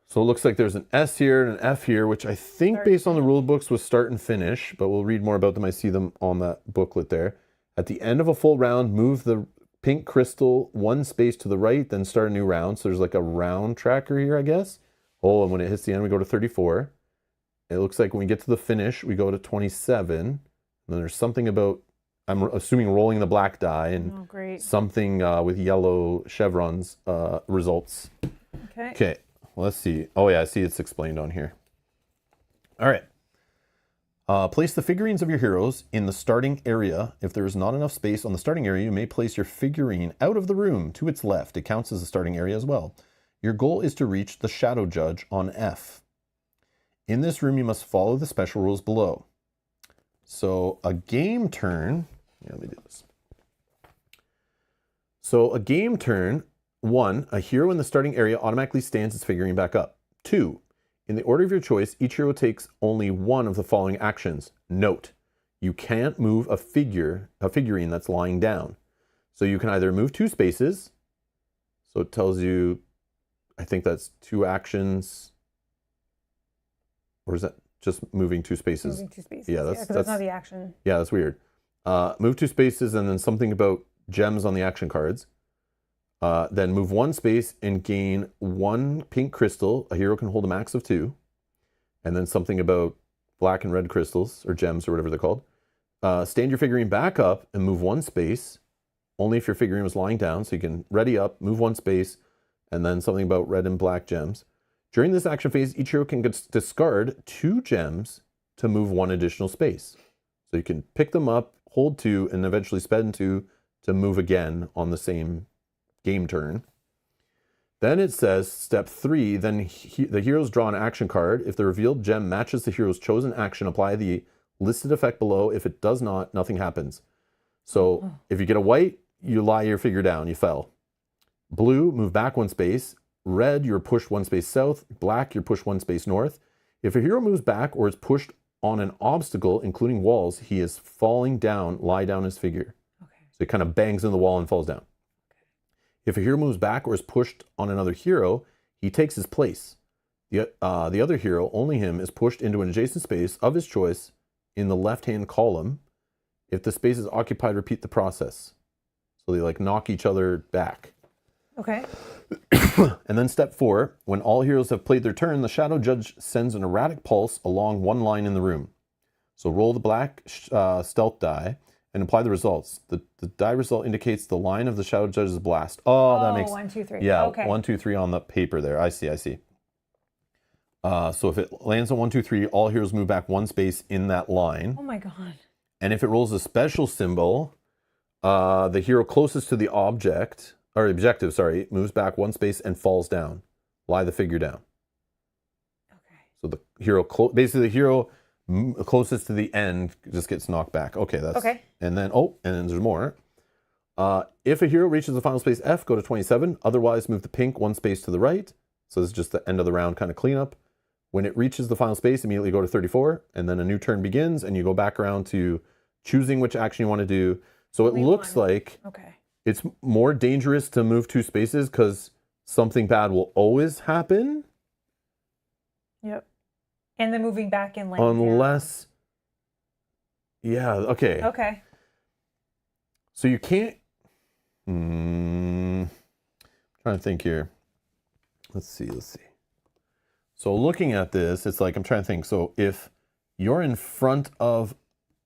So it looks like there's an S here and an F here, which I think based on the rule books was start and finish, but we'll read more about them. I see them on that booklet there. At the end of a full round, move the pink crystal 1 space to the right, then start a new round. So there's like a round tracker here, I guess. Oh, and when it hits the end, we go to 34. It looks like when we get to the finish, we go to 27. And then there's something about, I'm assuming, rolling the black die and something with yellow chevrons results. Okay. Okay, let's see. Oh yeah, I see it's explained on here. All right. Place the figurines of your heroes in the starting area. If there is not enough space on the starting area, you may place your figurine out of the room to its left. It counts as a starting area as well. Your goal is to reach the Shadow Judge on F. In this room, you must follow the special rules below. So a game turn, let me do this. So a game turn, 1, a hero in the starting area automatically stands its figurine back up. 2, in the order of your choice, each hero takes only one of the following actions. Note, you can't move a figurine that's lying down. So you can either move 2 spaces. So it tells you, I think that's 2 actions. Or is that just moving 2 spaces? Moving 2 spaces. Yeah, that's not the action. Yeah, that's weird. Move 2 spaces and then something about gems on the action cards. Then move 1 space and gain 1 pink crystal. A hero can hold a max of 2. And then something about black and red crystals or gems or whatever they're called. Stand your figurine back up and move 1 space. Only if your figurine was lying down. So you can ready up, move 1 space, and then something about red and black gems. During this action phase, each hero can discard 2 gems to move 1 additional space. So you can pick them up, hold 2, and eventually spend 2 to move again on the same game turn. Then it says, step 3, then the heroes draw an action card. If the revealed gem matches the hero's chosen action, apply the listed effect below. If it does not, nothing happens. So if you get a white, you lie your figure down, you fell. Blue, move back 1 space. Red, you're pushed 1 space south. Black, you're pushed 1 space north. If a hero moves back or is pushed on an obstacle, including walls, he is falling down, lie down his figure. Okay. So it kind of bangs in the wall and falls down. If a hero moves back or is pushed on another hero, he takes his place. The other hero, only him, is pushed into an adjacent space of his choice in the left-hand column. If the space is occupied, repeat the process. So they like knock each other back. Okay. And then step 4, when all heroes have played their turn, the Shadow Judge sends an erratic pulse along 1 line in the room. So roll the black stealth die and apply the results. The die result indicates the line of the Shadow Judge's blast. Oh, that makes 1, 2, 3. Yeah, okay. 1, 2, 3 on the paper there. I see. So if it lands on 1, 2, 3, all heroes move back 1 space in that line. Oh my god. And if it rolls a special symbol, the hero closest to the objective, moves back 1 space and falls down. Lie the figure down. Okay. So the hero, basically the hero closest to the end just gets knocked back. Okay, that's okay. And then there's more. If a hero reaches the final space F, go to 27. Otherwise, move the pink 1 space to the right. So this is just the end of the round kind of cleanup. When it reaches the final space, immediately go to 34, and then a new turn begins, and you go back around to choosing which action you want to do. So it looks like it's more dangerous to move 2 spaces because something bad will always happen. Yep. And then moving back in lane. Unless, yeah, okay. Okay. So you can't, trying to think here. Let's see. So looking at this, it's like, I'm trying to think. So if you're in front of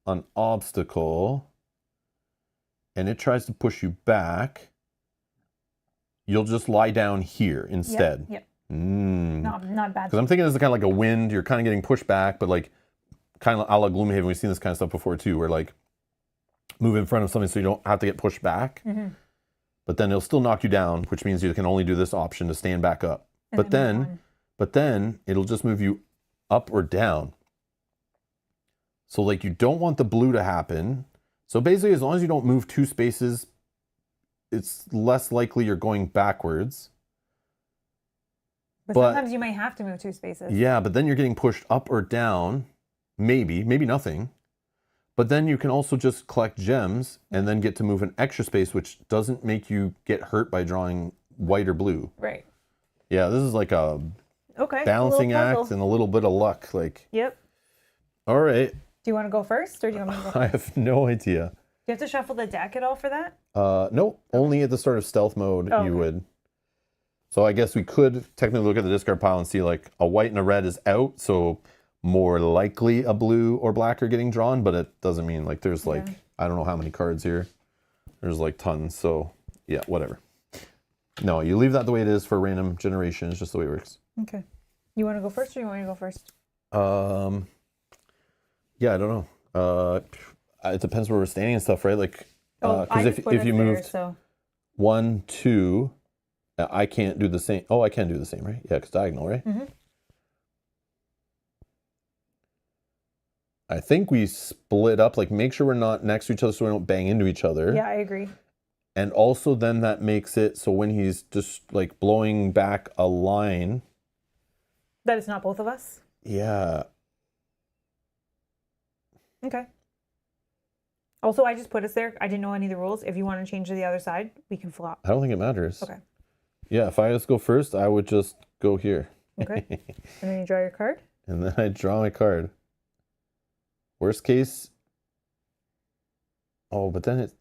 an obstacle and it tries to push you back, you'll just lie down here instead. Yep. Not bad. Because I'm thinking this is kind of like a wind. You're kind of getting pushed back, but like kind of a la Gloomhaven. We've seen this kind of stuff before too, where like move in front of something so you don't have to get pushed back. Mm-hmm. But then it'll still knock you down, which means you can only do this option to stand back up. But then it'll just move you up or down. So like you don't want the blue to happen. So basically, as long as you don't move 2 spaces, it's less likely you're going backwards. But sometimes you might have to move 2 spaces. Yeah, but then you're getting pushed up or down. Maybe nothing. But then you can also just collect gems and then get to move an extra space, which doesn't make you get hurt by drawing white or blue. Right. Yeah, this is like a balancing act and a little bit of luck. Like. Yep. All right. Do you want to go first, or do you want me to go first? I have no idea. Do you have to shuffle the deck at all for that? No, only at the start of stealth mode Oh, you okay. would. So I guess we could technically look at the discard pile and see like a white and a red is out, so more likely a blue or black are getting drawn, but it doesn't mean like there's like, Yeah. I don't know how many cards here. There's like tons, so yeah, whatever. No, you leave that the way it is for random generation. It's just the way it works. Okay. You want to go first, or you want me to go first? Yeah, I don't know. It depends where we're standing and stuff, right? Like, I because just put if us you there, moved so 1, 2, I can't do the same. Oh, I can do the same, right? Yeah, because diagonal, right? mm-hmm. I think we split up. Like, make sure we're not next to each other so we don't bang into each other. Yeah, I agree. And also, then that makes it so when he's just like blowing back a line. That it's not both of us. Yeah. Okay. Also, I just put us there. I didn't know any of the rules. If you want to change to the other side, we can flop. I don't think it matters. Okay. Yeah, if I just go first, I would just go here. Okay. And then you draw your card. And then I draw my card. Worst case. Oh, but then it.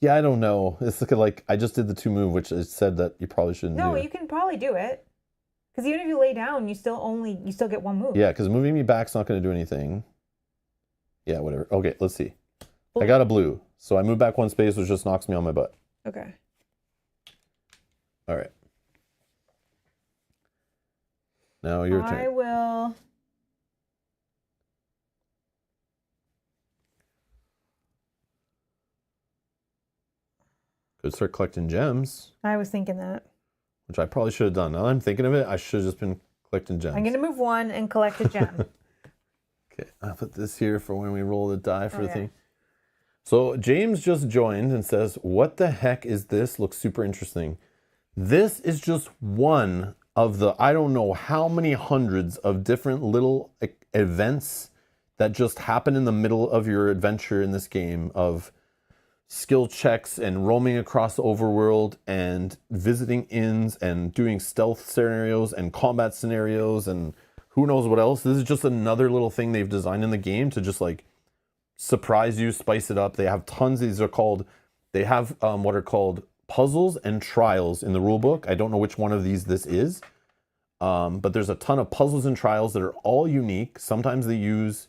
Yeah, I don't know. It's like I just did the 2 move, which it said that you probably shouldn't do. No, you can probably do it. Because even if you lay down, you still get 1 move. Yeah, because moving me back's not going to do anything. Yeah, whatever. Okay, let's see. Blue. I got a blue, so I move back 1 space, which just knocks me on my butt. Okay. All right. Now your turn. I will. Could start collecting gems, I was thinking that. which I probably should have done. Now that I'm thinking of it, I should have just been collecting gems. I'm going to move 1 and collect a gem. Okay, I'll put this here for when we roll the die for the Okay. thing. So James just joined and says, "What the heck is this? Looks super interesting." This is just one of the, I don't know how many hundreds of different little events that just happen in the middle of your adventure in this game of skill checks and roaming across the overworld and visiting inns and doing stealth scenarios and combat scenarios and who knows what else. This is just another little thing they've designed in the game to just like surprise you, spice it up. They have tons. They have what are called puzzles and trials in the rule book. I don't know which one of these this is, but there's a ton of puzzles and trials that are all unique. Sometimes they use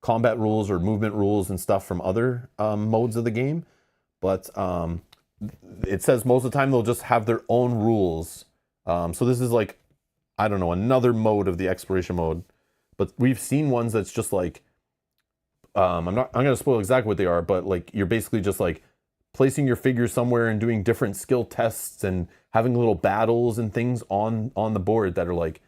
combat rules or movement rules and stuff from other modes of the game, but it says most of the time they'll just have their own rules. So this is like, I don't know, another mode of the exploration mode, but we've seen ones that's just like, I'm going to spoil exactly what they are, but like you're basically just like placing your figure somewhere and doing different skill tests and having little battles and things on the board that are like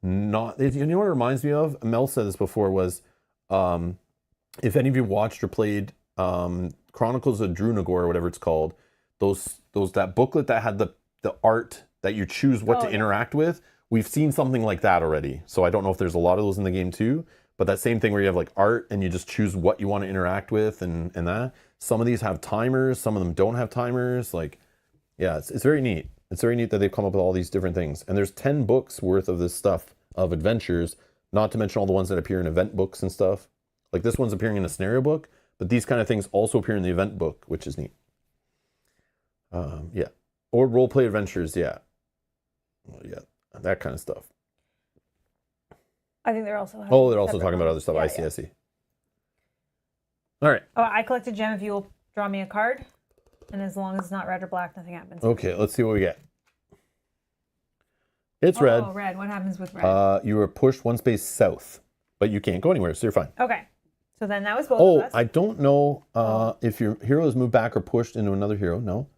not, you know what it reminds me of? Mel said this before was, if any of you watched or played Chronicles of Drunagor or whatever it's called, that booklet that had the art that you choose what to interact with, we've seen something like that already. So I don't know if there's a lot of those in the game too, but that same thing where you have like art and you just choose what you want to interact with and that. Some of these have timers, some of them don't have timers. Like, yeah, it's very neat. It's very neat that they've come up with all these different things. And there's 10 books worth of this stuff of adventures, not to mention all the ones that appear in event books and stuff. Like this one's appearing in a scenario book, but these kind of things also appear in the event book, which is neat. Yeah. Or roleplay adventures, yeah. Well, yeah, that kind of stuff. I think they're also. Oh, they're also talking about other stuff. Yeah, I see. All right. Oh, I collect a gem if you will draw me a card. And as long as it's not red or black, nothing happens. Okay, let's see what we get. It's red. Oh, red. What happens with red? You were pushed 1 space south, but you can't go anywhere, so you're fine. Okay. So then that was both Oh, of us. I don't know if your hero is moved back or pushed into another hero. No.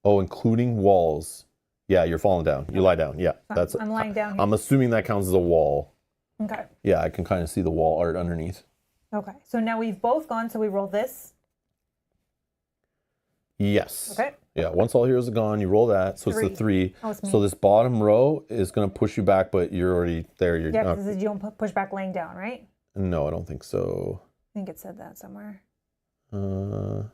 Oh, including walls. Yeah, you're falling down. You lie down. Yeah, I'm lying down here. I'm assuming that counts as a wall. Okay. Yeah, I can kind of see the wall art underneath. Okay. So now we've both gone, so we roll this. Yes. Okay. Yeah, once all heroes are gone, you roll that. So it's the 3. Oh, it's me. So this bottom row is going to push you back, but you're already there. You're Yeah, because you don't push back laying down, right? No, I don't think so. I think it said that somewhere. I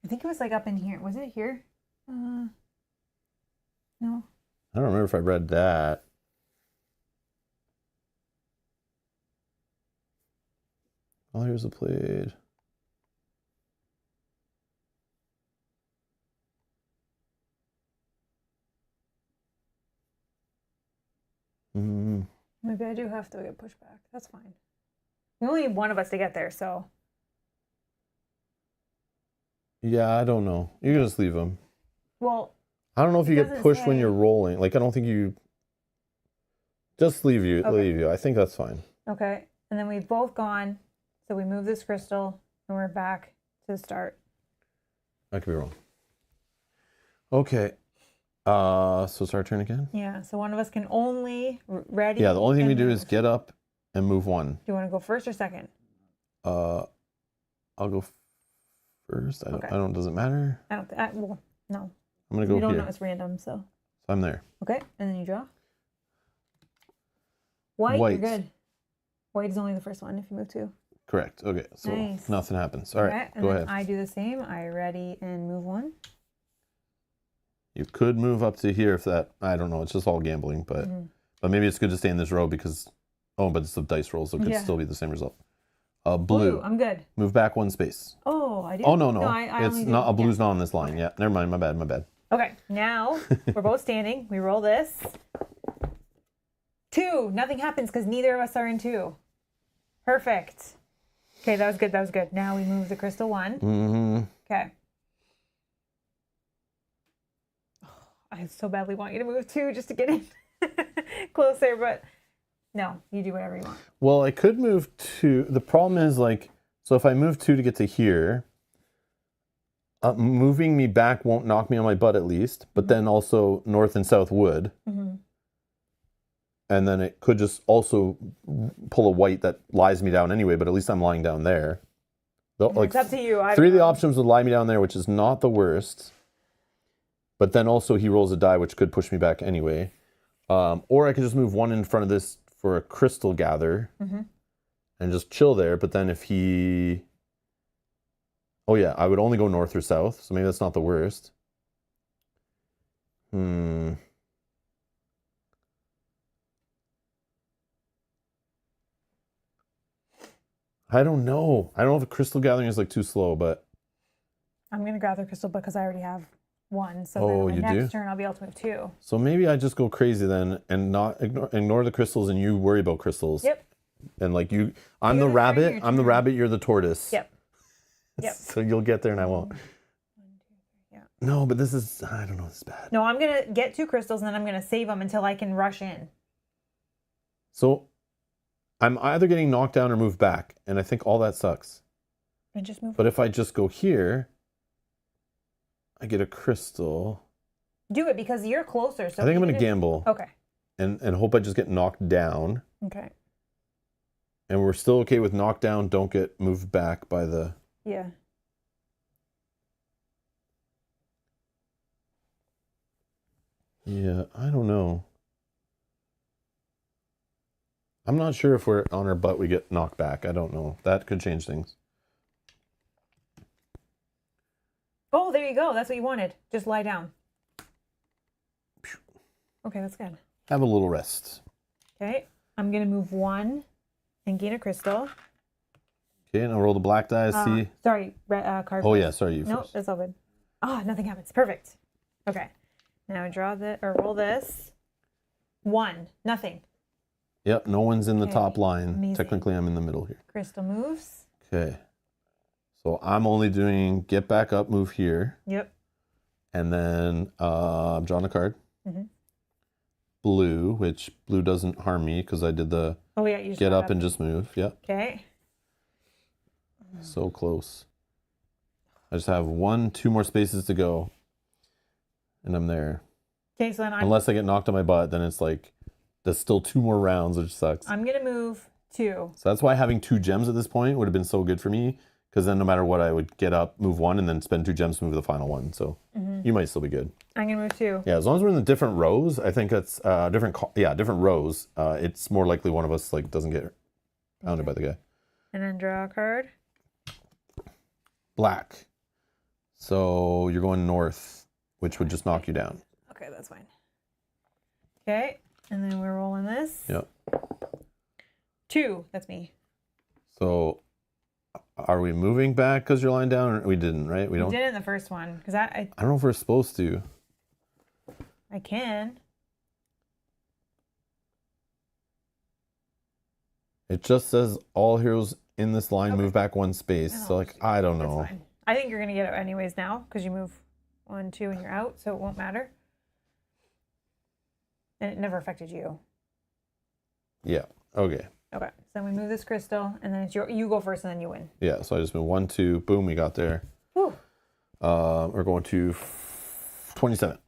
think it was like up in here. Was it here? No. I don't remember if I read that. Here's a played. Maybe I do have to get pushed back. That's fine. We only need one of us to get there, so. Yeah, I don't know. You can just leave them. Well, I don't know if you get doesn't pushed when say. you're rolling. Like, I don't think you. Just leave you. Okay. Leave you. I think that's fine. Okay. And then we've both gone. So we move this crystal and we're back to the start. I could be wrong. Okay. So it's our turn again? Yeah. So one of us can only ready. Yeah, the only thing we and do move. is get up and move one. Do you want to go first or second? I'll go first. I Okay. don't, does it matter? I don't, well, no. I'm going to We go don't here. know it's random, so. I'm there. Okay. And then you draw. White, White. you're good. White is only the first one if you move two. Correct. Okay. So Nice. nothing happens. All right. Okay. And Go then ahead. I do the same. I ready and move one. You could move up to here if that, I don't know. It's just all gambling, but maybe it's good to stay in this row because, but it's the dice rolls. So it could still be the same result. Blue. I'm good. Move back one space. Oh, I do. Oh, no. I It's only not, do. a blue's not on this line. Yeah. Never mind. My bad. Okay, now we're both standing. We roll this. 2. Nothing happens because neither of us are in 2. Perfect. Okay, that was good. Now we move the crystal 1. Mm-hmm. Okay. I so badly want you to move 2 just to get in closer, but no, you do whatever you want. Well, I could move 2. The problem is, like, so if I move 2 to get to here, moving me back won't knock me on my butt at least, but then also north and south would. Mm-hmm. And then it could just also pull a white that lies me down anyway, but at least I'm lying down there. Like, It's up to you. 3 of the options would lie me down there, which is not the worst. But then also he rolls a die, which could push me back anyway. Or I could just move 1 in front of this for a crystal gather and just chill there. But then if he... Oh, yeah, I would only go north or south, so maybe that's not the worst. I don't know. I don't know if a crystal gathering is, like, too slow, but... I'm going to gather crystal because I already have 1. So Oh, then you my next do? turn I'll be able to move 2. So maybe I just go crazy then and not ignore the crystals and you worry about crystals. Yep. And, like, I'm You're the the rabbit, tree, I'm the your turn. rabbit, you're the tortoise. Yep. Yep. So you'll get there and I won't. 1, 2, 3, yeah. No, but this is, I don't know, this is bad. No, I'm going to get 2 crystals and then I'm going to save them until I can rush in. So I'm either getting knocked down or moved back, and I think all that sucks. And just move. But if I just go here, I get a crystal. Do it because you're closer. So I think I'm going to even if- gamble Okay. and hope I just get knocked down. Okay. And we're still okay with knockdown, don't get moved back by the... Yeah. Yeah, I don't know. I'm not sure if we're on our butt we get knocked back. I don't know. That could change things. Oh, there you go. That's what you wanted. Just lie down. Okay, that's good. Have a little rest. Okay. I'm going to move 1 and gain a crystal. Okay, and I'll roll the black die. See. Sorry, card. Oh, yeah, sorry, you No, first. that's all good. Oh, nothing happens. Perfect. Okay. Now draw roll this. 1. Nothing. Yep, no one's in the Okay, top line. amazing. Technically, I'm in the middle here. Crystal moves. Okay. So I'm only doing get back up, move here. Yep. And then I'm drawing a card. Mhm. Blue, which blue doesn't harm me because I did the Oh, yeah. You just get got up and just move. Yep. Okay. So close. I just have 2 more spaces to go. And I'm there. Okay, so then Unless I get knocked on my butt, then it's like, there's still 2 more rounds, which sucks. I'm going to move 2. So that's why having 2 gems at this point would have been so good for me. Because then no matter what, I would get up, move 1, and then spend 2 gems to move the final one. So you might still be good. I'm going to move 2. Yeah, as long as we're in the different rows, I think that's different rows. It's more likely one of us like doesn't get pounded by the guy. And then draw a card. Black. So you're going north, which would just knock you down. Okay, that's fine. Okay, and then we're rolling this. Yep. 2. That's me. So Are we moving back because you're lying down? Or we didn't, right? We did it in the first one because I don't know if we're supposed to. I can. It just says all heroes in this line move back 1 space. So, like, I don't know. That's fine. I think you're going to get it anyways now because you move 1, 2, and you're out, so it won't matter. And it never affected you. Yeah. Okay. Okay. So then we move this crystal, and then it's you go first, and then you win. Yeah. So I just moved 1, 2. Boom. We got there. Whew. We're going to 27.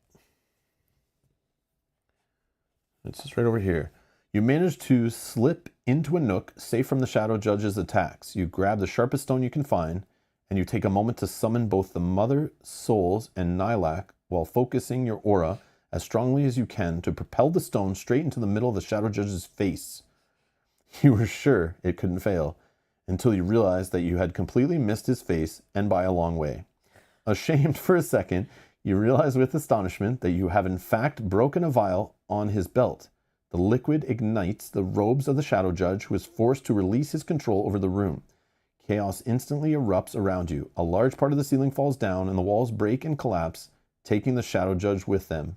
It's just right over here. You manage to slip into a nook safe from the Shadow Judge's attacks. You grab the sharpest stone you can find, and you take a moment to summon both the Mother Souls and Nylak while focusing your aura as strongly as you can to propel the stone straight into the middle of the Shadow Judge's face. You were sure it couldn't fail, until you realized that you had completely missed his face, and by a long way. Ashamed for a second, you realize with astonishment that you have in fact broken a vial on his belt. The liquid ignites the robes of the Shadow Judge, who is forced to release his control over the room. Chaos instantly erupts around you. A large part of the ceiling falls down, and the walls break and collapse, taking the Shadow Judge with them.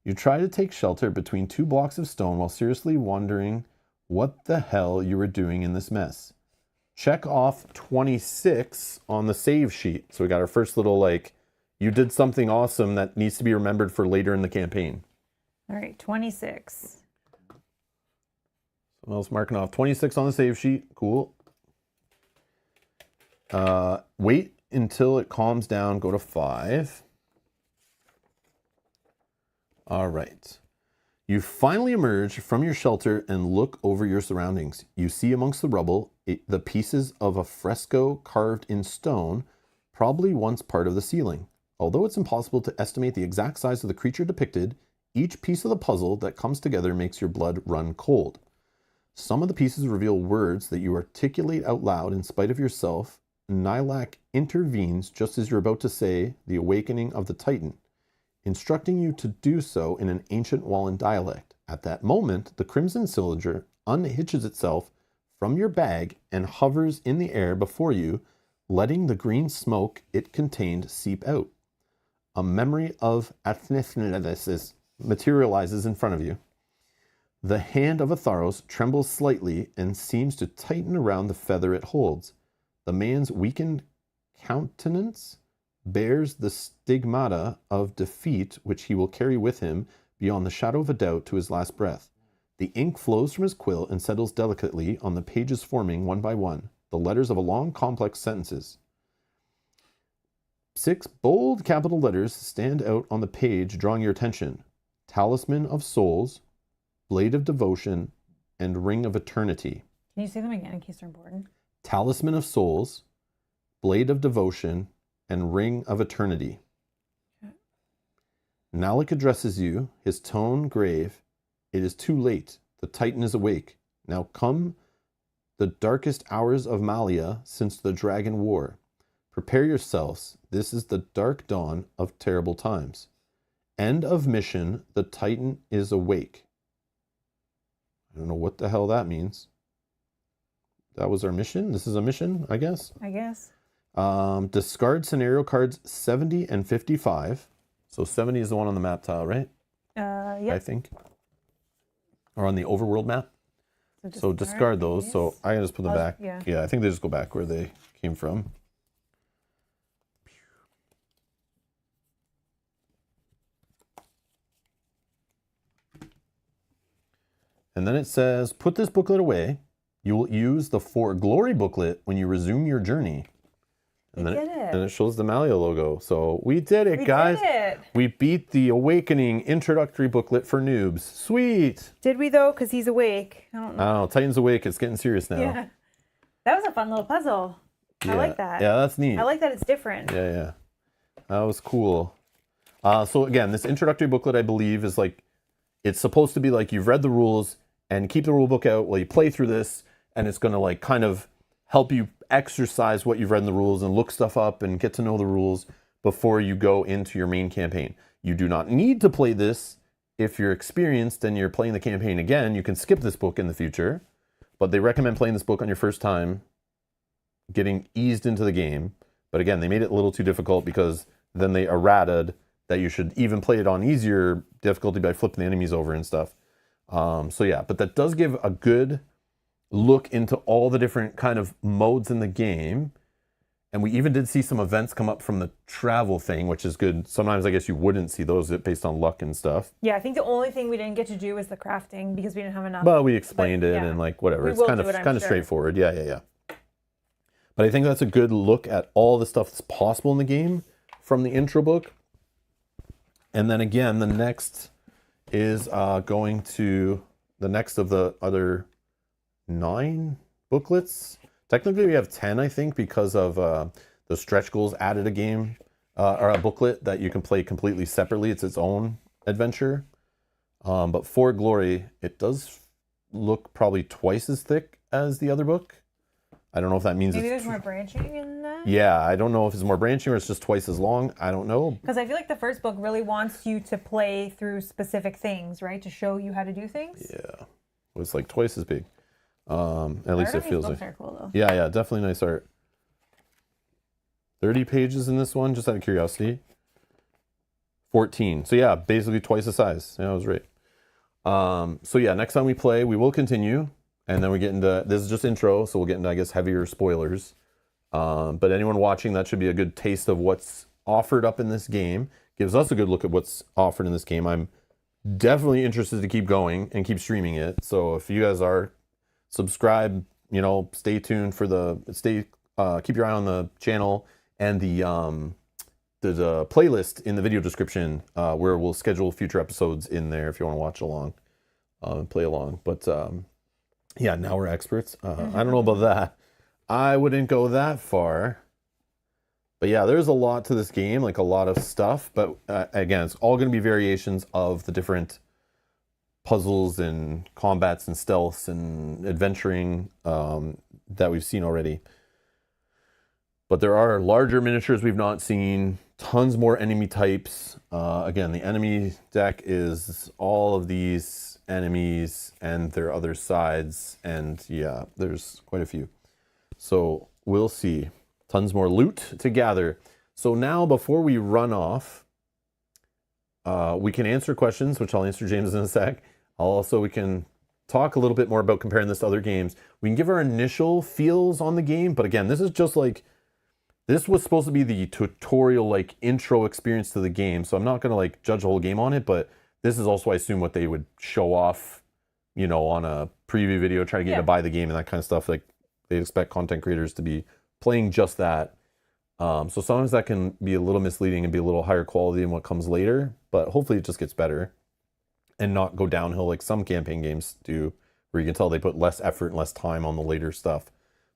You try to take shelter between 2 blocks of stone while seriously wondering what the hell you were doing in this mess. Check off 26 on the save sheet. So we got our first little, like, you did something awesome that needs to be remembered for later in the campaign. All right, 26. Someone else marking off 26 on the save sheet. Cool. Wait until it calms down. Go to 5. All right. You finally emerge from your shelter and look over your surroundings. You see amongst the rubble the pieces of a fresco carved in stone, probably once part of the ceiling. Although it's impossible to estimate the exact size of the creature depicted, each piece of the puzzle that comes together makes your blood run cold. Some of the pieces reveal words that you articulate out loud in spite of yourself. Nylak intervenes just as you're about to say the awakening of the Titan, instructing you to do so in an ancient Wallen dialect. At that moment, the crimson cylinder unhitches itself from your bag and hovers in the air before you, letting the green smoke it contained seep out. A memory of Athnasis materializes in front of you. The hand of Atharos trembles slightly and seems to tighten around the feather it holds. The man's weakened countenance bears the stigmata of defeat which he will carry with him beyond the shadow of a doubt to his last breath. The ink flows from his quill and settles delicately on the pages, forming, one by one, the letters of a long, complex sentences. 6 bold capital letters stand out on the page, drawing your attention. Talisman of Souls, Blade of Devotion, and Ring of Eternity. Can you say them again in case they're important? Talisman of Souls, Blade of Devotion, and Ring of Eternity. Okay. Nalik addresses you, his tone grave. It is too late. The Titan is awake. Now come the darkest hours of Malhya since the Dragon War. Prepare yourselves. This is the dark dawn of terrible times. End of mission. The Titan is awake. I don't know what the hell that means. That was our mission? This is a mission, I guess? I guess. Discard scenario cards 70 and 55. So 70 is the one on the map tile, right? Yeah. I think. Or on the overworld map. So discard those. These. So I can just put them back. Yeah. I think they just go back where they came from. And then it says, put this booklet away. You will use the For Glory booklet when you resume your journey. And then it shows the Malhya logo. So we did it, guys. We did it. We beat the Awakening introductory booklet for noobs. Sweet. Did we, though? Because he's awake. I don't know. Oh, Titan's awake. It's getting serious now. Yeah. That was a fun little puzzle. Yeah. I like that. Yeah, that's neat. I like that it's different. Yeah. That was cool. So again, this introductory booklet, I believe, is like, it's supposed to be like you've read the rules and keep the rule book out while you play through this, and it's going to like kind of help you exercise what you've read in the rules and look stuff up and get to know the rules before you go into your main campaign. You do not need to play this if you're experienced and you're playing the campaign again. You can skip this book in the future, but they recommend playing this book on your first time, getting eased into the game. But again, they made it a little too difficult because then they errated that you should even play it on easier difficulty by flipping the enemies over and stuff. So yeah, but that does give a good look into all the different kind of modes in the game. And we even did see some events come up from the travel thing, which is good. Sometimes I guess you wouldn't see those based on luck and stuff. Yeah, I think the only thing we didn't get to do was the crafting because we didn't have enough. But we explained it yeah. and like whatever. We It's will kind do it, I'm of sure. straightforward. Yeah. But I think that's a good look at all the stuff that's possible in the game from the intro book. And then again, the next is going to the next of the other 9 booklets. Technically, we have 10, I think, because of the stretch goals added a game or a booklet that you can play completely separately. It's its own adventure. But For Glory, it does look probably twice as thick as the other book. I don't know if that means Maybe it's there's more branching in that? Yeah, I don't know if it's more branching or it's just twice as long. I don't know. Because I feel like the first book really wants you to play through specific things, right? To show you how to do things. Yeah, it's like twice as big. At least it feels like. Books are cool though. Yeah, definitely nice art. 30 pages in this one, just out of curiosity. 14. So yeah, basically twice the size. Yeah, I was right. So yeah, next time we play, we will continue. And then we get into, this is just intro, so we'll get into, I guess, heavier spoilers. But anyone watching, that should be a good taste of what's offered up in this game. Gives us a good look at what's offered in this game. I'm definitely interested to keep going and keep streaming it. So if you guys are, subscribe, stay tuned for keep your eye on the channel and there's a playlist in the video description where we'll schedule future episodes in there if you want to watch along and play along. But yeah, now we're experts. I don't know about that. I wouldn't go that far. But yeah, there's a lot to this game, like a lot of stuff. But again, it's all going to be variations of the different puzzles and combats and stealths and adventuring that we've seen already. But there are larger miniatures we've not seen, tons more enemy types. Again, the enemy deck is all of these enemies and their other sides. And yeah, there's quite a few. So we'll see. Tons more loot to gather. So now before we run off, we can answer questions, which I'll answer James in a sec. We can talk a little bit more about comparing this to other games. We can give our initial feels on the game. But again, this is just like, this was supposed to be the tutorial, like intro experience to the game. So I'm not going to like judge the whole game on it, but this is also, I assume, what they would show off, on a preview video, try to get you to buy the game and that kind of stuff. Like they expect content creators to be playing just that. So sometimes that can be a little misleading and be a little higher quality than what comes later, but hopefully it just gets better and not go downhill like some campaign games do, where you can tell they put less effort and less time on the later stuff.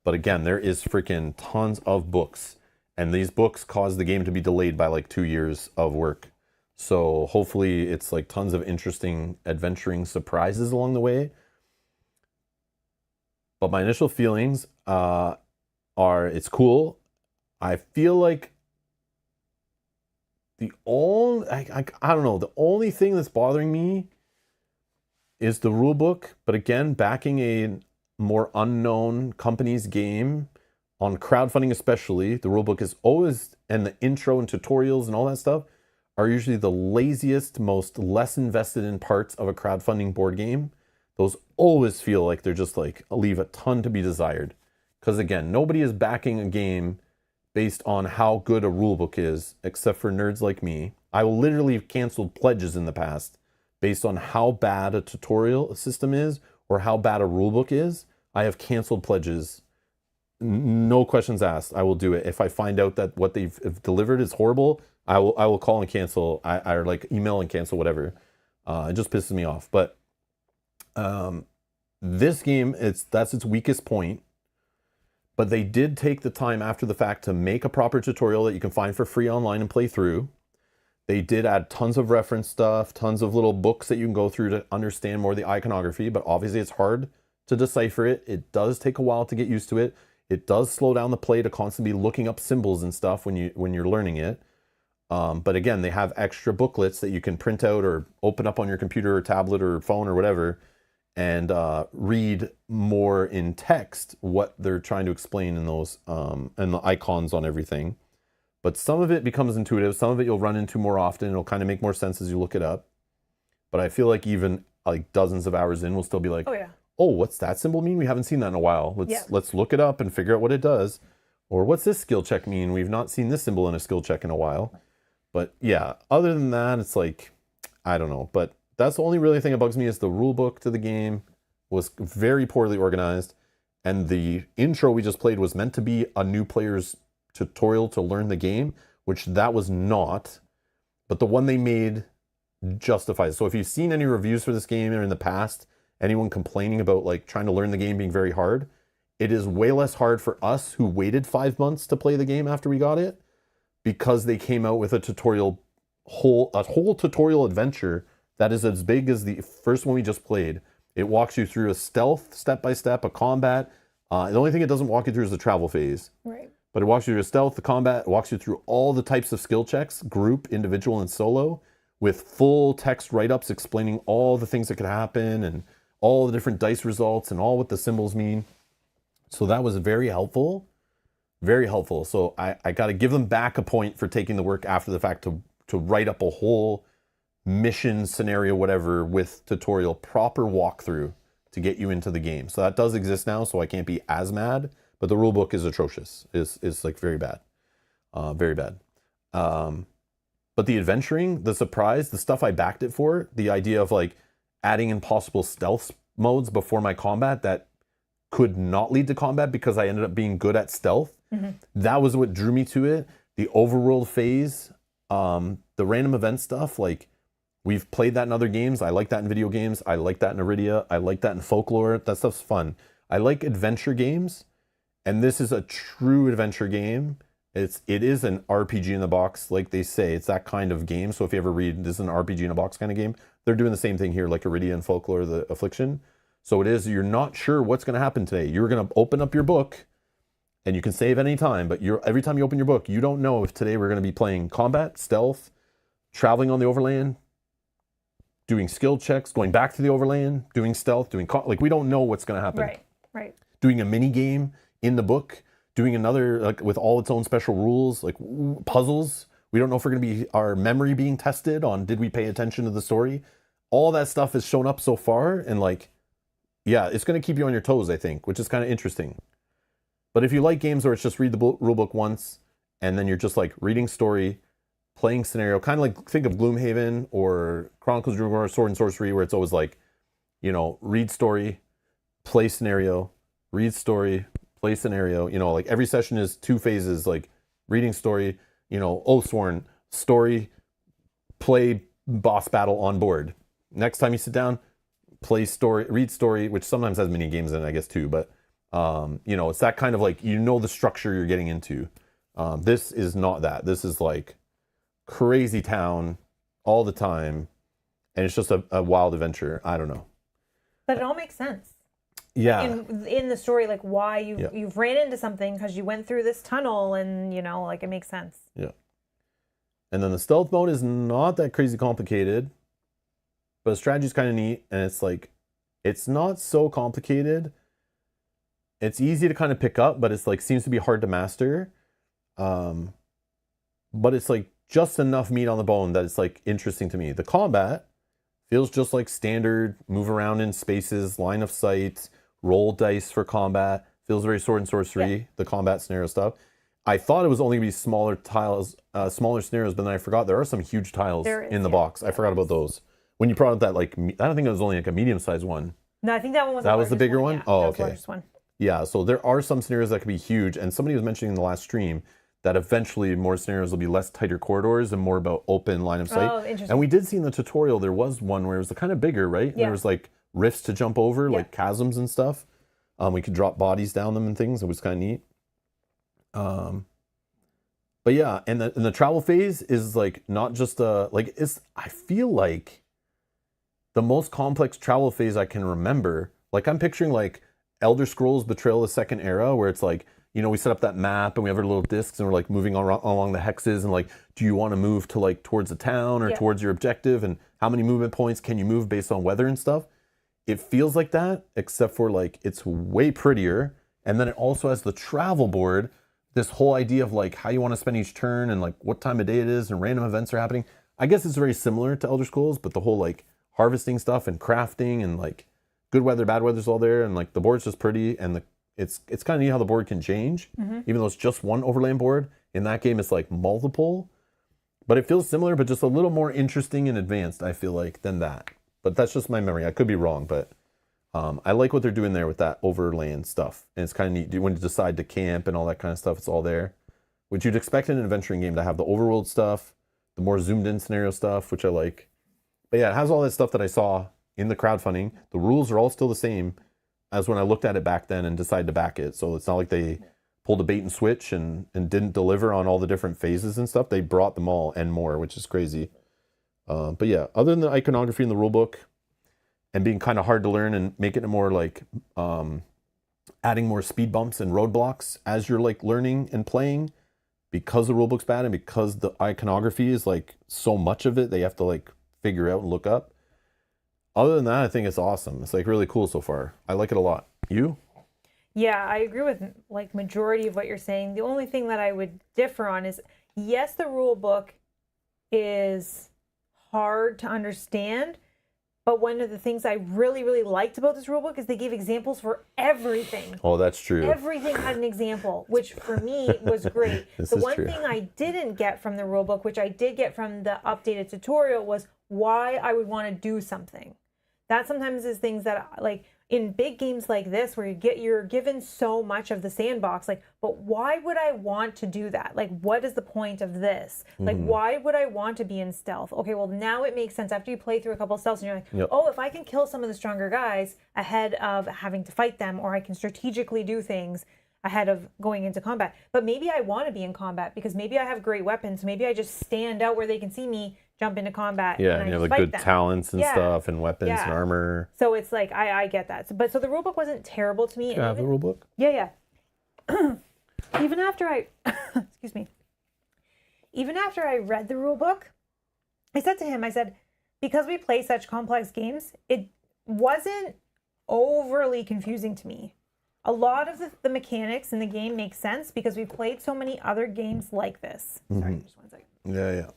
But again, there is freaking tons of books, and these books cause the game to be delayed by like 2 years of work. So hopefully it's like tons of interesting adventuring surprises along the way. But my initial feelings are it's cool. I feel like I don't know, the only thing that's bothering me is the rule book. But again, backing a more unknown company's game on crowdfunding especially, the rule book is always, and the intro and tutorials and all that stuff are usually the laziest, most less invested in parts of a crowdfunding board game. Those always feel like they're just like leave a ton to be desired. Because again, nobody is backing a game based on how good a rulebook is, except for nerds like me. I literally have canceled pledges in the past based on how bad a tutorial system is or how bad a rulebook is. I have canceled pledges. No questions asked. I will do it. If I find out that what they've delivered is horrible, I will call and cancel. I like email and cancel, whatever. It just pisses me off. But this game, that's its weakest point. But they did take the time after the fact to make a proper tutorial that you can find for free online and play through. They did add tons of reference stuff, tons of little books that you can go through to understand more of the iconography, but obviously it's hard to decipher it. It does take a while to get used to it. It does slow down the play to constantly be looking up symbols and stuff when you're learning it. But again, they have extra booklets that you can print out or open up on your computer or tablet or phone or whatever and read more in text what they're trying to explain in those and the icons on everything. But some of it becomes intuitive. Some of it you'll run into more often. It'll kind of make more sense as you look it up. But I feel like even like dozens of hours in, we'll still be like, Oh yeah. oh, what's that symbol mean? We haven't seen that in a while. Let's look it up and figure out what it does. Or what's this skill check mean? We've not seen this symbol in a skill check in a while. But yeah, other than that, it's like, I don't know. But that's the only really thing that bugs me is the rule book to the game was very poorly organized. And the intro we just played was meant to be a new player's tutorial to learn the game, which that was not. But the one they made justifies. So if you've seen any reviews for this game or in the past, anyone complaining about like trying to learn the game being very hard, it is way less hard for us who waited 5 months to play the game after we got it, because they came out with a whole tutorial adventure that is as big as the first one we just played. It walks you through a stealth step-by-step, a combat. The only thing it doesn't walk you through is the travel phase. Right. But it walks you through a stealth, the combat, it walks you through all the types of skill checks, group, individual, and solo, with full text write-ups explaining all the things that could happen and all the different dice results and all what the symbols mean. So that was very helpful. Very helpful. So I got to give them back a point for taking the work after the fact to write up a whole mission scenario, whatever, with tutorial, proper walkthrough to get you into the game. So that does exist now, so I can't be as mad, but the rule book is atrocious, is like very bad. Very bad. But the adventuring, the surprise, the stuff I backed it for, the idea of like adding in possible stealth modes before my combat that could not lead to combat because I ended up being good at stealth. That was what drew me to it. The overworld phase, the random event stuff, like we've played that in other games. I like that in video games. I like that in Iridia. I like that in folklore. That stuff's fun. I like adventure games, and this is a true adventure game. It is an RPG in the box, like they say. It's that kind of game. So if you ever read, this is an RPG in a box kind of game. They're doing the same thing here, like Iridia and Folklore, the Affliction. So it is, you're not sure what's going to happen today. You're going to open up your book, and you can save any time, but every time you open your book, you don't know if today we're going to be playing combat, stealth, traveling on the overland, doing skill checks, going back to the overland, doing stealth, like we don't know what's going to happen. Right. Doing a mini game in the book, doing another like with all its own special rules, like puzzles. We don't know if we're going to be our memory being tested on did we pay attention to the story. All that stuff has shown up so far, and like, yeah, it's going to keep you on your toes, I think, which is kind of interesting. But if you like games where it's just read the rulebook once and then you're just like reading story, playing scenario, kind of like think of Gloomhaven or Chronicles of Druaghor, Sword and Sorcery, where it's always like, you know, read story, play scenario, read story, play scenario. You know, like every session is 2 phases, like reading story, you know, Oathsworn, story, play boss battle on board. Next time you sit down, play story, read story, which sometimes has mini games in it, I guess, too. But, you know, it's that kind of like, you know, the structure you're getting into. This is not that. This is like crazy town all the time. And it's just a wild adventure. I don't know. But it all makes sense. Yeah. In the story, like why you've ran into something because you went through this tunnel, and you know, like it makes sense. Yeah. And then the stealth mode is not that crazy complicated, but the strategy's kind of neat, and it's like it's not so complicated. It's easy to kind of pick up, but it's like seems to be hard to master. But it's like just enough meat on the bone that it's like interesting to me. The combat feels just like standard, move around in spaces, line of sight, roll dice for combat. Feels very Sword and Sorcery, the combat scenario stuff. I thought it was only going to be smaller tiles, smaller scenarios, but then I forgot there are some huge tiles in the box. I forgot about those. When you brought up that, like, I don't think it was only like a medium-sized one. No, I think that one was that was the bigger one. Yeah, oh, that was okay. the largest one. Yeah, so there are some scenarios that could be huge, and somebody was mentioning in the last stream that eventually more scenarios will be less tighter corridors and more about open line of sight. Oh, interesting. And we did see in the tutorial there was one where it was kind of bigger, right? And there was like rifts to jump over, like chasms and stuff. We could drop bodies down them and things. It was kind of neat. But yeah, and the travel phase is like not just I feel like the most complex travel phase I can remember. Like I'm picturing like Elder Scrolls Betrayal of the Second Era, where it's like, you know, we set up that map and we have our little discs and we're like moving along the hexes and like, do you want to move to like towards a town or towards your objective, and how many movement points can you move based on weather and stuff? it feels like that, except for like it's way prettier. And then it also has the travel board, this whole idea of like how you want to spend each turn and like what time of day it is and random events are happening. I guess it's very similar to Elder Scrolls, but the whole like harvesting stuff and crafting and like good weather, bad weather's all there, and like the board's just pretty, and it's kind of neat how the board can change, even though it's just one overland board. In that game, it's like multiple, but it feels similar, but just a little more interesting and advanced, I feel like, than that. But that's just my memory. I could be wrong, but I like what they're doing there with that overland stuff. And it's kind of neat when you decide to camp and all that kind of stuff. It's all there, which you'd expect in an adventuring game to have the overworld stuff, the more zoomed in scenario stuff, which I like. But yeah, it has all that stuff that I saw in the crowdfunding. The rules are all still the same as when I looked at it back then and decided to back it. So it's not like they pulled a bait and switch and didn't deliver on all the different phases and stuff. They brought them all and more, which is crazy. But yeah, other than the iconography in the rule book and being kind of hard to learn and making it more like adding more speed bumps and roadblocks as you're like learning and playing, because the rule book's bad and because the iconography is like so much of it they have to like figure out and look up. Other than that, I think it's awesome. It's like really cool so far. I like it a lot. You? Yeah, I agree with like majority of what you're saying. The only thing that I would differ on is, yes, the rule book is hard to understand, but one of the things I really, really liked about this rule book is they gave examples for everything. Oh, that's true. Everything had an example, which for me was great. The one thing I didn't get from the rule book, which I did get from the updated tutorial, was why I would want to do something. That sometimes is things that, like, in big games like this where you're given so much of the sandbox, like, but why would I want to do that? Like, what is the point of this? Like, why would I want to be in stealth? Okay, well, now it makes sense after you play through a couple of stealths and you're like, oh, if I can kill some of the stronger guys ahead of having to fight them, or I can strategically do things ahead of going into combat. But maybe I want to be in combat because maybe I have great weapons. Maybe I just stand out where they can see me, jump into combat. Yeah, and you have like good talents and stuff and weapons and armor. So it's like, I get that. So the rulebook wasn't terrible to me. Do you have the rulebook? Yeah. Even after I, excuse me, even after I read the rulebook, I said to him, I said, because we play such complex games, it wasn't overly confusing to me. A lot of the mechanics in the game make sense because we've played so many other games like this. Sorry, just 1 second. Yeah.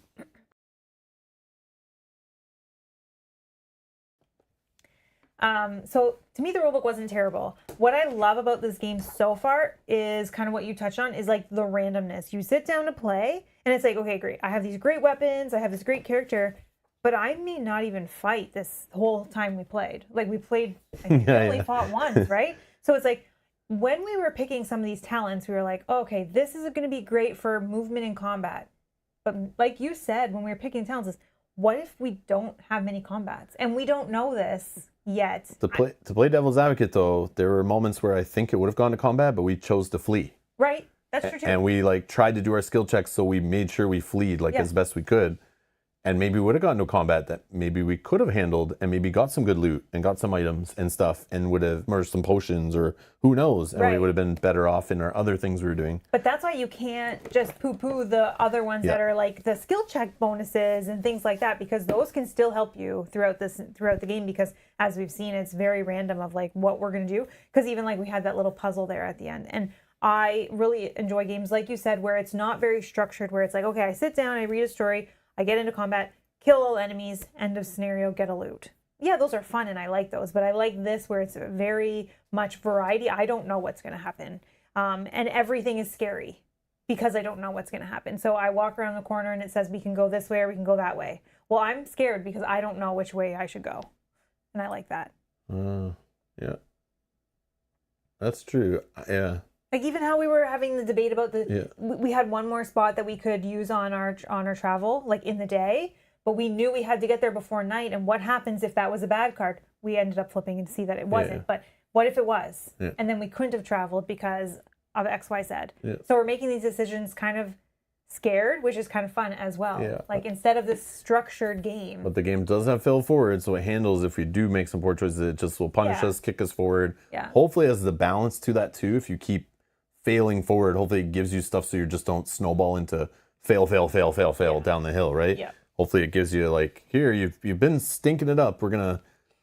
So to me, the rulebook wasn't terrible. What I love about this game so far is kind of what you touched on, is like the randomness. You sit down to play and it's like, okay, great. I have these great weapons. I have this great character, but I may not even fight this whole time we played. Like we played, I think we only fought once, right? So it's like, when we were picking some of these talents, we were like, oh, okay, this is going to be great for movement and combat. But like you said, when we were picking talents, is what if we don't have many combats? And we don't know this yet. To play devil's advocate, though, there were moments where I think it would have gone to combat, but we chose to flee. Right. That's true, too. And we like tried to do our skill checks, so we made sure we fleed like as best we could. And maybe we would have gotten to combat that maybe we could have handled and maybe got some good loot and got some items and stuff and would have merged some potions or who knows. And we would have been better off in our other things we were doing. But that's why you can't just poo-poo the other ones that are like the skill check bonuses and things like that, because those can still help you throughout the game, because as we've seen, it's very random of like what we're going to do. Because even like we had that little puzzle there at the end. And I really enjoy games, like you said, where it's not very structured, where it's like, okay, I sit down, I read a story, I get into combat, kill all enemies, end of scenario, get a loot. Yeah, those are fun and I like those, but I like this where it's very much variety. I don't know what's going to happen. And everything is scary because I don't know what's going to happen. So I walk around the corner and it says we can go this way or we can go that way. Well, I'm scared because I don't know which way I should go. And I like that. Yeah. That's true. Yeah. Like even how we were having the debate about we had one more spot that we could use on our travel, like in the day, but we knew we had to get there before night. And what happens if that was a bad card? We ended up flipping and see that it wasn't. But what if it was? And then we couldn't have traveled because of X, Y, Z. So we're making these decisions kind of scared, which is kind of fun as well. Like instead of this structured game. But the game does have fail forward, so it handles if we do make some poor choices, it just will punish us, kick us forward. Hopefully it has the balance to that too. If you keep failing forward, hopefully it gives you stuff so you just don't snowball into fail down the hill, right? Hopefully it gives you like, here, you've been stinking it up. We're gonna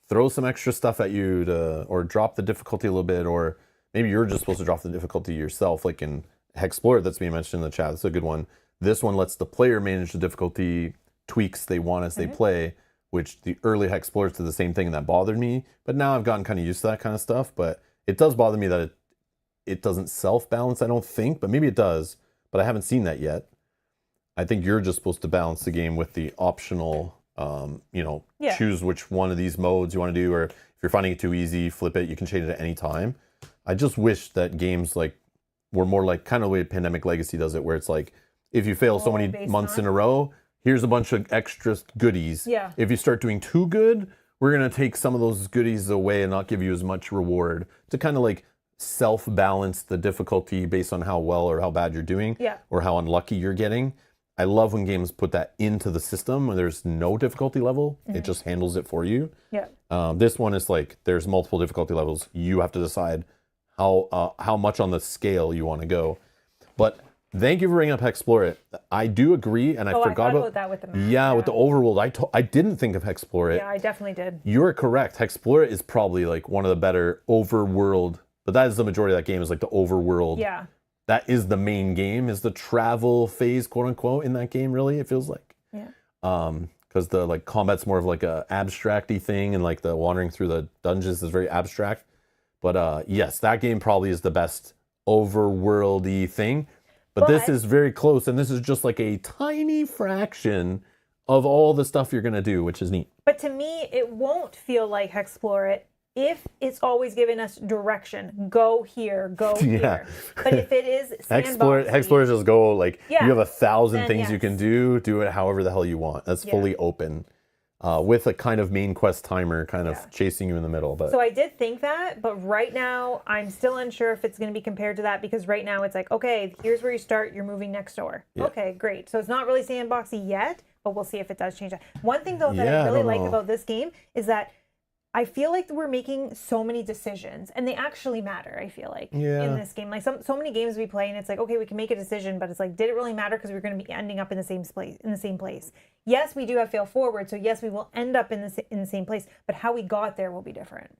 throw some extra stuff at you or drop the difficulty a little bit, or maybe you're just supposed to drop the difficulty yourself, like in Hexplorer that's being mentioned in the chat. That's a good one. This one lets the player manage the difficulty tweaks they want as they play, which the early Hexplorers did the same thing, and that bothered me. But now I've gotten kind of used to that kind of stuff. But it does bother me that it doesn't self-balance, I don't think, but maybe it does. But I haven't seen that yet. I think you're just supposed to balance the game with the optional, choose which one of these modes you want to do, or if you're finding it too easy, flip it. You can change it at any time. I just wish that games like were more like kind of the way Pandemic Legacy does it, where it's like, if you fail so many months in a row, here's a bunch of extra goodies. Yeah. If you start doing too good, we're going to take some of those goodies away and not give you as much reward, to kind of like self-balance the difficulty based on how well or how bad you're doing, or how unlucky you're getting. I love when games put that into the system when there's no difficulty level. It just handles it for you. Yeah. This one is like, there's multiple difficulty levels. You have to decide how much on the scale you want to go. But thank you for bringing up Hexplore. I do agree, and I forgot about that with the map. Yeah, with the overworld. I didn't think of Hexplore. Yeah, I definitely did. You're correct. Hexplore is probably like one of the better overworld, but that is the majority of that game, is like the overworld. Yeah. That is the main game, is the travel phase, quote unquote, in that game, really, it feels like. Yeah. Because the like combat's more of like a abstract-y thing, and like the wandering through the dungeons is very abstract. But yes, that game probably is the best overworld-y thing. But this is very close, and this is just like a tiny fraction of all the stuff you're going to do, which is neat. But to me, it won't feel like Hexplore if it's always giving us direction. Go here, go here. But if it is Hexplore just go, like, you have 1,000 things you can do it however the hell you want. That's fully open. With a kind of main quest timer kind of chasing you in the middle. But so I did think that, but right now I'm still unsure if it's going to be compared to that, because right now it's like, okay, here's where you start, you're moving next door. Yeah. Okay, great. So it's not really sandboxy yet, but we'll see if it does change that. One thing though that I really like about this game is that I feel like we're making so many decisions, and they actually matter, I feel like, in this game. Like so many games we play, and it's like, okay, we can make a decision, but it's like, did it really matter? Because we're going to be ending up in the same place. Yes, we do have fail forward, so yes, we will end up in the same place, but how we got there will be different.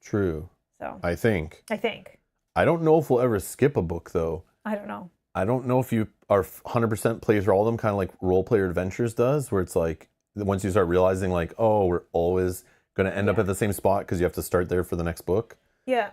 True. So I think. I don't know if we'll ever skip a book, though. I don't know. I don't know if you are 100% plays through all of them, kind of like Role Player Adventures does, where it's like, once you start realizing like, oh, we're always going to end up at the same spot because you have to start there for the next book. Yeah.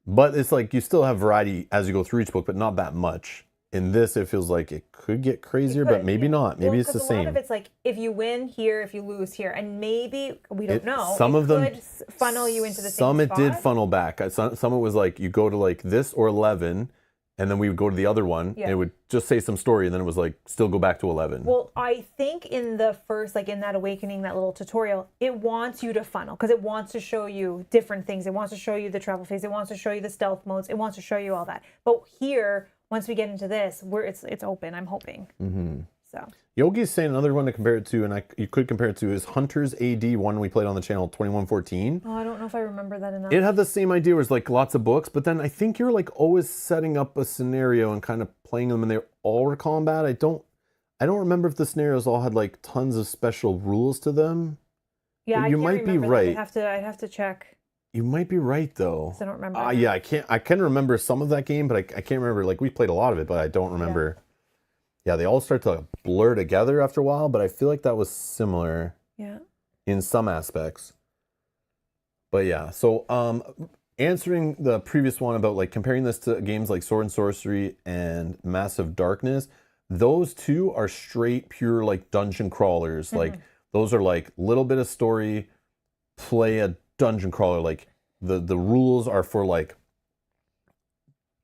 But it's like you still have variety as you go through each book, but not that much. In this, it feels like it could get crazier, but maybe not. Maybe it's the same. A lot of it's like, if you win here, if you lose here, and maybe we don't know. Some of them could funnel you into the same spot. Some it did funnel back. Some it was like you go to like this or 11. And then we would go to the other one, and it would just say some story, and then it was like, still go back to 11. Well, I think in the first, like in that Awakening, that little tutorial, it wants you to funnel, because it wants to show you different things. It wants to show you the travel phase. It wants to show you the stealth modes. It wants to show you all that. But here, once we get into this, it's open, I'm hoping. Mm-hmm. So Yogi's saying another one to compare it to, and you could compare it to, is Hunter's AD, one we played on the channel, 2114. Oh, I don't know if I remember that enough. It had the same idea, where it's like lots of books, but then I think you're like always setting up a scenario and kind of playing them, and they all were combat. I don't remember if the scenarios all had like tons of special rules to them. Yeah, you might be right. I'd have to check. You might be right though. I don't remember. Yeah, I can remember some of that game, but I can't remember. Like, we played a lot of it, but I don't remember. Yeah, they all start to blur together after a while, but I feel like that was similar. Yeah. In some aspects. But yeah, so answering the previous one about like comparing this to games like Sword and Sorcery and Massive Darkness, those two are straight pure like dungeon crawlers. Mm-hmm. Like, those are like little bit of story, play a dungeon crawler. Like the rules are for like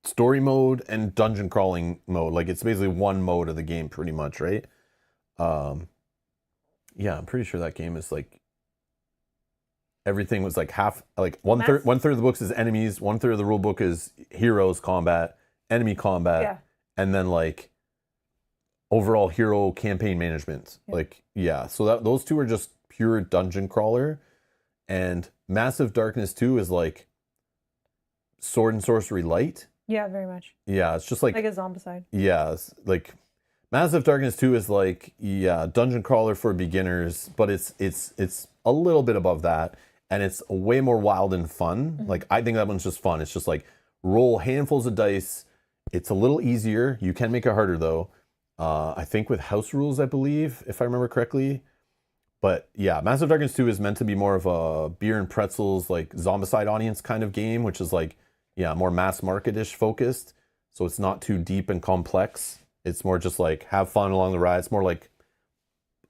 story mode and dungeon crawling mode. Like, it's basically one mode of the game pretty much, right? Yeah, I'm pretty sure that game is like, everything was like half, like one third of the books is enemies, 1/3 of the rule book is heroes combat, enemy combat, and then like overall hero campaign management. Like, so those two are just pure dungeon crawler, and Massive Darkness 2 is like Sword and Sorcery Light. Yeah, very much. Yeah, it's just like a Zombicide. Yeah, it's like Massive Darkness 2 is like dungeon crawler for beginners, but it's a little bit above that, and it's way more wild and fun. Like, I think that one's just fun. It's just like roll handfuls of dice. It's a little easier. You can make it harder though. I think with house rules, I believe, if I remember correctly. But yeah, Massive Darkness 2 is meant to be more of a beer and pretzels, like Zombicide audience kind of game, which is like, yeah, more mass market-ish focused. So it's not too deep and complex. It's more just like have fun along the ride. It's more like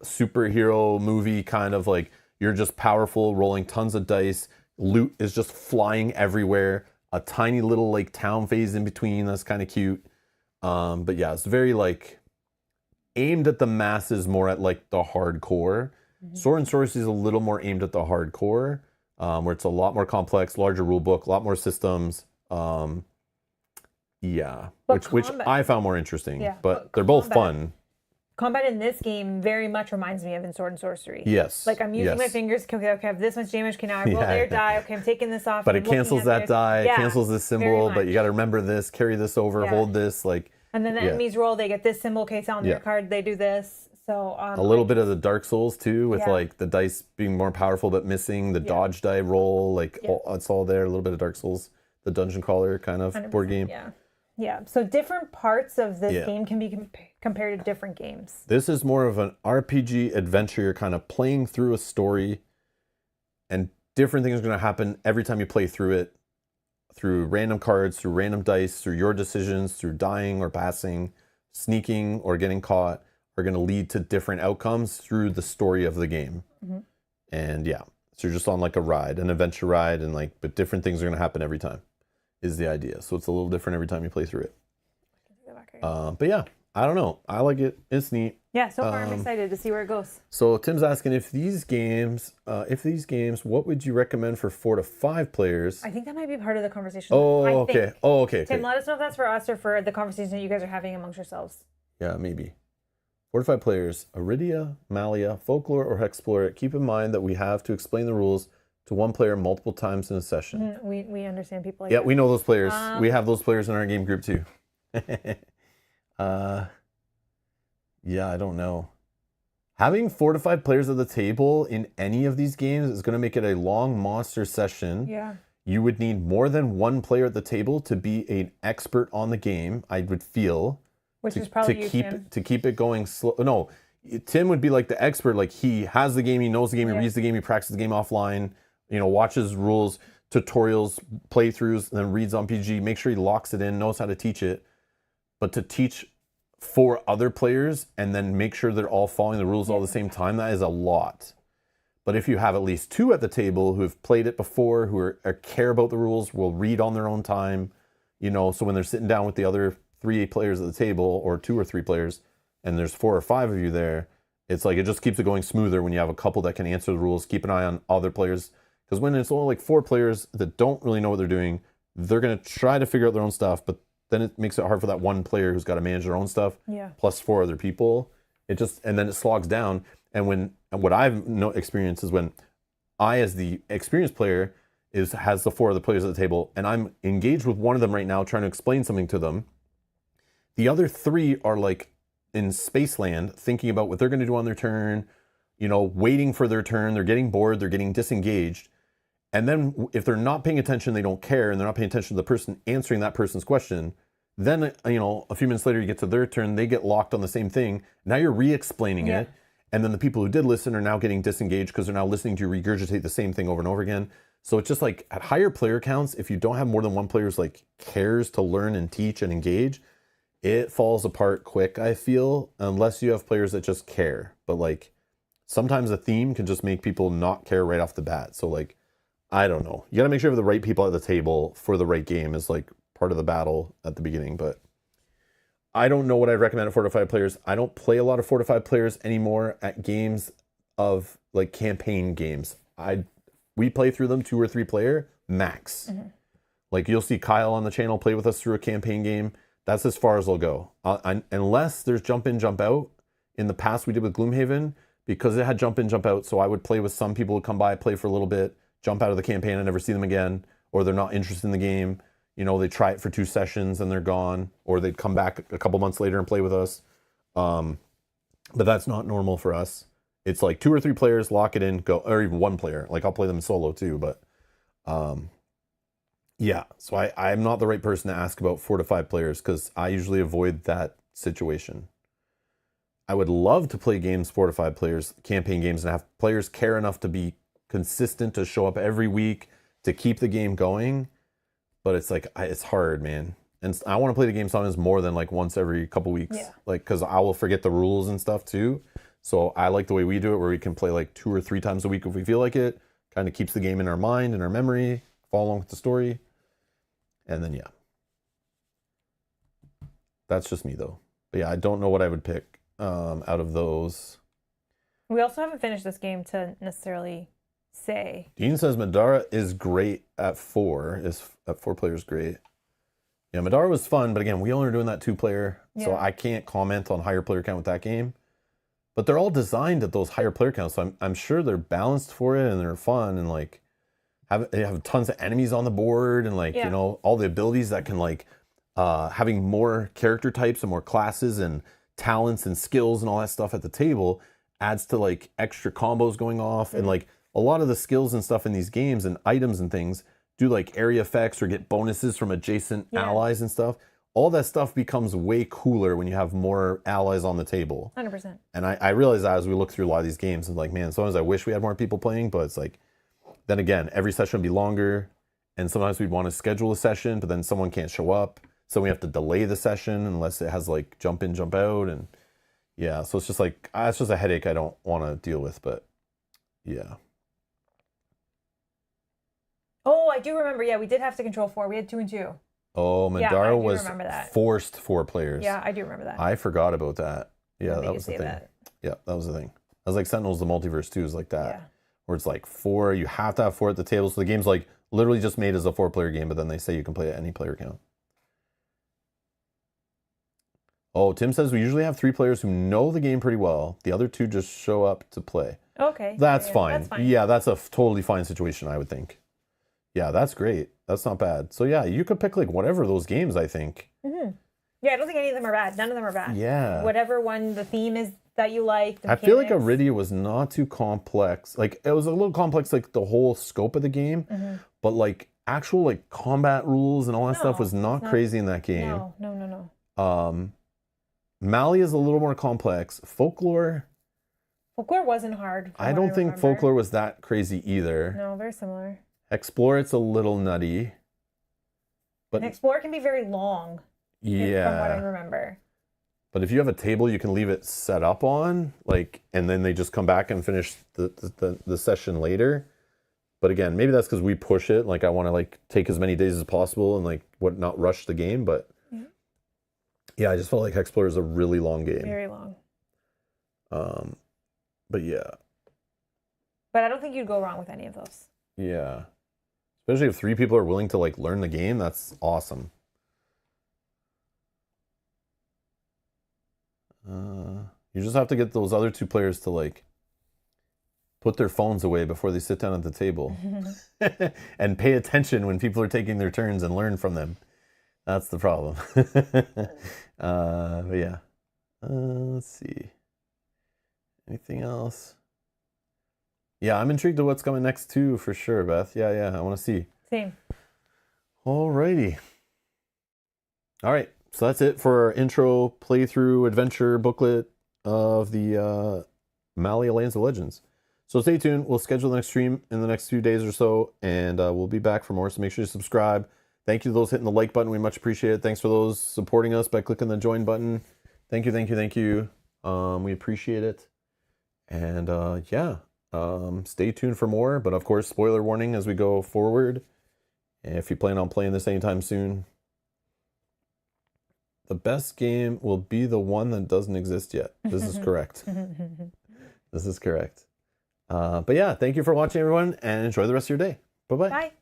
superhero movie kind of like you're just powerful, rolling tons of dice. Loot is just flying everywhere. A tiny little like town phase in between. That's kind of cute. But yeah, it's very like aimed at the masses, more at like the hardcore. Sword and Sorcery is a little more aimed at the hardcore, where it's a lot more complex, larger rule book, a lot more systems. Yeah, which I found more interesting. Yeah, but they're both fun. Combat in this game very much reminds me of in Sword and Sorcery. Yes. Like I'm using my fingers. Okay, I have this much damage. Okay, now I roll their die. Okay, I'm taking this off. But it cancels that die. It cancels this symbol. But you got to remember this. Carry this over. Hold this. Like. And then the enemies roll. They get this symbol. Okay, it's on their card. They do this. So a little bit of the Dark Souls too, with like the dice being more powerful but missing the dodge die roll. Like it's all there. A little bit of Dark Souls, the dungeon crawler kind of board game. Yeah. So different parts of this game can be compared to different games. This is more of an RPG adventure. You're kind of playing through a story, and different things are going to happen every time you play through it, through random cards, through random dice, through your decisions, through dying or passing, sneaking or getting caught, are going to lead to different outcomes through the story of the game. And yeah, so you're just on like a ride, an adventure ride, and like, but different things are going to happen every time is the idea. So it's a little different every time you play through it. But yeah, I don't know. I like it. It's neat. Yeah, so far I'm excited to see where it goes. So Tim's asking if these games, what would you recommend for 4 to 5 players? I think that might be part of the conversation. Okay. Tim, let us know if that's for us or for the conversation that you guys are having amongst yourselves. Yeah, maybe. 4 to 5 players, Iridia, Malhya, Folklore, or Hexplorer. Keep in mind that we have to explain the rules to one player multiple times in a session. We understand people like that. Yeah, we know those players. We have those players in our game group too. Yeah, I don't know. Having 4 to 5 players at the table in any of these games is going to make it a long monster session. Yeah. You would need more than one player at the table to be an expert on the game, I would feel. Which is probably to keep it going slow. No, Tim would be like the expert. Like he has the game, he knows the game, he reads the game, he practices the game offline. Watches rules, tutorials, playthroughs, and then reads on PG. Make sure he locks it in, knows how to teach it. But to teach 4 other players and then make sure they're all following the rules all at the same time, that is a lot. But if you have at least 2 at the table who have played it before, who care about the rules, will read on their own time, so when they're sitting down with the other 3 players at the table, or 2 or 3 players, and there's 4 or 5 of you there, it's like it just keeps it going smoother when you have a couple that can answer the rules. Keep an eye on other players, because when it's only like 4 players that don't really know what they're doing, they're going to try to figure out their own stuff, but then it makes it hard for that one player who's got to manage their own stuff, plus 4 other people. And then it slogs down. And what I've experienced is when I, as the experienced player, has the 4 other players at the table, and I'm engaged with one of them right now, trying to explain something to them. The other 3 are like in Spaceland, thinking about what they're going to do on their turn, waiting for their turn. They're getting bored. They're getting disengaged. And then if they're not paying attention, they don't care, and they're not paying attention to the person answering that person's question, then, a few minutes later, you get to their turn, they get locked on the same thing. Now you're re-explaining it. And then the people who did listen are now getting disengaged because they're now listening to you regurgitate the same thing over and over again. So it's just like at higher player counts, if you don't have more than one player who's like cares to learn and teach and engage, it falls apart quick, I feel, unless you have players that just care. But like sometimes a theme can just make people not care right off the bat. So like, I don't know. You got to make sure you have the right people at the table for the right game is like part of the battle at the beginning. But I don't know what I'd recommend at 4 to 5 players. I don't play a lot of 4 to 5 players anymore at games of like campaign games. We play through them 2 or 3 player max. Like you'll see Kyle on the channel play with us through a campaign game. That's as far as I'll go. Unless there's jump in, jump out. In the past we did with Gloomhaven because it had jump in, jump out. So I would play with some people who come by, play for a little bit, jump out of the campaign and never see them again, or they're not interested in the game. They try it for 2 sessions and they're gone, or they'd come back a couple months later and play with us. But that's not normal for us. It's like 2 or 3 players, lock it in, go, or even 1 player. Like I'll play them solo too, but yeah. So I'm not the right person to ask about 4 to 5 players because I usually avoid that situation. I would love to play games 4 to 5 players, campaign games, and have players care enough to be consistent, to show up every week, to keep the game going. But it's like, it's hard, man. And I want to play the game sometimes more than like once every couple weeks. Yeah. Like, because I will forget the rules and stuff too. So I like the way we do it, where we can play like 2 or 3 times a week if we feel like it. Kind of keeps the game in our mind and our memory, follow along with the story. And then, yeah. That's just me though. But yeah, I don't know what I would pick out of those. We also haven't finished this game to necessarily say. Dean says Madara is great at 4. Is at 4 players great. Yeah, Madara was fun, but again, we only are doing that 2-player, so I can't comment on higher player count with that game. But they're all designed at those higher player counts, so I'm sure they're balanced for it and they're fun and like they have tons of enemies on the board and like you know all the abilities that can like having more character types and more classes and talents and skills and all that stuff at the table adds to like extra combos going off and like a lot of the skills and stuff in these games and items and things do like area effects or get bonuses from adjacent allies and stuff. All that stuff becomes way cooler when you have more allies on the table. 100%. And I realize that as we look through a lot of these games, and like, man, sometimes I wish we had more people playing, but it's like, then again, every session would be longer, and sometimes we'd want to schedule a session, but then someone can't show up, so we have to delay the session unless it has like jump in, jump out, and yeah, so it's just like, it's just a headache I don't want to deal with, but yeah. Oh, I do remember. Yeah, we did have to control 4. We had 2 and 2. Oh, Madara was that. Forced 4 players. Yeah, I do remember that. I forgot about that. Yeah, that was the thing. That. Yeah, that was the thing. I was like Sentinels: The Multiverse too is like that. Yeah. Where it's like 4, you have to have 4 at the table. So the game's like literally just made as a 4-player game, but then they say you can play at any player count. Oh, Tim says we usually have 3 players who know the game pretty well. The other 2 just show up to play. Okay. That's fine. That's fine. Yeah, that's a totally fine situation, I would think. Yeah, that's great. That's not bad. So yeah, you could pick like whatever those games, I think. Mm-hmm. Yeah, I don't think any of them are bad. None of them are bad. Yeah. Whatever one the theme is that you like. I feel like Iridia was not too complex. Like it was a little complex, like the whole scope of the game, but like actual like combat rules and all that stuff was not crazy in that game. No. Malhya is a little more complex. Folklore wasn't hard. I don't think Folklore was that crazy either. No, very similar. Explore, it's a little nutty. But and Explore can be very long. Yeah. From what I remember. But if you have a table you can leave it set up on, like, and then they just come back and finish the session later. But again, maybe that's because we push it. Like I want to like take as many days as possible and like not rush the game. But yeah, I just felt like Explorer is a really long game. Very long. But yeah. But I don't think you'd go wrong with any of those. Yeah. Especially if 3 people are willing to like learn the game, that's awesome. You just have to get those other 2 players to like put their phones away before they sit down at the table and pay attention when people are taking their turns and learn from them. That's the problem. But yeah. Let's see. Anything else? Yeah, I'm intrigued to what's coming next too, for sure, Beth. Yeah, I want to see. Same. Alrighty. All right, so that's it for our intro playthrough adventure booklet of the Malhya Lands of Legends. So stay tuned. We'll schedule the next stream in the next few days or so, and we'll be back for more. So make sure you subscribe. Thank you to those hitting the like button. We much appreciate it. Thanks for those supporting us by clicking the join button. Thank you. We appreciate it. And yeah. Stay tuned for more, but of course, spoiler warning as we go forward. If you plan on playing this anytime soon, the best game will be the one that doesn't exist yet. This is correct. This is correct. But yeah, thank you for watching, everyone, and enjoy the rest of your day. Bye-bye. Bye.